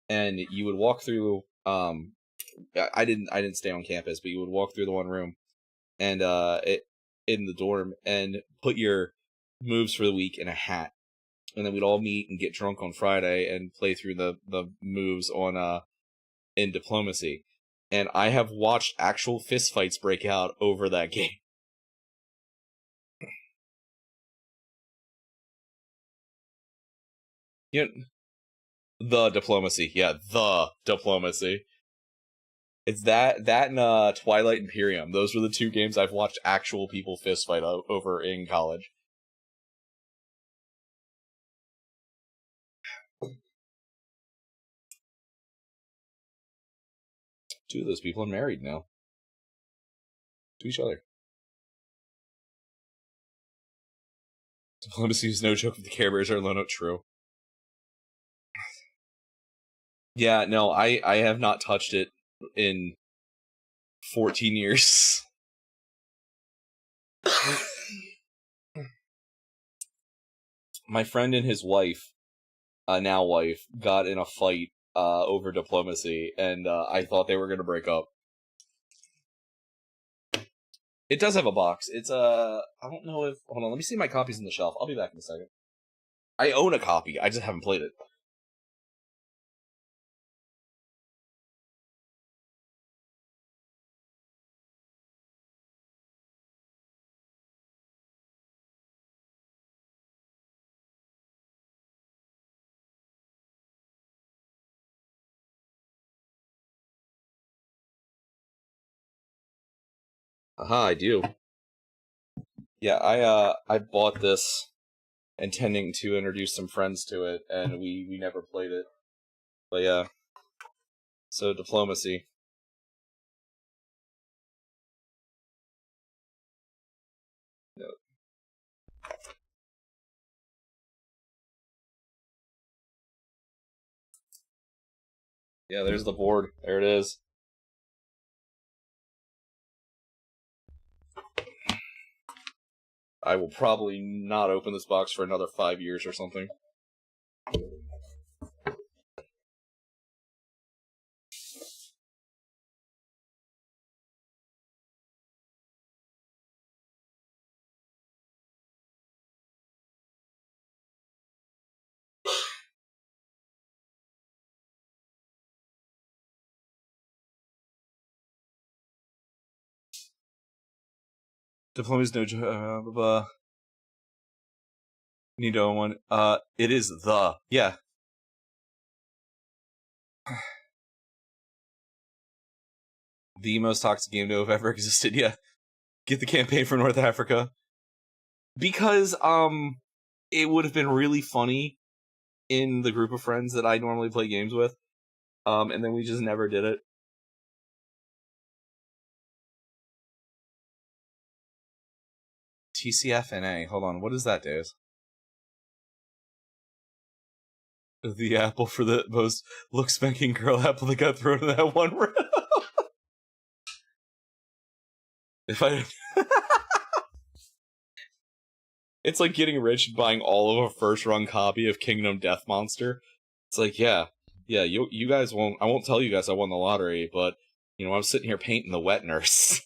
and you would walk through, I didn't stay on campus, but you would walk through the one room, and, in the dorm, and put your moves for the week in a hat. And then we'd all meet and get drunk on Friday and play through the moves on, in Diplomacy. And I have watched actual fistfights break out over that game. You know, the Diplomacy. Yeah, the Diplomacy. It's that and Twilight Imperium. Those were the two games I've watched actual people fistfight over in college. 2 of those people are married now. To each other. Diplomacy is no joke if the Care Bears are low note true. Yeah, no, I have not touched it in 14 years. My friend and his wife, now wife, got in a fight over diplomacy, and I thought they were going to break up. It does have a box. It's I don't know if... Hold on, let me see my copies on the shelf. I'll be back in a second. I own a copy, I just haven't played it. Aha, I do. Yeah, I bought this intending to introduce some friends to it, and we never played it. But yeah. So, diplomacy. No. Yeah, there's the board. There it is. I will probably not open this box for another 5 years or something. Diplomacy's no joke. Need to own one. It is the. Yeah. The most toxic game to have ever existed, yeah. Get the campaign for North Africa. Because, it would have been really funny in the group of friends that I normally play games with. And then we just never did it. TCFNA. Hold on, what is that, Days? The apple for the most look-spanking girl apple that got thrown in that one round. If I... It's like getting rich and buying all of a first-run copy of Kingdom Death Monster. It's like, yeah, you guys won't... I won't tell you guys I won the lottery, but, you know, I'm sitting here painting the wet nurse.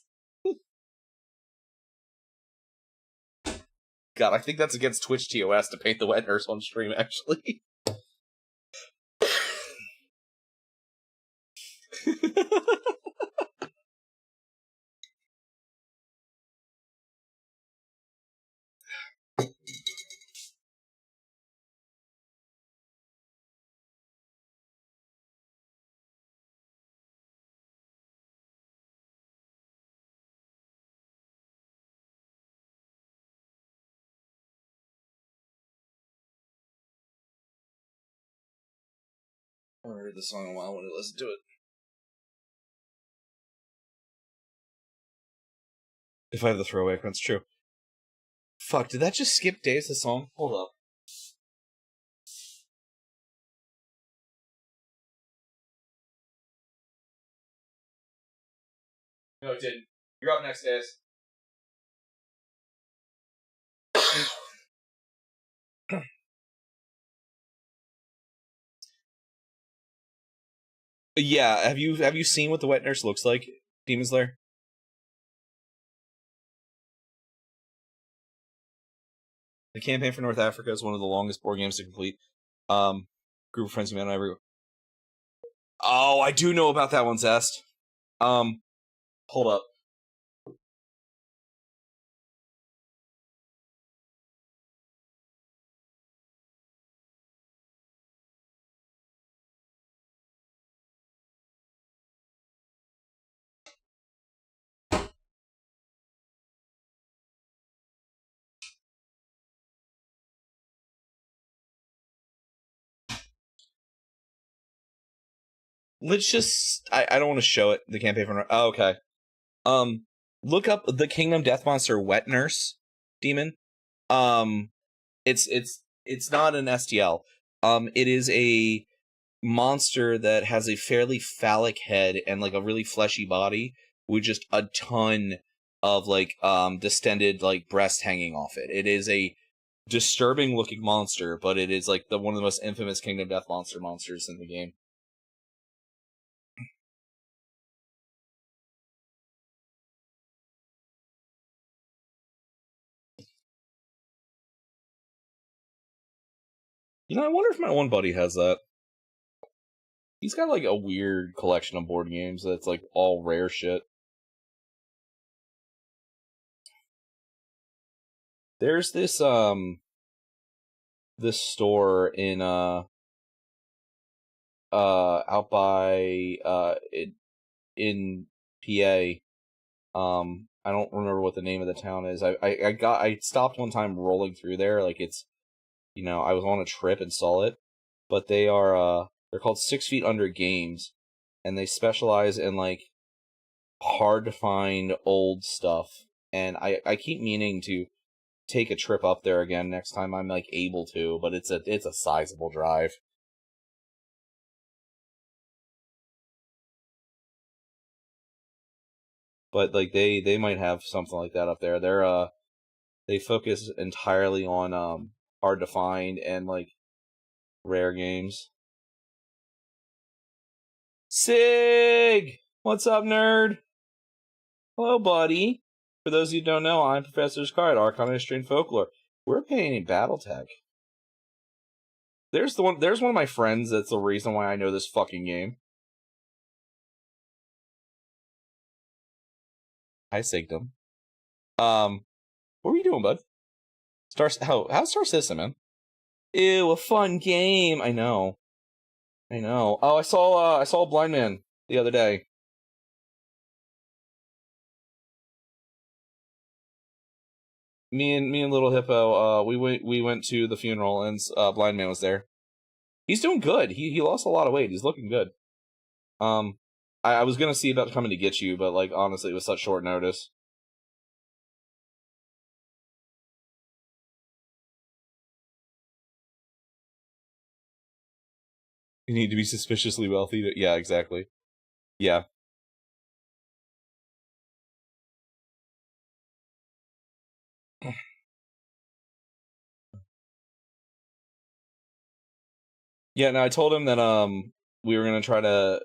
God, I think that's against Twitch TOS to paint the wet nurse on stream, actually. I haven't heard this song in a while. I want to listen to it. If I have the throwaway, that's true. Fuck, did that just skip Days, the song? Hold up. No, it didn't. You're up next, Days. Yeah, have you seen what the wet nurse looks like, Demon Slayer? The campaign for North Africa is one of the longest board games to complete. Group of friends who met on every... Oh, I do know about that one, Zest. Hold up. let's just. I don't want to show it. The campaign for. Oh, okay. Look up the Kingdom Death Monster Wet Nurse Demon. It's not an STL. It is a monster that has a fairly phallic head and like a really fleshy body with just a ton of like distended like breast hanging off it. It is a disturbing looking monster, but it is like one of the most infamous Kingdom Death monsters in the game. You know, I wonder if my one buddy has that. He's got like a weird collection of board games that's like all rare shit. There's this this store in out by in PA. I don't remember what the name of the town is. I stopped one time rolling through there, like it's, you know, I was on a trip and saw it, but they are they're called 6 Feet Under Games, and they specialize in like hard to find old stuff. And I keep meaning to take a trip up there again next time I'm like able to, but it's a sizable drive. But like they might have something like that up there. They focus entirely on hard to find and like rare games. Sig! What's up, nerd? Hello, buddy. For those of you who don't know, I'm ProfIscariot, Archon History and Folklore. We're playing Battletech. There's one of my friends that's the reason why I know this fucking game. Hi, Sigdom. What were you doing, bud? How's Star System, man? Ew, a fun game. I know. Oh, I saw a blind man the other day. Me and Little Hippo, we went to the funeral and blind man was there. He's doing good. He lost a lot of weight. He's looking good. I was gonna see about coming to get you, but like honestly, it was such short notice. You need to be suspiciously wealthy. Yeah, exactly. Yeah. Yeah, no, I told him that we were gonna try to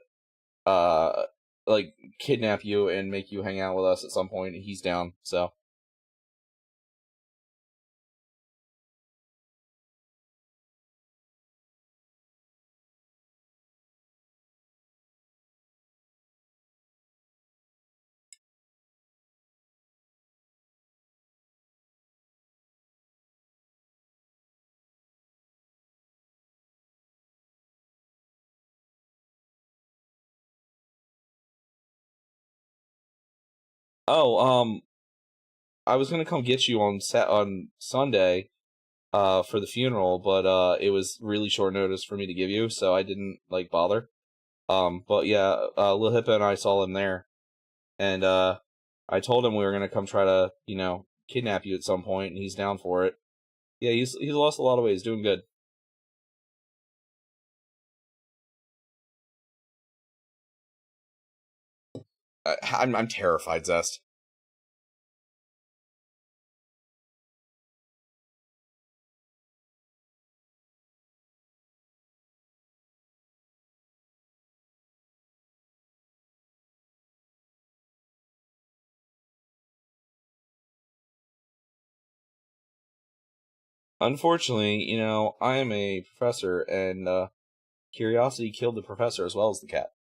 like kidnap you and make you hang out with us at some point. He's down, so. Oh, I was gonna come get you on Sunday, for the funeral, but it was really short notice for me to give you, so I didn't like bother. But yeah, Lil Hippo and I saw him there, and I told him we were gonna come try to, you know, kidnap you at some point, and he's down for it. Yeah, he's lost a lot of weight. He's doing good. I'm terrified, Zest. Unfortunately, you know, I am a professor, and curiosity killed the professor as well as the cat.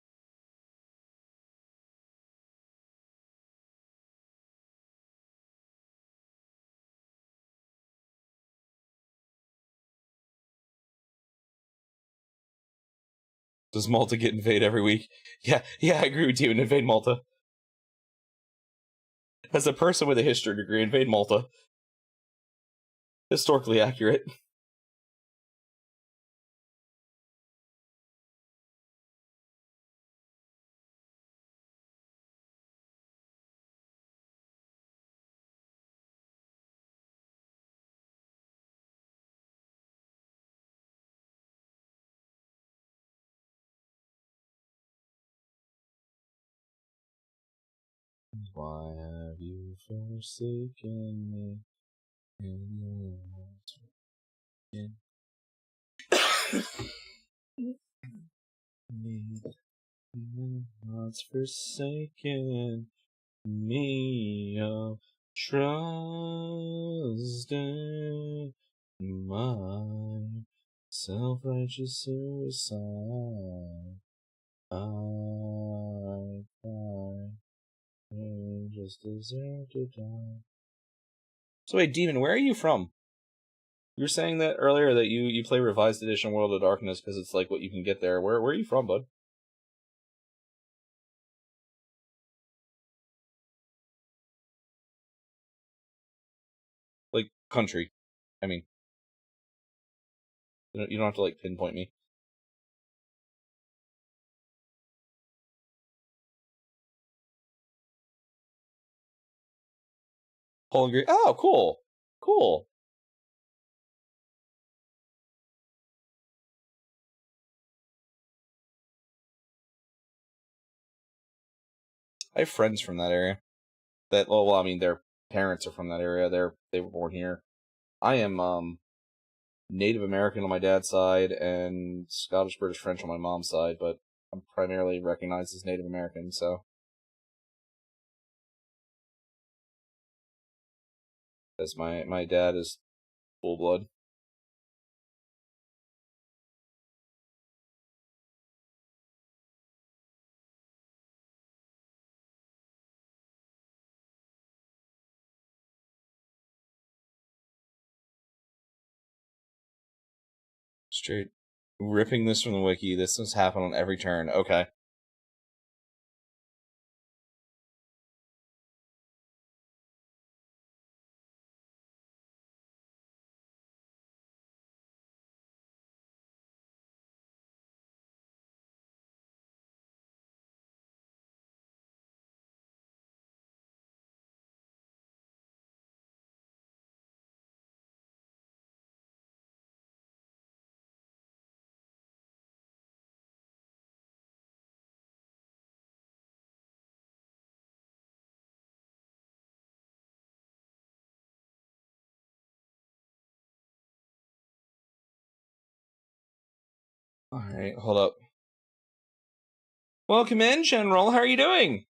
Does Malta get invade every week? Yeah, I agree with you. Invade Malta. As a person with a history degree, invade Malta. Historically accurate. Why have you forsaken me? Not forsaken me, oh, trust in my self-righteous suicide. I just deserve to die. So wait, Demon, where are you from? You were saying that earlier that you play Revised Edition World of Darkness because it's like what you can get there. Where are you from, bud? Like, country. I mean, you don't have to, like, pinpoint me. Hungary. Oh, cool. Cool. I have friends from that area. Well, I mean, their parents are from that area. They were born here. I am, Native American on my dad's side and Scottish, British, French on my mom's side, but I'm primarily recognized as Native American, so. As my dad is full blood. Straight ripping this from the wiki. This has happened on every turn. Okay. Alright, hold up. Welcome in, General. How are you doing?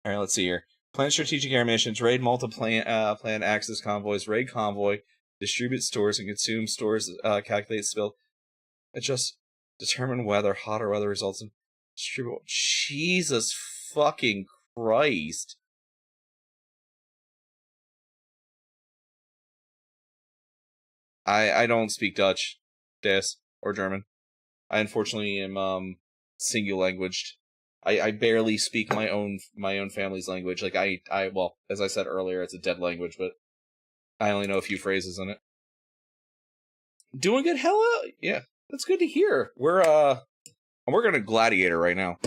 Alright, let's see here. Plan strategic air missions, raid plan access convoys, raid convoy, distribute stores and consume stores, calculate spill, adjust, determine weather, hotter weather results in distribute. Jesus fucking Christ. I don't speak Dutch, Des, or German. I unfortunately am single languaged. I barely speak my own family's language. Like well, as I said earlier, it's a dead language, but I only know a few phrases in it. Doing good, hella, yeah, that's good to hear. I'm working on Gladiator right now.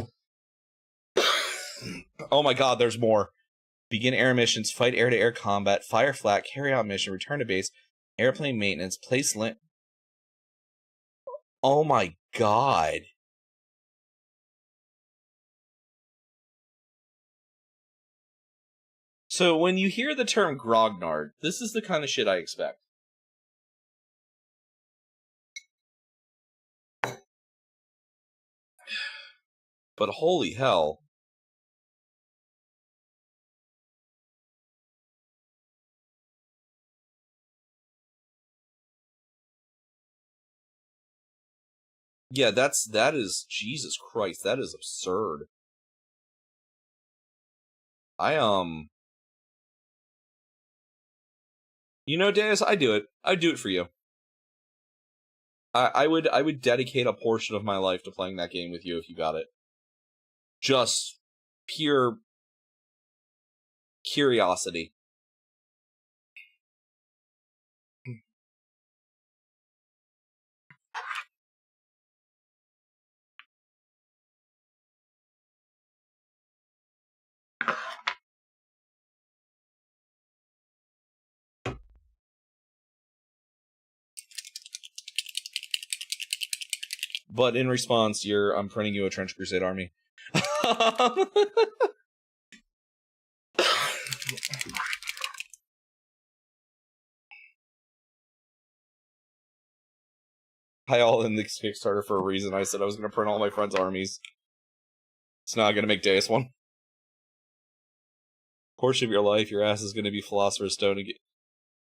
Oh my god, there's more. Begin air missions, fight air-to-air combat, fire flat, carry out mission, return to base, airplane maintenance, place land. Oh my god. So when you hear the term grognard, this is the kind of shit I expect. But holy hell. Yeah, that is Jesus Christ, that is absurd. You know, Dennis, I do it. I'd do it for you. I would dedicate a portion of my life to playing that game with you if you got it. Just pure curiosity. But in response, I'm printing you a Trench Crusade army. I all in this Kickstarter for a reason. I said I was going to print all my friends' armies. It's not going to make Deus one. Course of your life, your ass is going to be Philosopher's Stone again.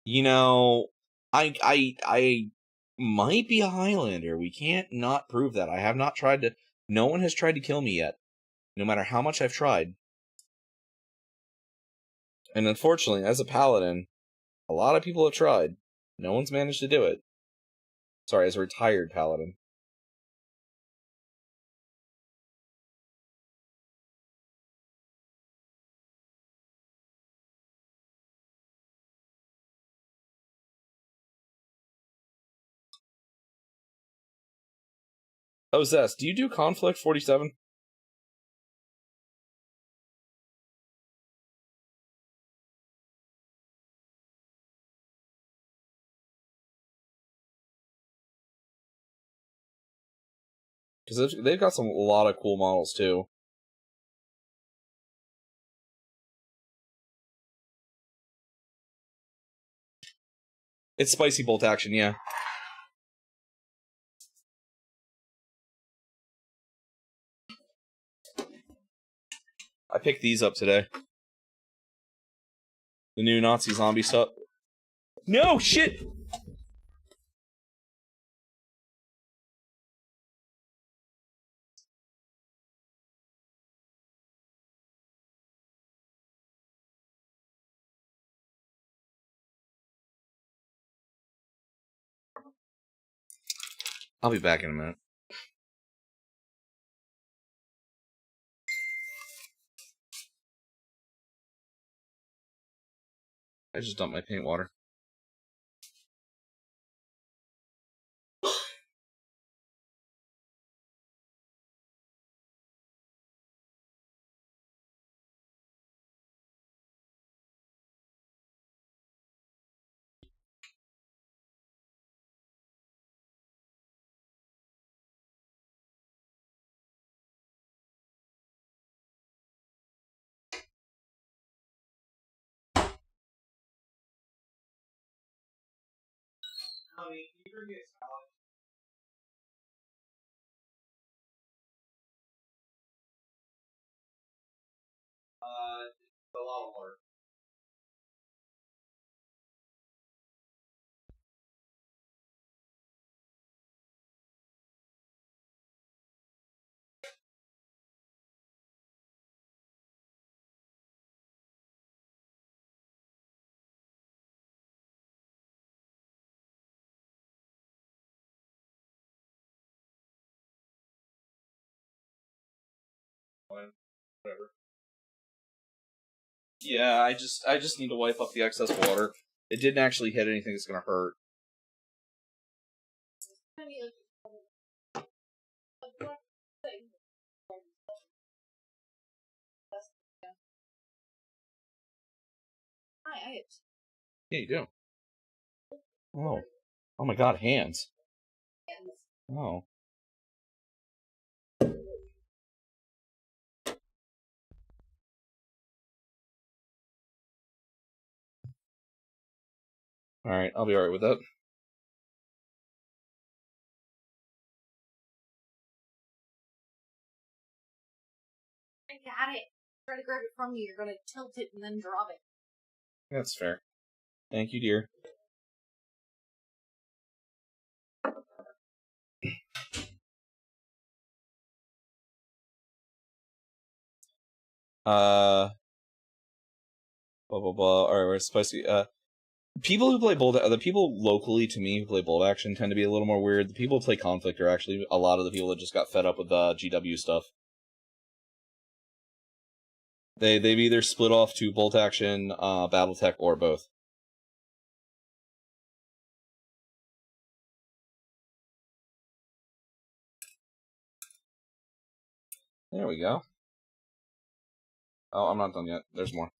You know, I might be a Highlander. We can't not prove that. I have not tried to... No one has tried to kill me yet. No matter how much I've tried. And unfortunately, as a paladin, a lot of people have tried. No one's managed to do it. Sorry, as a retired paladin. Oh, Zest, do you do Conflict 47? Because they've got a lot of cool models, too. It's spicy bolt action, yeah. I picked these up today. The new Nazi zombie stuff. No, shit! I'll be back in a minute. I just dumped my paint water. A lot of water. Whatever. Yeah, I just need to wipe up the excess water. It didn't actually hit anything that's gonna hurt. Yeah, you do. Oh. Oh my god, hands. Oh. Alright, I'll be alright with that. I got it. Try to grab it from you. You're gonna tilt it and then drop it. That's fair. Thank you, dear. Blah blah blah. Alright, we're spicy. People who play bold, the people locally to me who play bold action tend to be a little more weird. The people who play conflict are actually a lot of the people that just got fed up with the GW stuff. They've either split off to bolt action, Battletech, or both. There we go. Oh, I'm not done yet. There's more.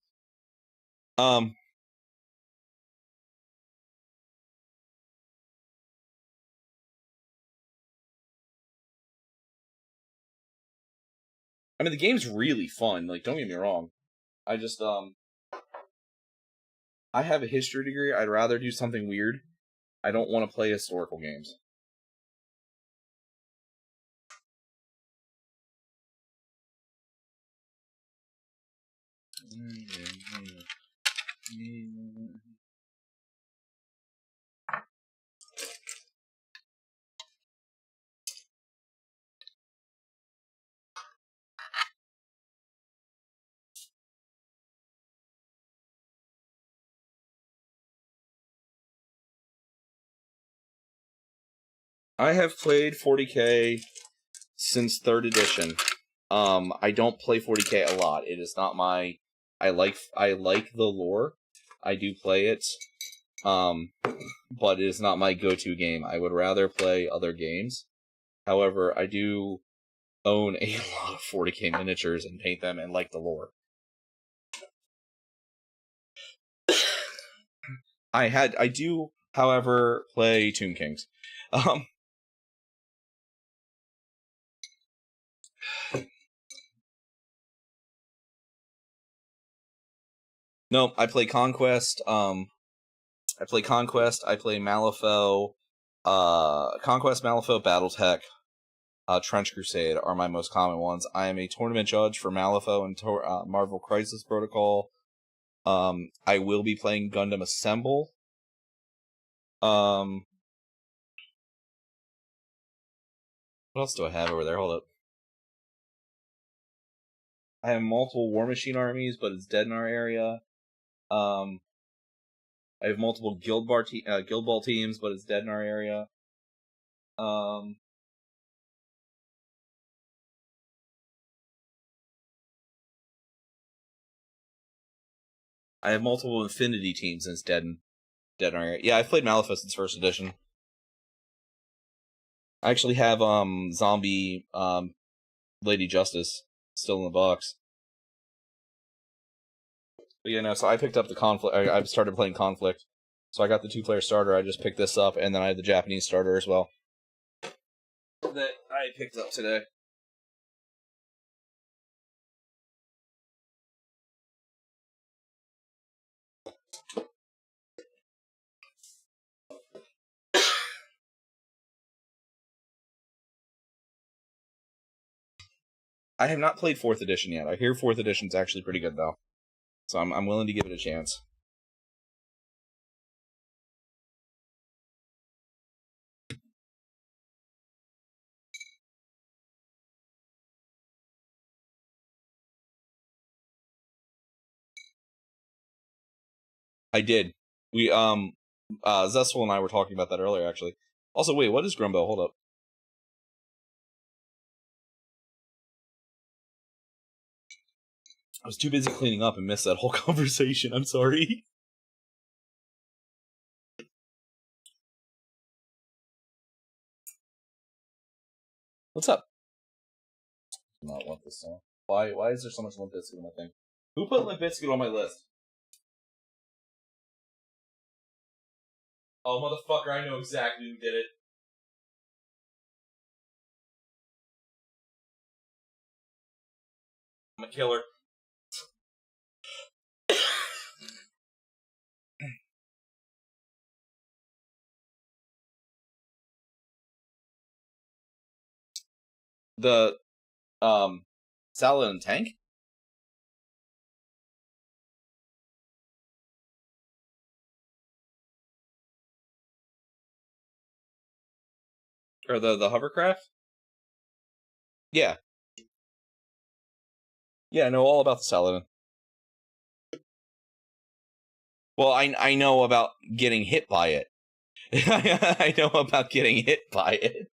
I mean, the game's really fun. Like, don't get me wrong. I just, I have a history degree. I'd rather do something weird. I don't want to play historical games. I have played 40k since 3rd edition. I don't play 40k a lot. It is not my. I like the lore. I do play it. But it is not my go-to game. I would rather play other games. However, I do own a lot of 40k miniatures and paint them and like the lore. I do, however, play Tomb Kings. No, I play Conquest. I play Conquest. I play Malifaux. Conquest, Malifaux, Battletech, Trench Crusade are my most common ones. I am a tournament judge for Malifaux and Marvel Crisis Protocol. I will be playing Gundam Assemble. What else do I have over there? Hold up. I have multiple War Machine armies, but it's dead in our area. I have multiple Guild Ball teams, but it's dead in our area. I have multiple Infinity teams, and it's dead in our area. Yeah, I've played Malifaux since 1st edition. I actually have Zombie Lady Justice still in the box. But yeah, no, so I picked up the Conflict. I started playing Conflict. So I got the 2-player starter. I just picked this up, and then I have the Japanese starter as well. That I picked up today. I have not played 4th edition yet. I hear 4th edition's actually pretty good, though. So I'm willing to give it a chance. I did. We, Zestel and I were talking about that earlier, actually. Also, wait, what is Grumbo? Hold up. I was too busy cleaning up and missed that whole conversation. I'm sorry. What's up? I do not want this song. Why is there so much Limp Bizkit on my thing? Who put Limp Bizkit on my list? Oh, motherfucker, I know exactly who did it. I'm a killer. The, Saladin Tank? Or the hovercraft? Yeah. Yeah, I know all about the Saladin. Well, I know about getting hit by it. I know about getting hit by it.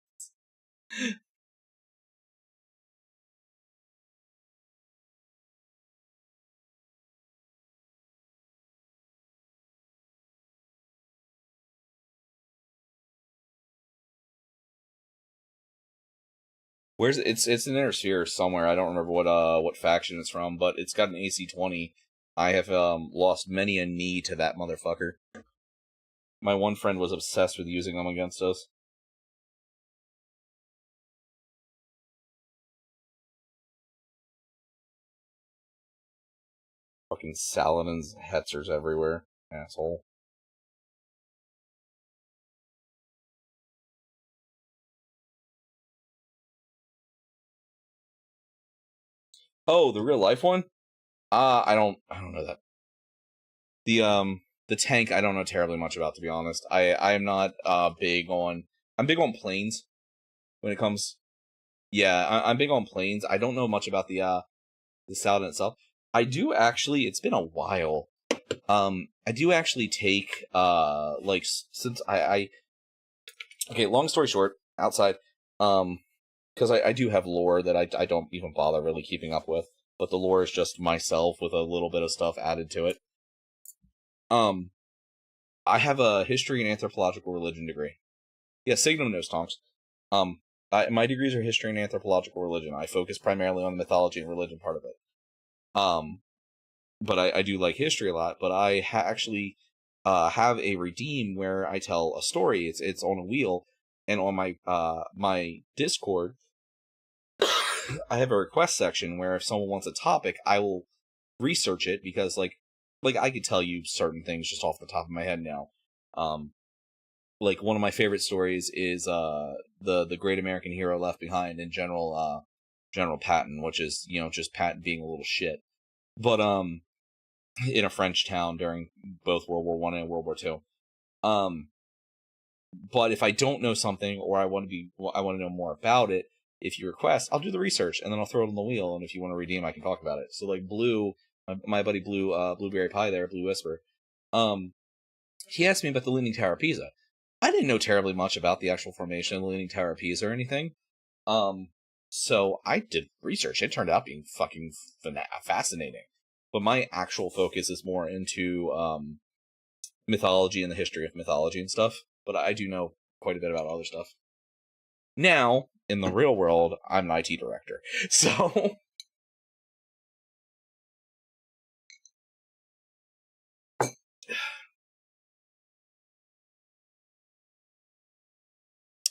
Where's it's in Inner Sphere somewhere. I don't remember what faction it's from, but it's got an AC-20. I have lost many a knee to that motherfucker. My one friend was obsessed with using them against us. Fucking Saladin's hetzers everywhere, asshole. Oh, the real life one? I don't know that. The tank I don't know terribly much about, to be honest. I am not I'm big on planes when it comes. Yeah, I'm big on planes. I don't know much about the Saladin itself. I do actually. It's been a while. I do actually take like since I okay. Long story short, outside because I do have lore that I don't even bother really keeping up with, but the lore is just myself with a little bit of stuff added to it. I have a history and anthropological religion degree. Yeah, Signum knows Tonks. My degrees are history and anthropological religion. I focus primarily on the mythology and religion part of it. But I do like history a lot. But I actually have a redeem where I tell a story. It's on a wheel, and on my my Discord, I have a request section where if someone wants a topic, I will research it because like I could tell you certain things just off the top of my head now. Like one of my favorite stories is the Great American Hero Left Behind and General Patton, which is just Patton being a little shit, but in a French town during both World War I and World War II. But if I don't know something or I want to know more about it, if you request, I'll do the research and then I'll throw it on the wheel. And if you want to redeem, I can talk about it. So like Blue, my buddy Blue, Blueberry Pie there, Blue Whisper, he asked me about the Leaning Tower of Pisa. I didn't know terribly much about the actual formation of the Leaning Tower of Pisa or anything. So I did research. It turned out being fucking fascinating. But my actual focus is more into mythology and the history of mythology and stuff. But I do know quite a bit about other stuff. Now, in the real world, I'm an IT director. So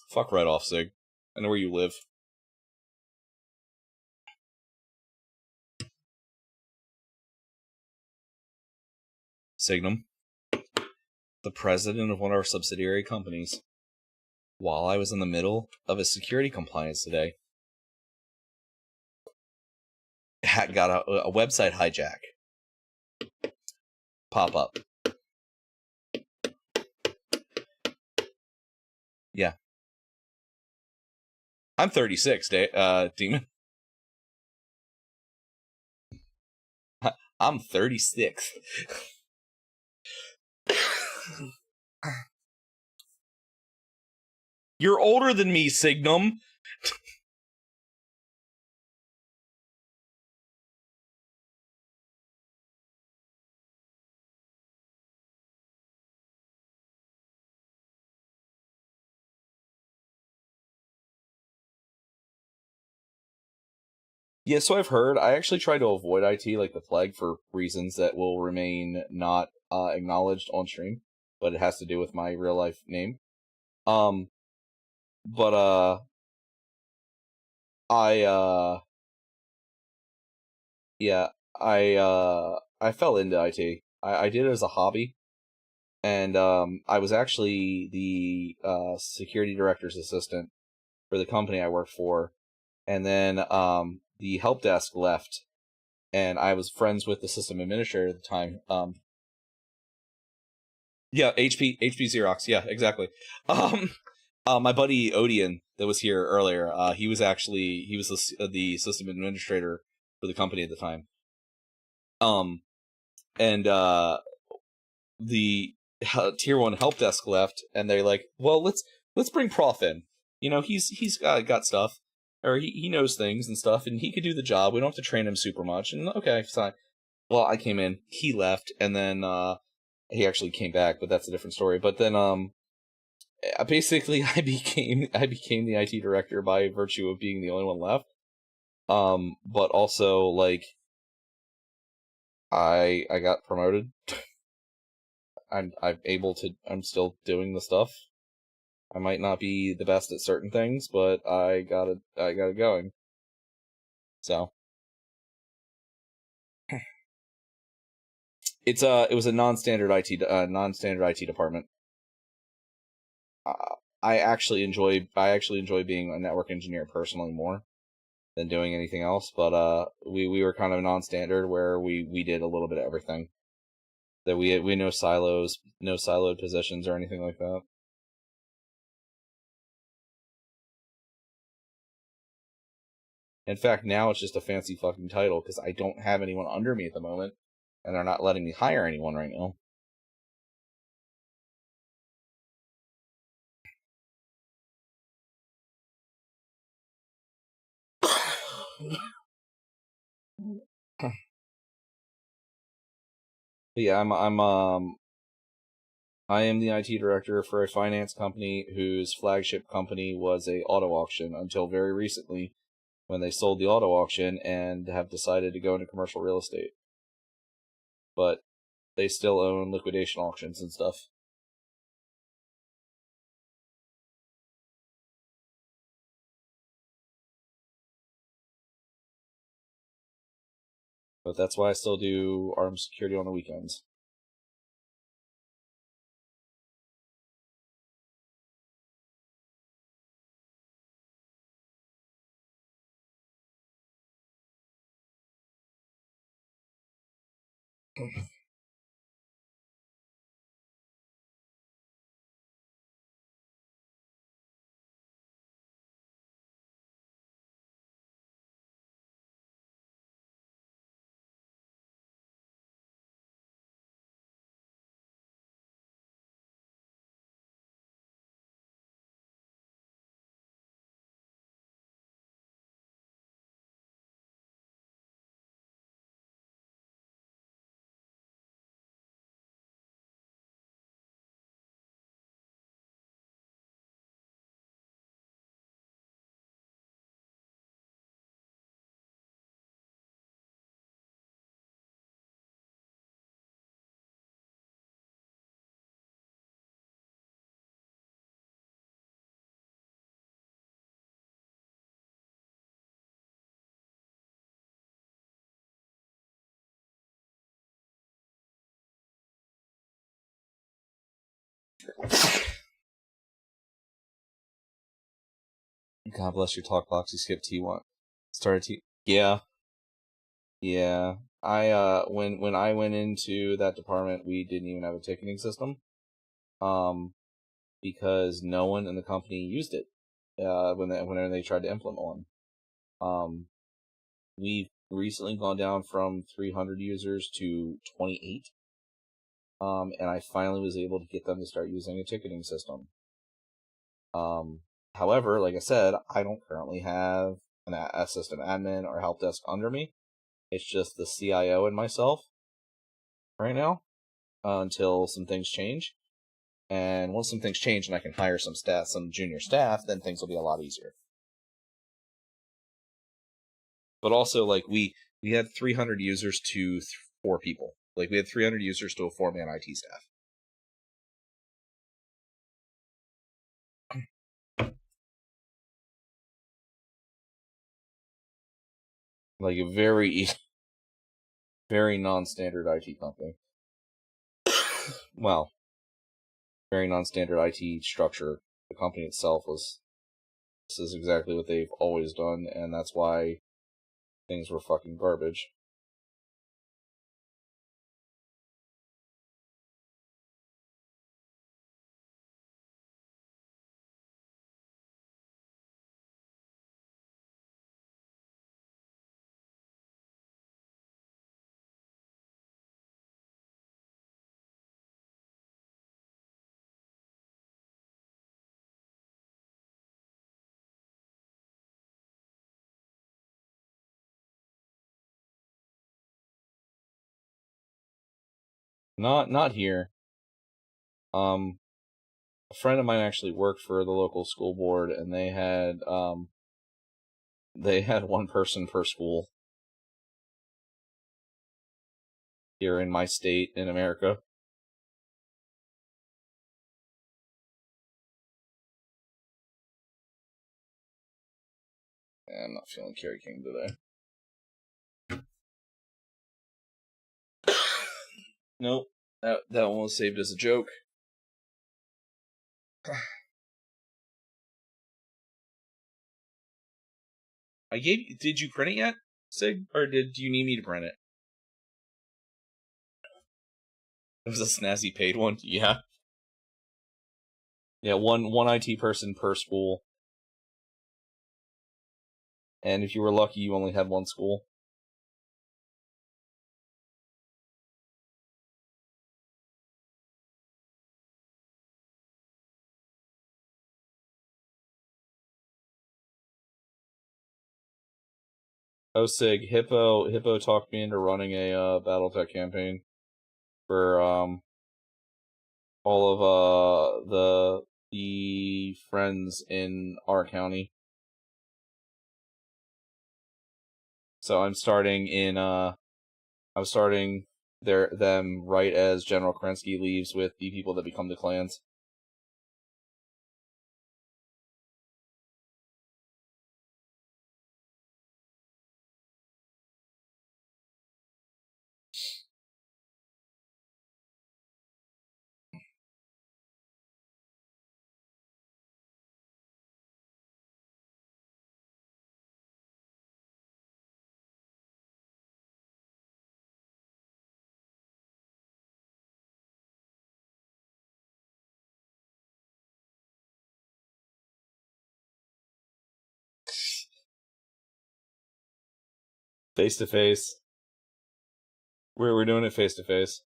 fuck right off, Sig. I know where you live. Signum, the president of one of our subsidiary companies, while I was in the middle of a security compliance today, got a website hijack pop up. Yeah. I'm 36, Demon. I'm 36. You're older than me, Signum. Yeah, so I've heard. I actually try to avoid IT like the plague for reasons that will remain not acknowledged on stream, but it has to do with my real life name. But yeah, I fell into IT. I did it as a hobby, and I was actually the security director's assistant for the company I worked for, and then the help desk left, and I was friends with the system administrator at the time. Yeah, HP Xerox. Yeah, exactly. My buddy Odian that was here earlier. He was the system administrator for the company at the time. And the tier 1 help desk left, and they're like, "Well, let's bring Prof in. He's got stuff, or he knows things and stuff, and he could do the job. We don't have to train him super much." And okay, fine. Well, I came in, he left, and then he actually came back, but that's a different story. But then basically I became the IT director by virtue of being the only one left. But also like I got promoted. I'm still doing the stuff. I might not be the best at certain things, but I got it going. So it was a non-standard IT department. I actually enjoy being a network engineer personally more doing anything else. But we were kind of non-standard where we did a little bit of everything. That we had no silos, no siloed positions or anything like that. In fact, now it's just a fancy fucking title because I don't have anyone under me at the moment, and they're not letting me hire anyone right now. But yeah, I am the IT director for a finance company whose flagship company was a auto auction until very recently, when they sold the auto auction and have decided to go into commercial real estate. But they still own liquidation auctions and stuff. But that's why I still do armed security on the weekends. God bless your talk box. You skipped T1. Started T. Yeah. Yeah. When I went into that department, we didn't even have a ticketing system. Because no one in the company used it. Whenever they tried to implement one. We've recently gone down from 300 users to 28. And I finally was able to get them to start using a ticketing system. However, like I said, I don't currently have a system admin or help desk under me. It's just the CIO and myself right now, until some things change. And once some things change and I can hire some junior staff, then things will be a lot easier. But also, like, we had 300 users to 4 people. Like, we had 300 users to a 4-man IT staff. Like, a very non-standard IT company. Well, very non-standard IT structure. The company itself this is exactly what they've always done, and that's why things were fucking garbage. Not here. A friend of mine actually worked for the local school board, and they had one person per school here in my state in America. I'm not feeling Kerry King today. Nope. That one was saved as a joke. Did you print it yet, Sig? Or do you need me to print it? It was a snazzy paid one? Yeah. Yeah, one IT person per school. And if you were lucky, you only had one school. Oh, Sig, Hippo talked me into running a Battletech campaign for all of the friends in our county. So I'm starting them right as General Kerensky leaves with the people that become the clans. Face to face. We're doing it face to face.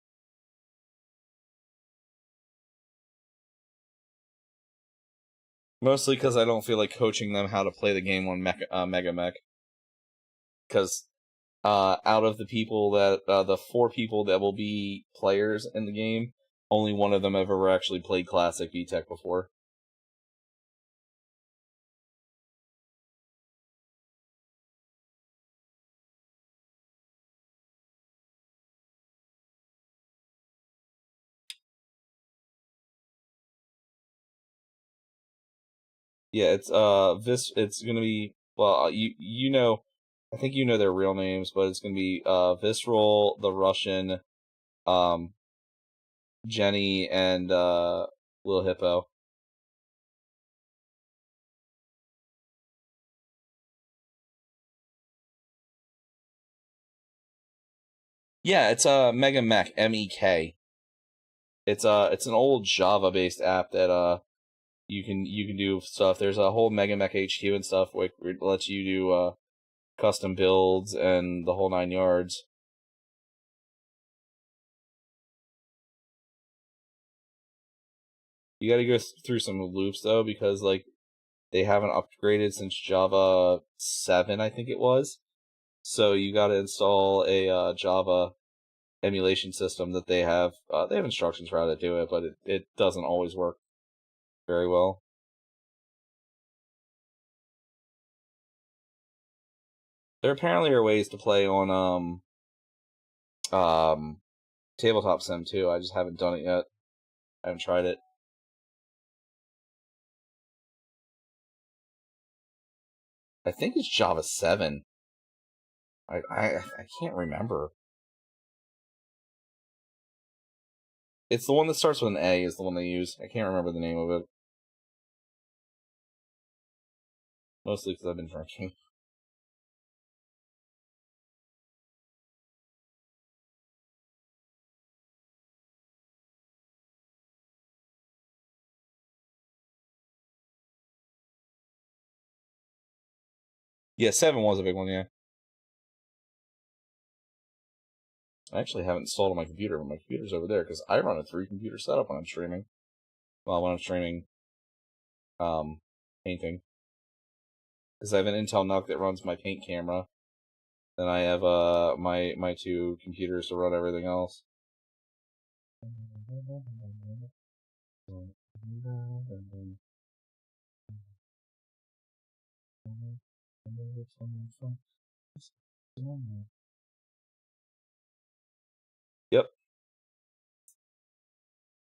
Mostly because I don't feel like coaching them how to play the game on Mega Mech. Because out of the people that the 4 people that will be players in the game, only one of them have ever actually played Classic VTech before. Yeah, it's gonna be, well, you know, I think you know their real names, but it's gonna be Visceral, the Russian, Jenny, and Lil Hippo. Yeah, it's Mega Mech, MEK. It's an old Java based app that you can do stuff. There's a whole Mega Mech HQ and stuff where it lets you do custom builds and the whole 9 yards. You got to go through some loops though, because like they haven't upgraded since Java 7, I think it was. So you got to install a Java emulation system that they have. They have instructions for how to do it, but it doesn't always work very well. There apparently are ways to play on Tabletop Sim too. I just haven't done it yet. I haven't tried it. I think it's Java 7. I can't remember. It's the one that starts with an A is the one they use. I can't remember the name of it. Mostly because I've been drinking. Yeah, 7 was a big one, yeah. I actually haven't installed on my computer, but my computer's over there, because I run a 3-computer setup when I'm streaming. Well, when I'm streaming, painting. Because I have an Intel NUC that runs my paint camera. Then I have, my 2 computers to run everything else. Yep.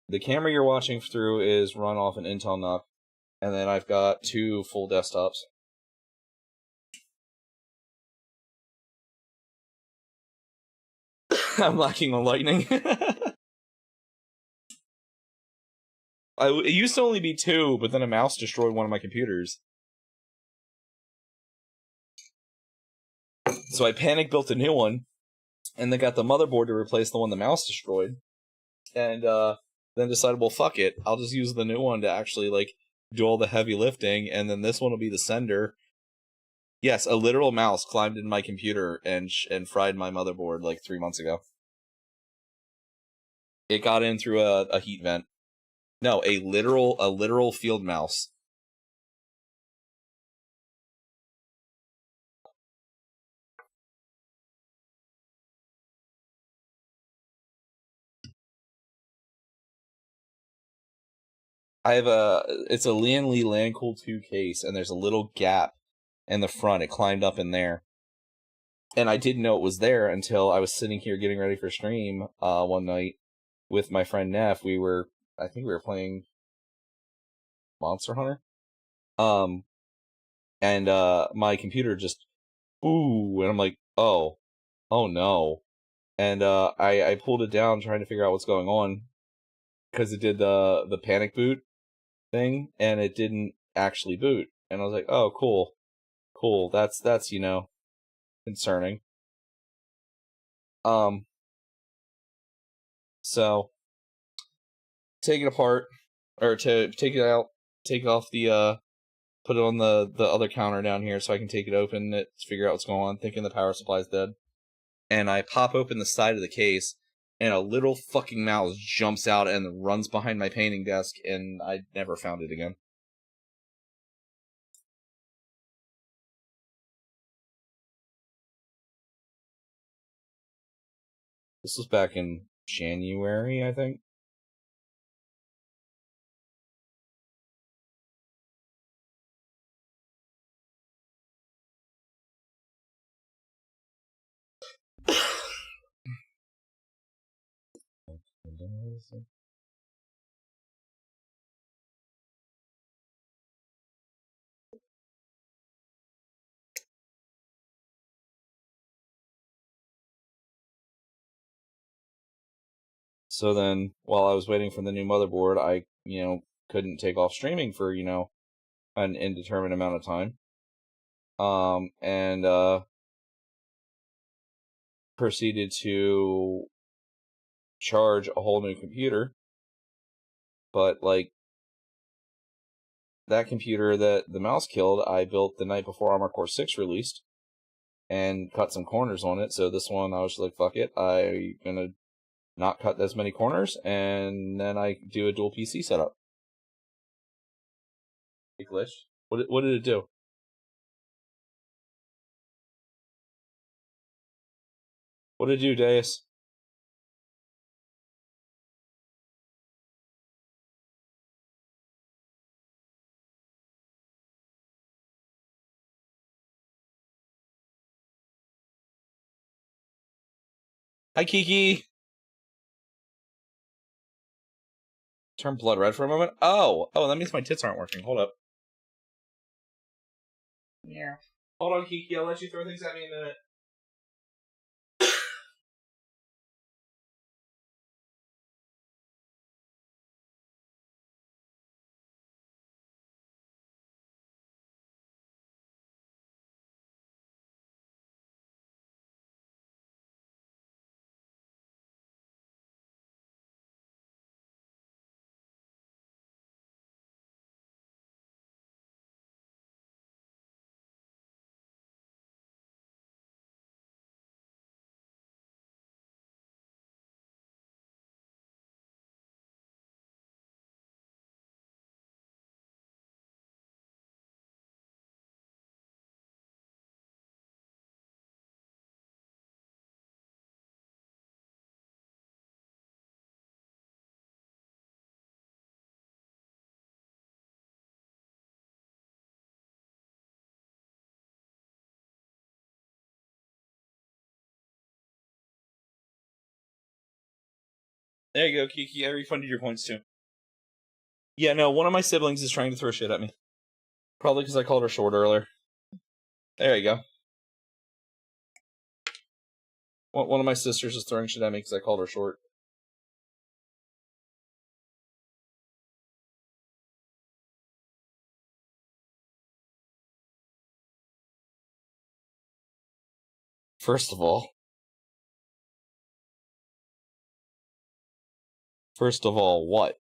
The camera you're watching through is run off an Intel NUC, and then I've got 2 full desktops. I'm lacking on lightning. It used to only be 2, but then a mouse destroyed one of my computers. So I panic built a new one, and then got the motherboard to replace the one the mouse destroyed, and then decided, well, fuck it, I'll just use the new one to actually like do all the heavy lifting, and then this one will be the sender. Yes, a literal mouse climbed in my computer and fried my motherboard like 3 months ago. It got in through a heat vent. No, a literal field mouse. It's a Lian Li Landcool 2 case, and there's a little gap in the front. It climbed up in there. And I didn't know it was there until I was sitting here getting ready for stream one night with my friend Neff. I think we were playing Monster Hunter. And my computer just, ooh, and I'm like, oh no. And I pulled it down trying to figure out what's going on, because it did the panic boot thing, and it didn't actually boot. And I was like, oh, cool. That's concerning. So take it apart, or to take it out, take it off the put it on the other counter down here so I can take it open it to figure out what's going on, thinking the power supply's dead. And I pop open the side of the case, and a little fucking mouse jumps out and runs behind my painting desk, and I never found it again. This was back in January, I think. So then, while I was waiting for the new motherboard, I, couldn't take off streaming for, an indeterminate amount of time. And proceeded to charge a whole new computer. But, like, that computer that the mouse killed, I built the night before Armored Core 6 released, and cut some corners on it. So this one, I was like, fuck it, I'm gonna not cut as many corners, and then I do a dual PC setup. Hey, glitch. What did it do? What did it do, Deus? Hi, Kiki! Turn blood red for a moment? Oh, that means my tits aren't working. Hold up. Yeah. Hold on, Kiki, I'll let you throw things at me in a minute. There you go, Kiki. I refunded your points too. Yeah, no, one of my siblings is trying to throw shit at me. Probably because I called her short earlier. There you go. One of my sisters is throwing shit at me because I called her short. First of all, what?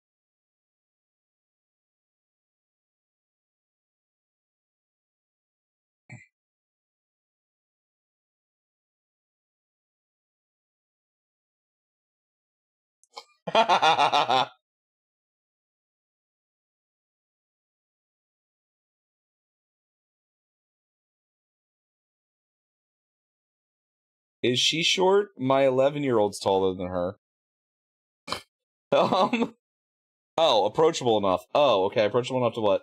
Is she short? My 11-year-old's taller than her. Oh, approachable enough. Oh, okay, approachable enough to what?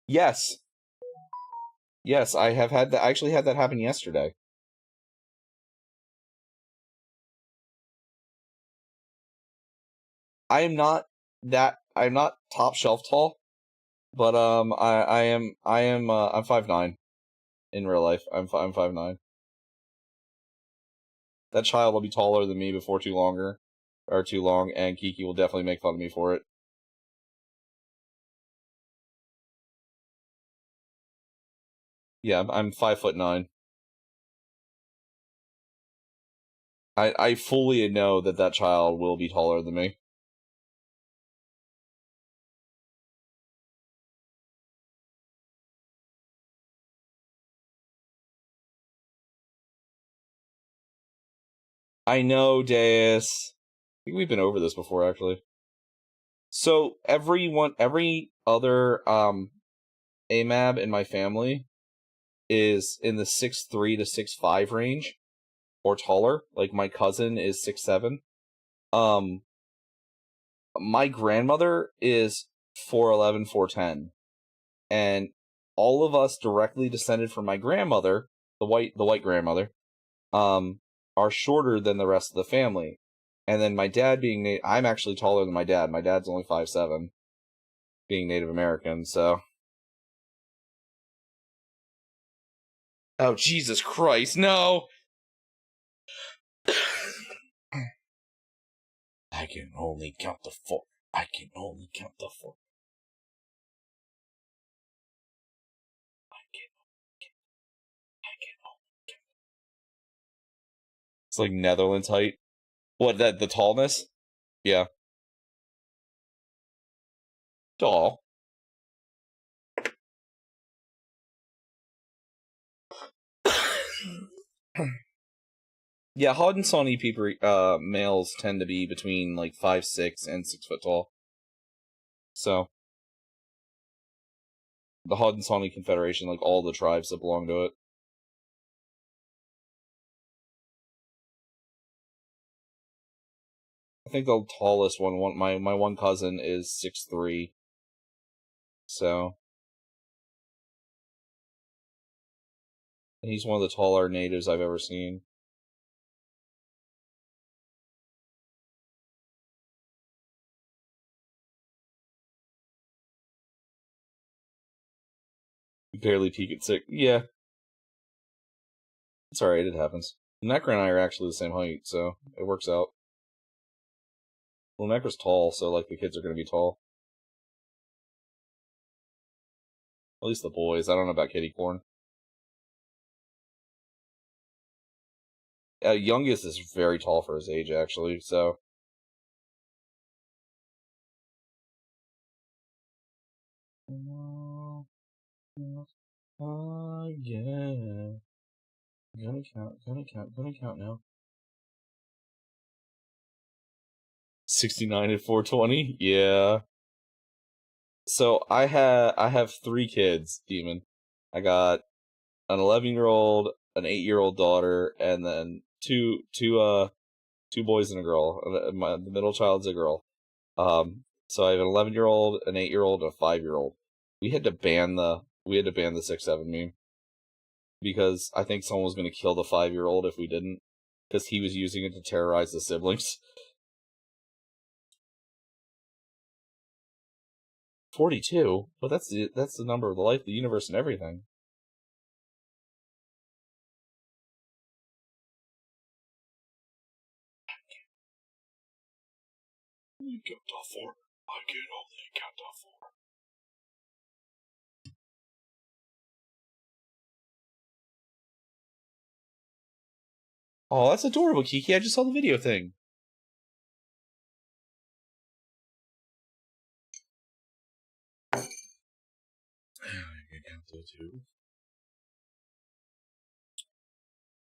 Yes. Yes, I have had that. I actually had that happen yesterday. I'm not top shelf tall, but I'm 5'9" in real life. I'm 5'9". That child will be taller than me before too long, and Kiki will definitely make fun of me for it. Yeah, I'm 5'9". I fully know that child will be taller than me. I know, Deus. I think we've been over this before, actually. So every other AMAB in my family is in the 6'3" to 6'5" range or taller. Like my cousin is 6'7". My grandmother is 4'11", 4'10", and all of us directly descended from my grandmother, the white grandmother, are shorter than the rest of the family. And then my dad being I'm actually taller than my dad. My dad's only 5'7", being Native American, so. Oh, Jesus Christ, no! I can only count to 4. I can only count to 4. It's like Netherlands height. What, the tallness? Yeah. Tall. Yeah, Haudenosaunee people, males tend to be between like 5'6" and 6 foot tall. So, the Haudenosaunee Confederation, like all the tribes that belong to it. I think the tallest one my one cousin is 6'3". So, and he's one of the taller natives I've ever seen. You barely peek at 6. Yeah. It's alright, it happens. Lunecra and I are actually the same height, so it works out. Lunecra's tall, so like the kids are gonna be tall. At least the boys. I don't know about kitty corn. Youngest is very tall for his age, actually, so. Yeah. Gonna count now. 69 and 420? Yeah. So I have 3 kids, Demon. I got an 11-year-old, an 8-year-old daughter, and then two boys and a girl. The middle child's a girl. So I have an 11-year-old, an 8-year-old, and a 5-year-old. We had to ban the 6'7" meme because I think someone was going to kill the 5-year-old if we didn't, because he was using it to terrorize the siblings. 42, but that's the number of the life, the universe, and everything. only count to 4. I can only count to 4. Oh, that's adorable, Kiki. I just saw the video thing. I can count to 2.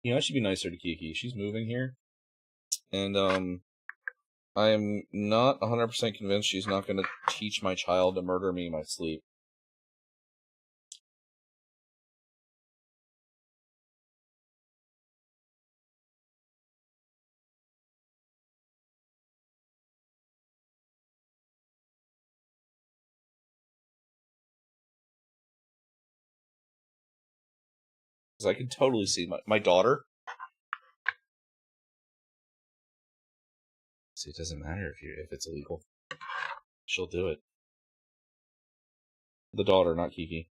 You know, I should be nicer to Kiki. She's moving here. And, I am not 100% convinced she's not going to teach my child to murder me in my sleep. Because I can totally see my daughter. See, it doesn't matter if it's illegal. She'll do it. The daughter, not Kiki.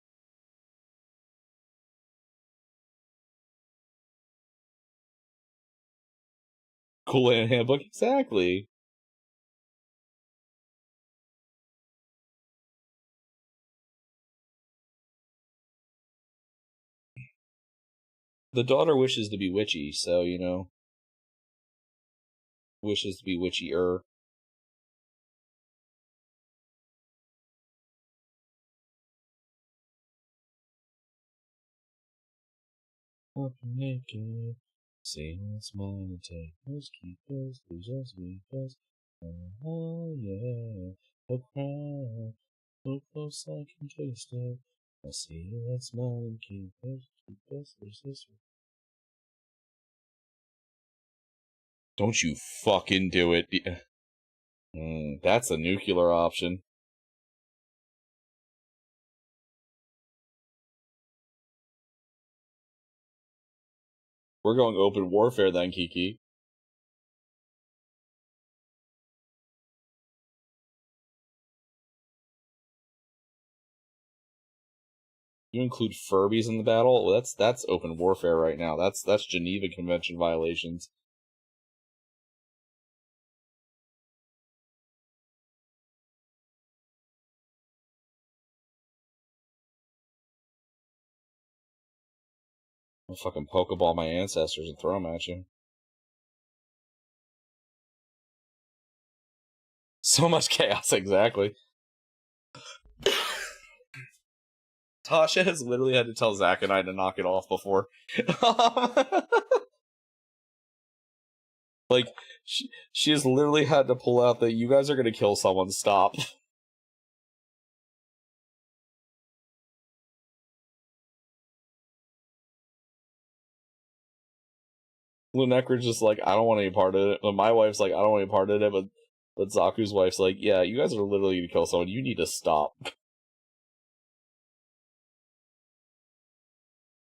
Cool handbook, exactly. The daughter wishes to be witchy, so, you know. Wishes to be witchy-er. Up naked, say what's mine, take us, keep us, lose us, weep us. Oh yeah, a crown, so close I can taste it. I see what's mine, keep us, lose us. Don't you fucking do it. That's a nuclear option. We're going open warfare then, Kiki. You include Furbies in the battle? Well, that's open warfare right now. That's Geneva Convention violations. I'll fucking Pokeball my ancestors and throw them at you. So much chaos, exactly. Tasha has literally had to tell Zach and I to knock it off before. Like, she has literally had to pull out that you guys are gonna kill someone, stop. Lunecra's just like, I don't want any part of it. But my wife's like, I don't want any part of it, but Zaku's wife's like, yeah, you guys are literally gonna kill someone, you need to stop.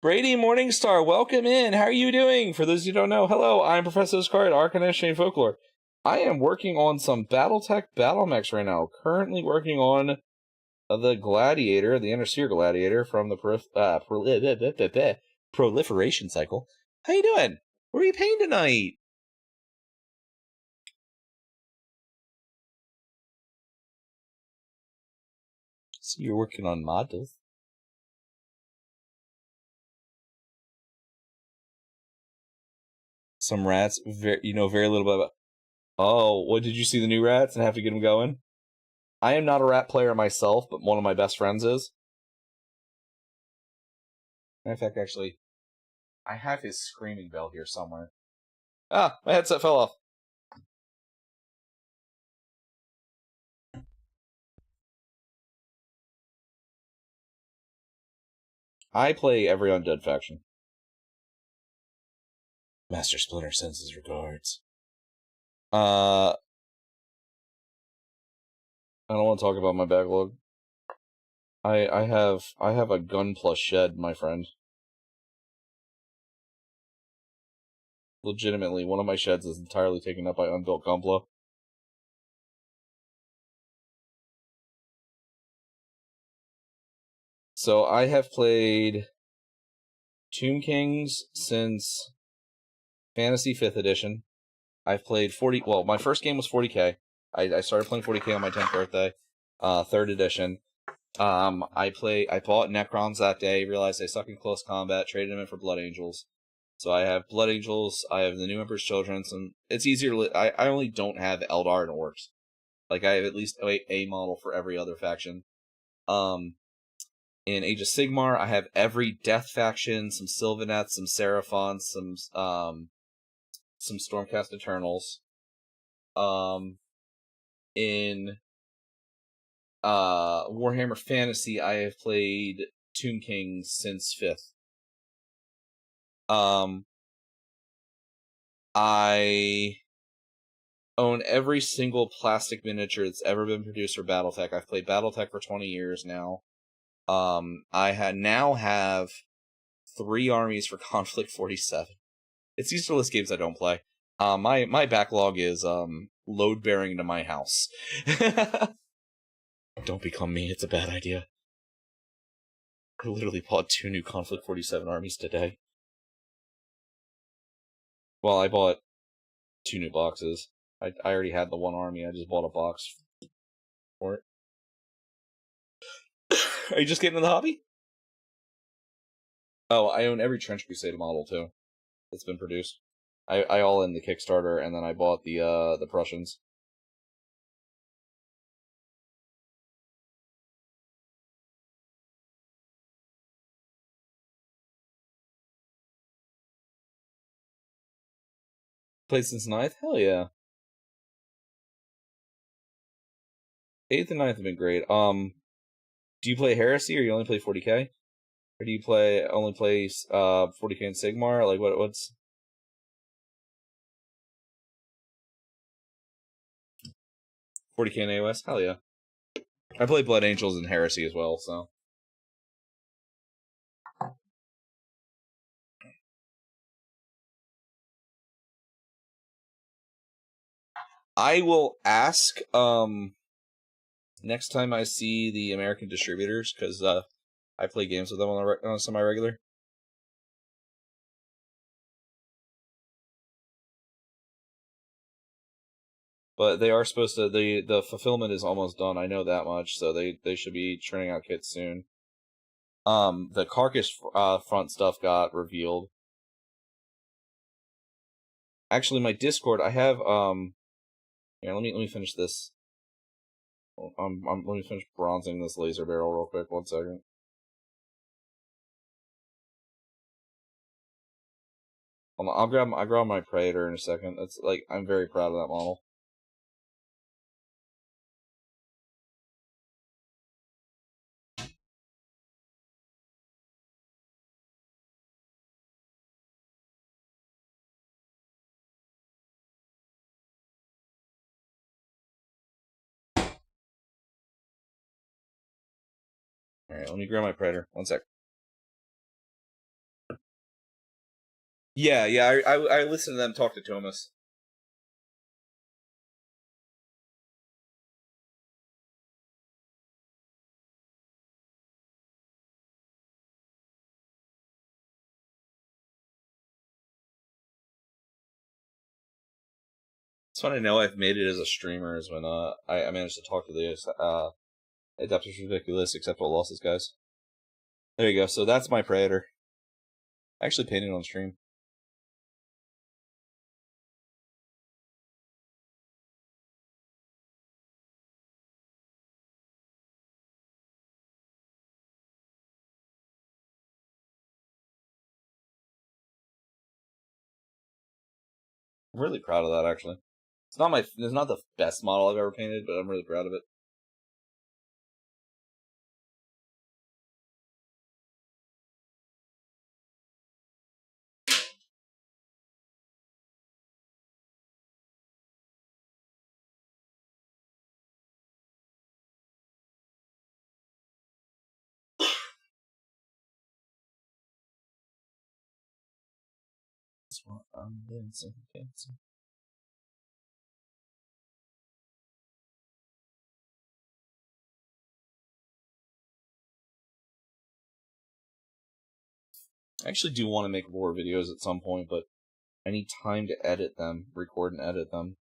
Brady Morningstar, welcome in. How are you doing? For those who don't know, hello, I'm ProfIscariot, Arcanist and Folklore. I am working on some Battletech Battlemechs right now. Currently working on the Gladiator, the Intersphere Gladiator from the Proliferation Cycle. How you doing? What are you paying tonight? So you're working on models. Some rats, you know very little about. Oh, what, did you see the new rats and have to get them going? I am not a rat player myself, but one of my best friends is. In fact, actually, I have his screaming bell here somewhere. Ah, my headset fell off. I play every undead faction. Master Splinter sends his regards. I don't want to talk about my backlog. I have a gun plus shed, my friend. Legitimately, one of my sheds is entirely taken up by unbuilt Gunpla. So I have played Tomb Kings since Fantasy 5th edition. I've played 40. Well, my first game was 40k. I started playing 40k on my 10th birthday, 3rd edition. I bought Necrons that day, realized they suck in close combat, traded them in for Blood Angels. So I have Blood Angels, I have the New Emperor's Children, and it's easier to... I only don't have Eldar and Orcs. Like, I have at least a model for every other faction. In Age of Sigmar, I have every Death faction, some Sylvaneths, some Seraphons, some Stormcast Eternals. In Warhammer Fantasy, I have played Tomb Kings since 5th. I own every single plastic miniature that's ever been produced for Battletech. I've played Battletech for 20 years now. I now have 3 armies for Conflict 47. It's these are list games I don't play. My backlog is load bearing to my house. Don't become me, it's a bad idea. I literally bought 2 new Conflict 47 armies today. Well, I bought 2 new boxes. I already had the 1 army, I just bought a box for it. Are you just getting into the hobby? Oh, I own every Trench Crusade model, too. That's been produced. I all in the Kickstarter, and then I bought the Prussians. Played since 9th? Hell yeah. 8th and 9th have been great. Do you play Heresy, or you only play 40k? Or do you only play 40k and Sigmar? Like, what's... 40k and AOS? Hell yeah. I play Blood Angels and Heresy as well, so... I will ask, next time I see the American distributors, because, I play games with them on a semi-regular. But they are supposed to, the fulfillment is almost done, I know that much, so they should be churning out kits soon. The Carcass front stuff got revealed. Actually, my Discord, I have, here, let me finish this. Let me finish bronzing this laser barrel real quick, 1 second. I'll grab my Praetor in a second. That's, like, I'm very proud of that model. Alright, let me grab my Praetor. 1 sec. Yeah, I listened to them talk to Thomas. It's fun to know I've made it as a streamer is when I managed to talk to the Adeptus Ridiculous, except all losses guys. There you go, so that's my Praetor. I actually painted on stream. I'm really proud of that, actually. It's not the best model I've ever painted, but I'm really proud of it. That's what I'm dancing. I actually do want to make more videos at some point, but I need time to edit them, record and edit them.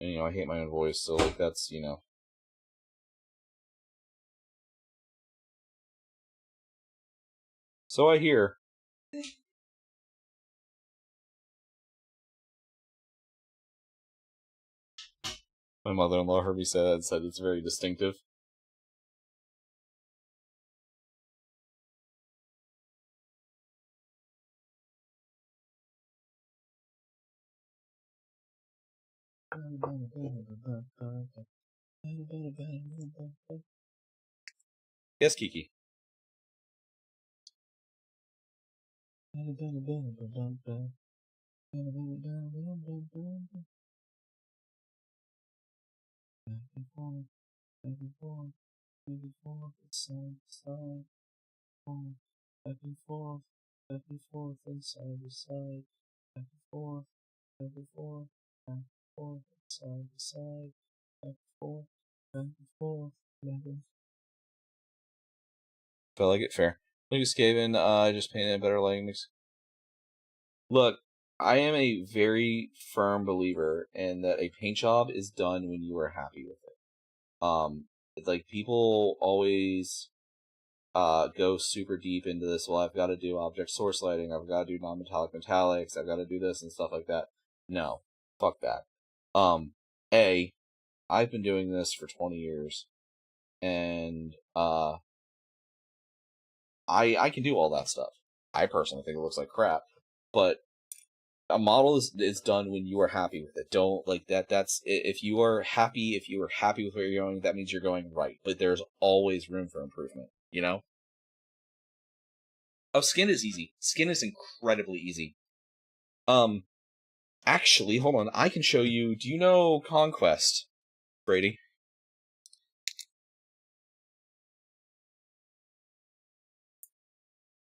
And, I hate my own voice, so, like, that's, So I hear. My mother-in-law heard me say that and said it's very distinctive. Yes, Kiki. Back and forth, and side to side, back and forth, back and forth, back and forth, side to side, back and forth, back and forth, back and forth. Felt like it fair. Lucas Skaven, I just painted a better lighting mix. Look, I am a very firm believer in that a paint job is done when you are happy with it. It's like people always go super deep into this. Well, I've got to do object source lighting. I've got to do non-metallic metallics. I've got to do this and stuff like that. No, fuck that. I've been doing this for 20 years, and I can do all that stuff. I personally think it looks like crap, but a model is done when you are happy with it. Don't like that. That's if you are happy with where you're going, that means you're going right. But there's always room for improvement. Oh, skin is easy. Skin is incredibly easy. Actually, hold on. I can show you. Do you know Conquest, Brady?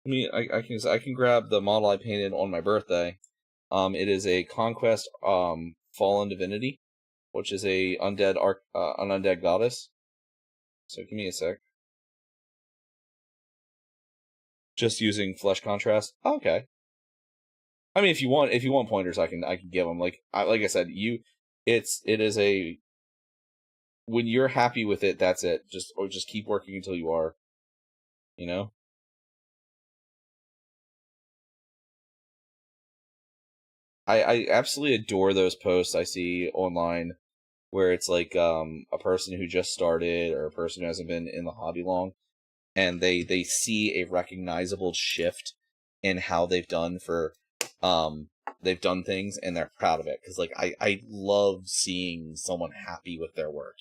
I can grab the model I painted on my birthday. It is a Conquest Fallen Divinity, which is a an undead goddess. So give me a sec. Just using flesh contrast. Oh, okay. I mean, if you want pointers, I can give them. Like I said, it is a when you're happy with it, that's it. Just keep working until you are. I absolutely adore those posts I see online where it's like a person who just started or a person who hasn't been in the hobby long, and they see a recognizable shift in how they've done things, and they're proud of it, because like I love seeing someone happy with their work.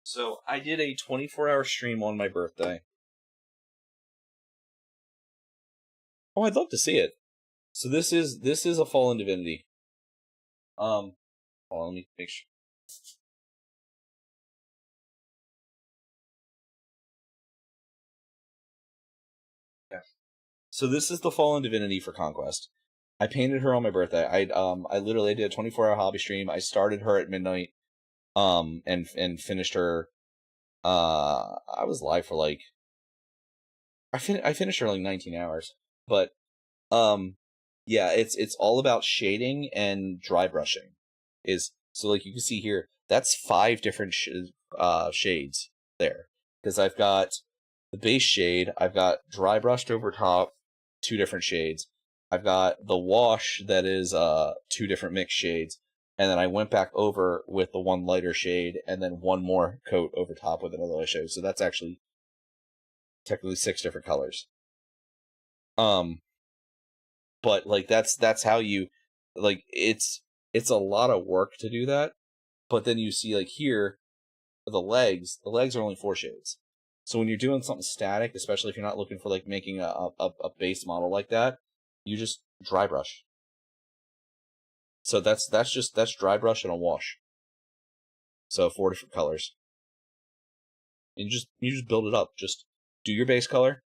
So I did a 24-hour stream on my birthday. Oh, I'd love to see it. So this is a Fallen Divinity. Hold on, let me make sure. Yeah. So this is the Fallen Divinity for Conquest. I painted her on my birthday. I literally did a 24-hour hobby stream. I started her at midnight, and finished her. I was live for like. I finished her like 19 hours, but yeah, it's all about shading and dry brushing. So like you can see here, that's 5 different shades there, because I've got the base shade, I've got dry brushed over top, 2 different shades. I've got the wash that is 2 different mixed shades, and then I went back over with the 1 lighter shade, and then 1 more coat over top with another lighter shade. So that's actually technically 6 different colors. But like that's how you like it's a lot of work to do that. But then you see like here the legs are only 4 shades. So when you're doing something static, especially if you're not looking for like making a base model like that, you just dry brush. So that's dry brush and a wash. So 4 different colors. And you just build it up. Just do your base color,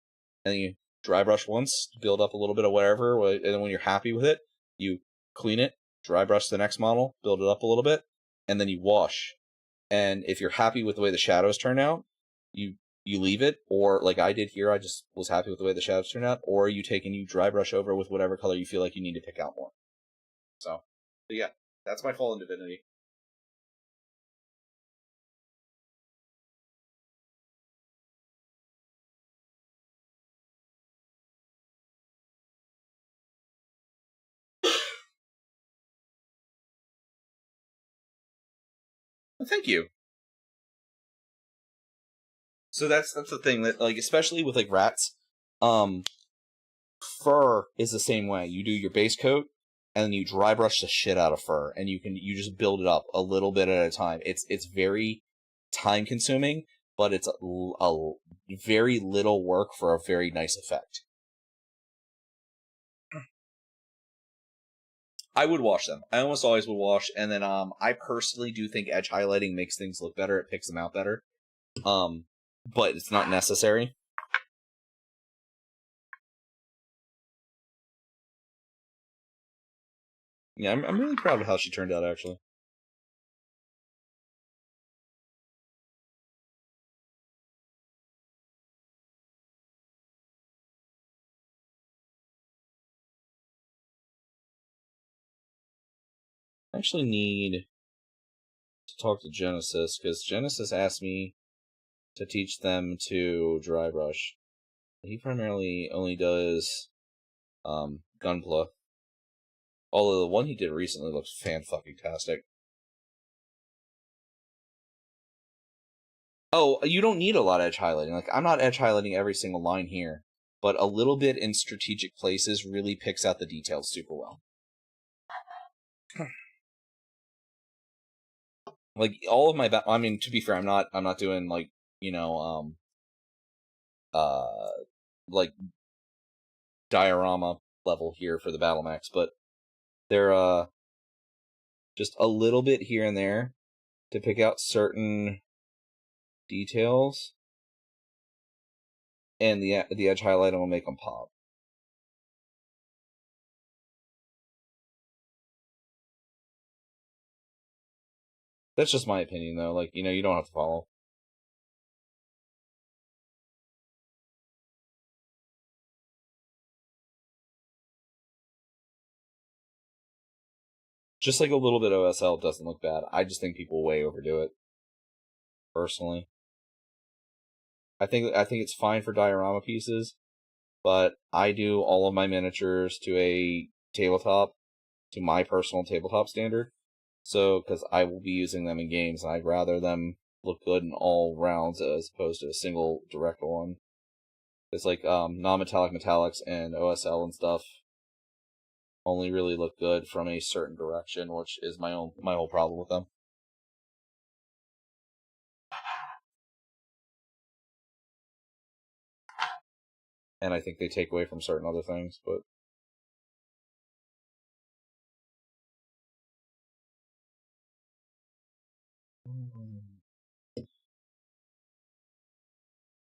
and then you dry brush once, build up a little bit of whatever, and then when you're happy with it, you clean it, dry brush the next model, build it up a little bit, and then you wash. And if you're happy with the way the shadows turn out, you leave it, or like I did here, I just was happy with the way the shadows turned out, or you take and you dry brush over with whatever color you feel like you need to pick out more. So yeah, that's my Fallen Divinity. Thank you. So that's the thing that, like, especially with like rats, fur is the same way. You do your base coat, and then you dry brush the shit out of fur, and you just build it up a little bit at a time. It's very time consuming, but it's a very little work for a very nice effect. I would wash them. I almost always would wash, and then I personally do think edge highlighting makes things look better. It picks them out better. But it's not necessary. Yeah, I'm really proud of how she turned out, actually. I actually need to talk to Genesis, because Genesis asked me to teach them to dry brush. He primarily only does Gunpla. Although the one he did recently looks fan-fucking-tastic. Oh, you don't need a lot of edge highlighting. Like, I'm not edge highlighting every single line here, but a little bit in strategic places really picks out the details super well. Like, all of my I mean, to be fair, I'm not doing, like, you know, like diorama level here for the Battlemechs, but they're just a little bit here and there to pick out certain details, and the edge highlighting will make them pop. That's just my opinion, though. Like, you know, you don't have to follow. Just like a little bit of OSL doesn't look bad. I just think people way overdo it. Personally, I think it's fine for diorama pieces, but I do all of my miniatures to a tabletop, to my personal tabletop standard. So, because I will be using them in games, and I'd rather them look good in all rounds as opposed to a single direct one. It's like non-metallic metallics and OSL and stuff only really look good from a certain direction, which is my whole problem with them. And I think they take away from certain other things, but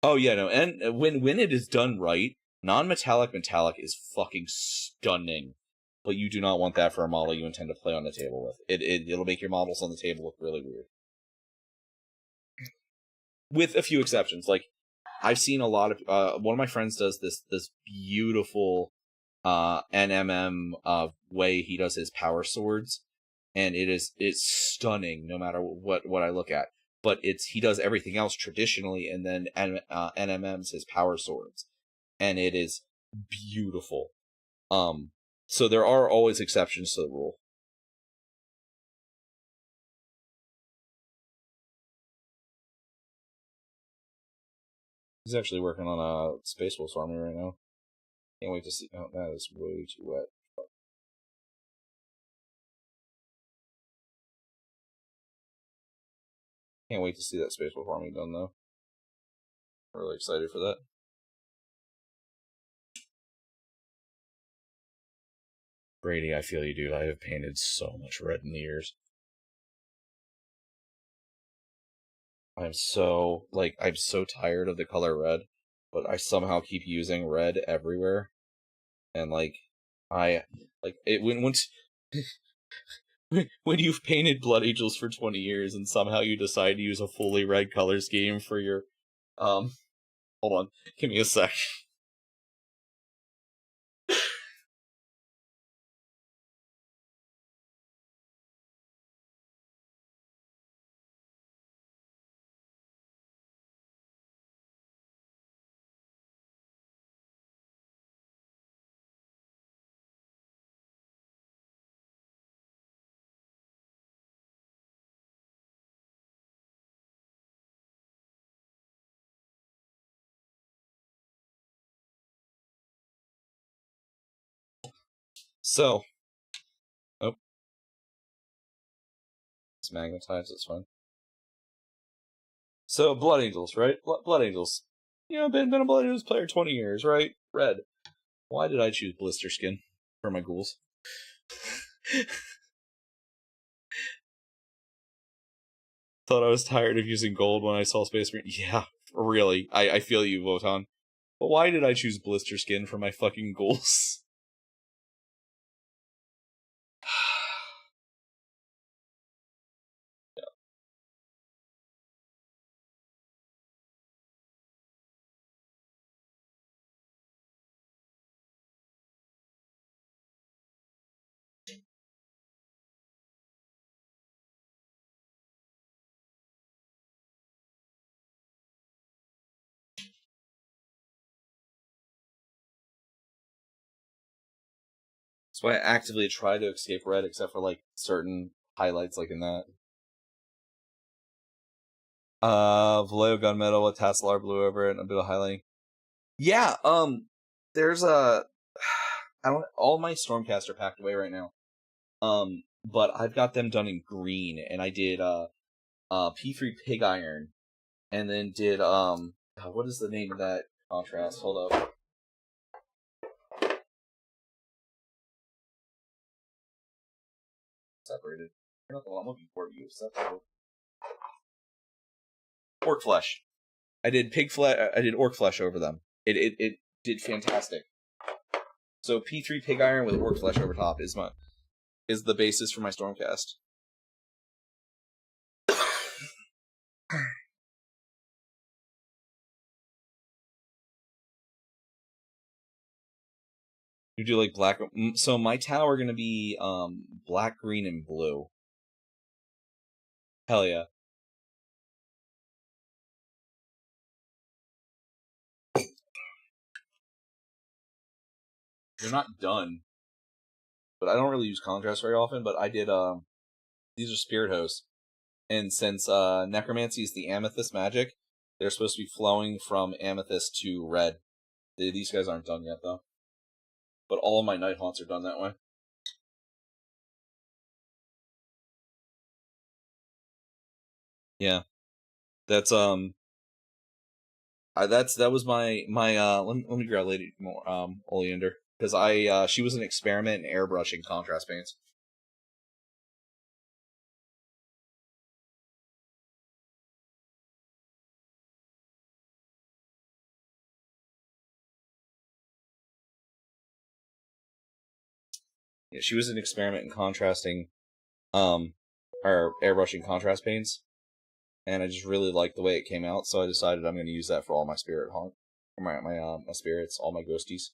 oh yeah, no, and when it is done right, non-metallic metallic is fucking stunning. But you do not want that for a model you intend to play on the table with. It'll make your models on the table look really weird. With a few exceptions, like I've seen a lot of one of my friends does this beautiful NMM way he does his power swords, and it's stunning no matter what I look at. But he does everything else traditionally, and then NMM's his power swords, and it is beautiful. So there are always exceptions to the rule. He's actually working on a Space Wolves army right now. Can't wait to see. Oh, that is way too wet. Can't wait to see that Space Wolf army done, though. I'm really excited for that. Brady, I feel you, dude. I have painted so much red in the ears. I'm so tired of the color red, but I somehow keep using red everywhere. And once When you've painted Blood Angels for 20 years and somehow you decide to use a fully red color scheme for your, hold on, give me a sec. So, oh, it's magnetized, it's fine. So, Blood Angels, right? Blood Angels. You know, been a Blood Angels player 20 years, right? Red. Why did I choose Blister Skin for my ghouls? Thought I was tired of using gold when I saw Space Marine. Yeah, really. I feel you, Wotan. But why did I choose Blister Skin for my fucking ghouls? That's why I actively try to escape red, except for, like, certain highlights, like in that. Vallejo gunmetal with Tasselar blue over it and a bit of highlighting. Yeah, there's a... I don't... All my Stormcast are packed away right now. But I've got them done in green, and I did, P3 Pig Iron, and then did, what is the name of that contrast? Hold up. Separated. You're not the one I'm looking for, you separated. Orc Flesh. I did pig flesh. I did orc flesh over them. It did fantastic. So P3 Pig Iron with orc flesh over top is the basis for my Stormcast. You do like black. So my tower are gonna be black, green, and blue. Hell yeah. They're not done, but I don't really use contrast very often. But I did. These are spirit hosts, and since necromancy is the amethyst magic, they're supposed to be flowing from amethyst to red. These guys aren't done yet though. But all of my night haunts are done that way. Yeah, that's that was my let me grab Lady Oleander, because she was an experiment in airbrushing contrast paints. Yeah, she was an experiment in contrasting or airbrushing contrast paints, and I just really liked the way it came out, so I decided I'm going to use that for all my spirit haunt, or my spirits, all my ghosties.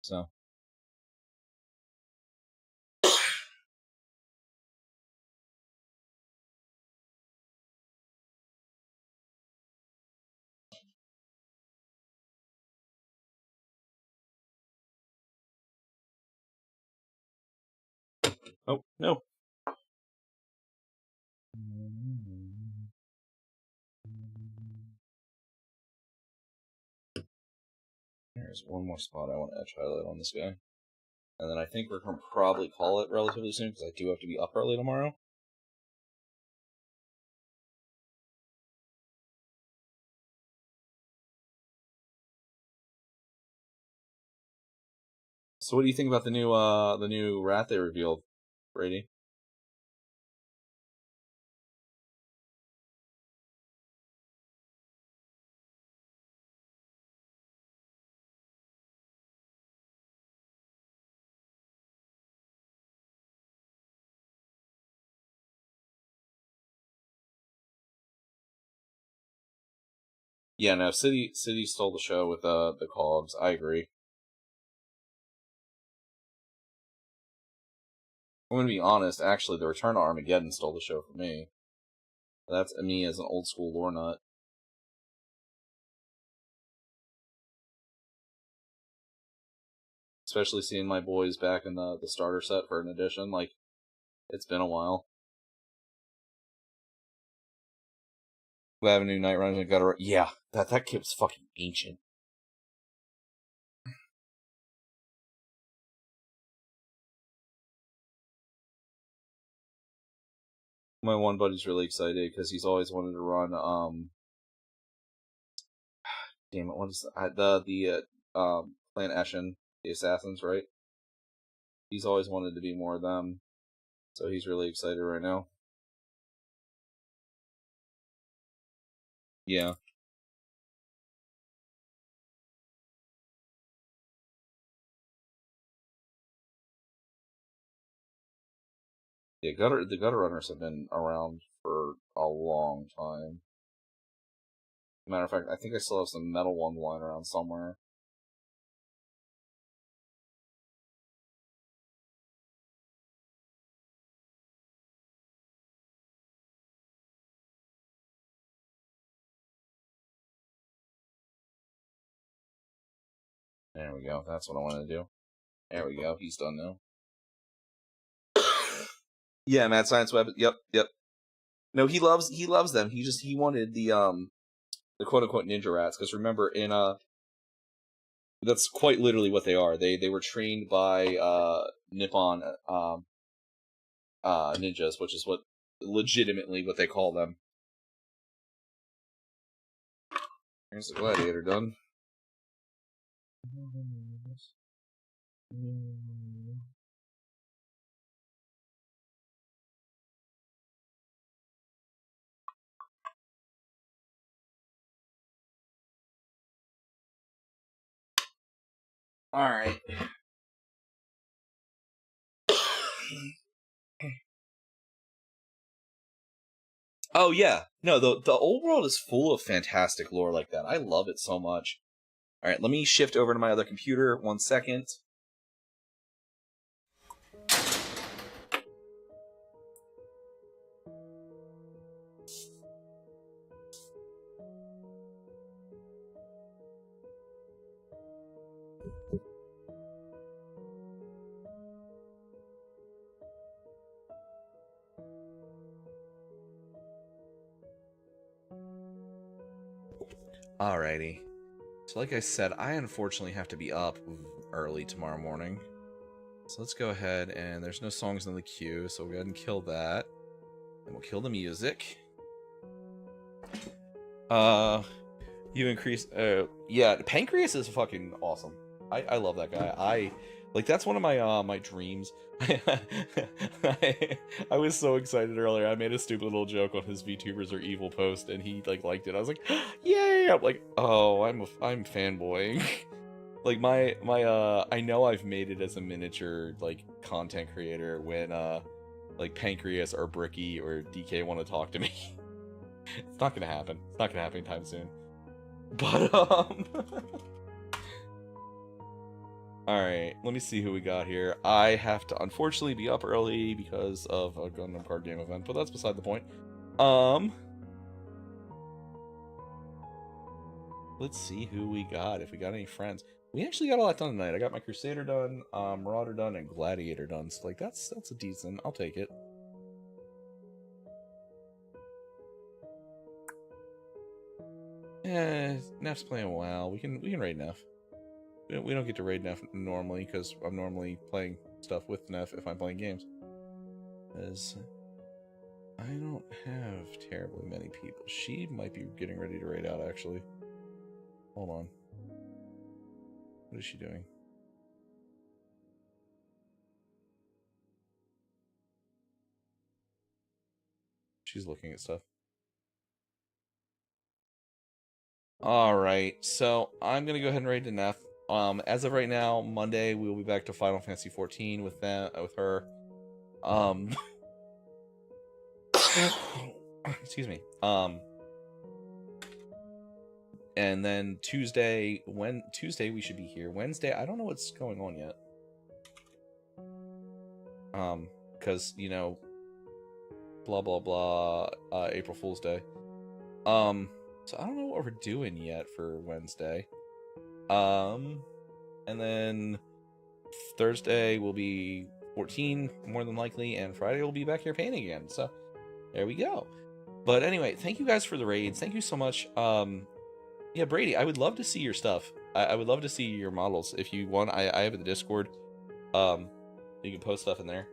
So. Oh, no. There's one more spot I want to edge highlight on this guy. And then I think we're going to probably call it relatively soon, because I do have to be up early tomorrow. So what do you think about the new rat they revealed, Brady? Yeah, no, City stole the show with the Cogs. I agree. I'm gonna be honest. Actually, the Return to Armageddon stole the show for me. That's me as an old school lore nut. Especially seeing my boys back in the starter set for an edition. Like, it's been a while. We have a new Night Runners and Gutter. Yeah, that kid was fucking ancient. My one buddy's really excited because he's always wanted to run. Damn it, what is the Clan Eshin, the Assassins, right? He's always wanted to be more of them, so he's really excited right now. Yeah. Yeah, the Gutter Runners have been around for a long time. Matter of fact, I think I still have some metal ones lying around somewhere. There we go. That's what I want to do. There we go. He's done now. Yeah, Mad Science Web. Yep. No, he loves them. He wanted the quote unquote ninja rats, because remember in that's quite literally what they are. They were trained by Nippon ninjas, which is what legitimately what they call them. Here's the gladiator done. Alright. Oh yeah. No, the old world is full of fantastic lore like that. I love it so much. Alright, let me shift over to my other computer 1 second. Alrighty. So like I said, I unfortunately have to be up early tomorrow morning. So let's go ahead, and there's no songs in the queue, so we'll go ahead and kill that. And we'll kill the music. You increase, yeah, Pancreas is fucking awesome. I love that guy. That's one of my, my dreams. I was so excited earlier. I made a stupid little joke on his VTubers are evil post, and he, liked it. I was like, yay! I'm like, oh, I'm fanboying. I know I've made it as a miniature, content creator when, Pancreas or Bricky or DK want to talk to me. It's not gonna happen. It's not gonna happen anytime soon. But, alright, let me see who we got here. I have to, unfortunately, be up early because of a Gundam card game event, but that's beside the point. Let's see who we got, if we got any friends. We actually got a lot done tonight. I got my Crusader done, Marauder done, and Gladiator done, so, that's a decent. I'll take it. Neff's playing WoW. We can raid Neff. We don't get to raid Neff normally, because I'm normally playing stuff with Neff if I'm playing games. Because I don't have terribly many people. She might be getting ready to raid out, actually. Hold on. What is she doing? She's looking at stuff. Alright, so I'm going to go ahead and raid to Neff. As of right now, Monday, we will be back to Final Fantasy XIV with her. Excuse me. And then Tuesday we should be here. Wednesday, I don't know what's going on yet. Because, you know, blah blah blah, April Fool's Day. So I don't know what we're doing yet for Wednesday. And then Thursday will be 14, more than likely, and Friday will be back here painting again. So there we go. But anyway, thank you guys for the raids. Thank you so much. Yeah, Brady, I would love to see your stuff. I would love to see your models. If you want, I have the Discord. You can post stuff in there.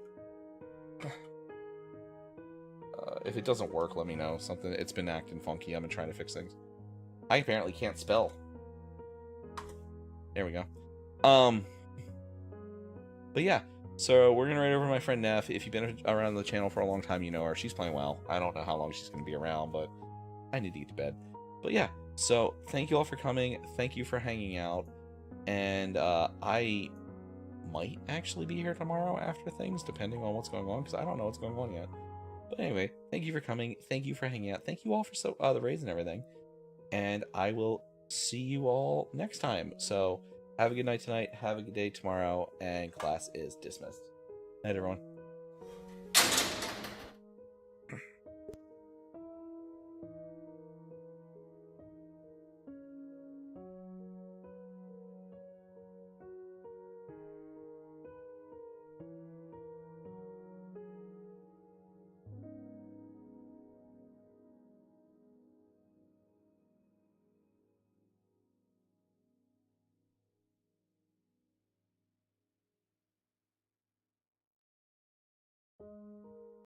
If it doesn't work, let me know. It's been acting funky. I've been trying to fix things. I apparently can't spell. There we go. But yeah, so we're gonna raid over my friend Neff. If you've been around the channel for a long time, you know her. She's playing well. I don't know how long she's gonna be around, but I need to get to bed. But yeah, so thank you all for coming. Thank you for hanging out. And I might actually be here tomorrow after things, depending on what's going on, because I don't know what's going on yet. But anyway, thank you for coming. Thank you for hanging out. Thank you all for the raids and everything. And I will see you all next time. So have a good night tonight. Have a good day tomorrow. And class is dismissed. Night, everyone.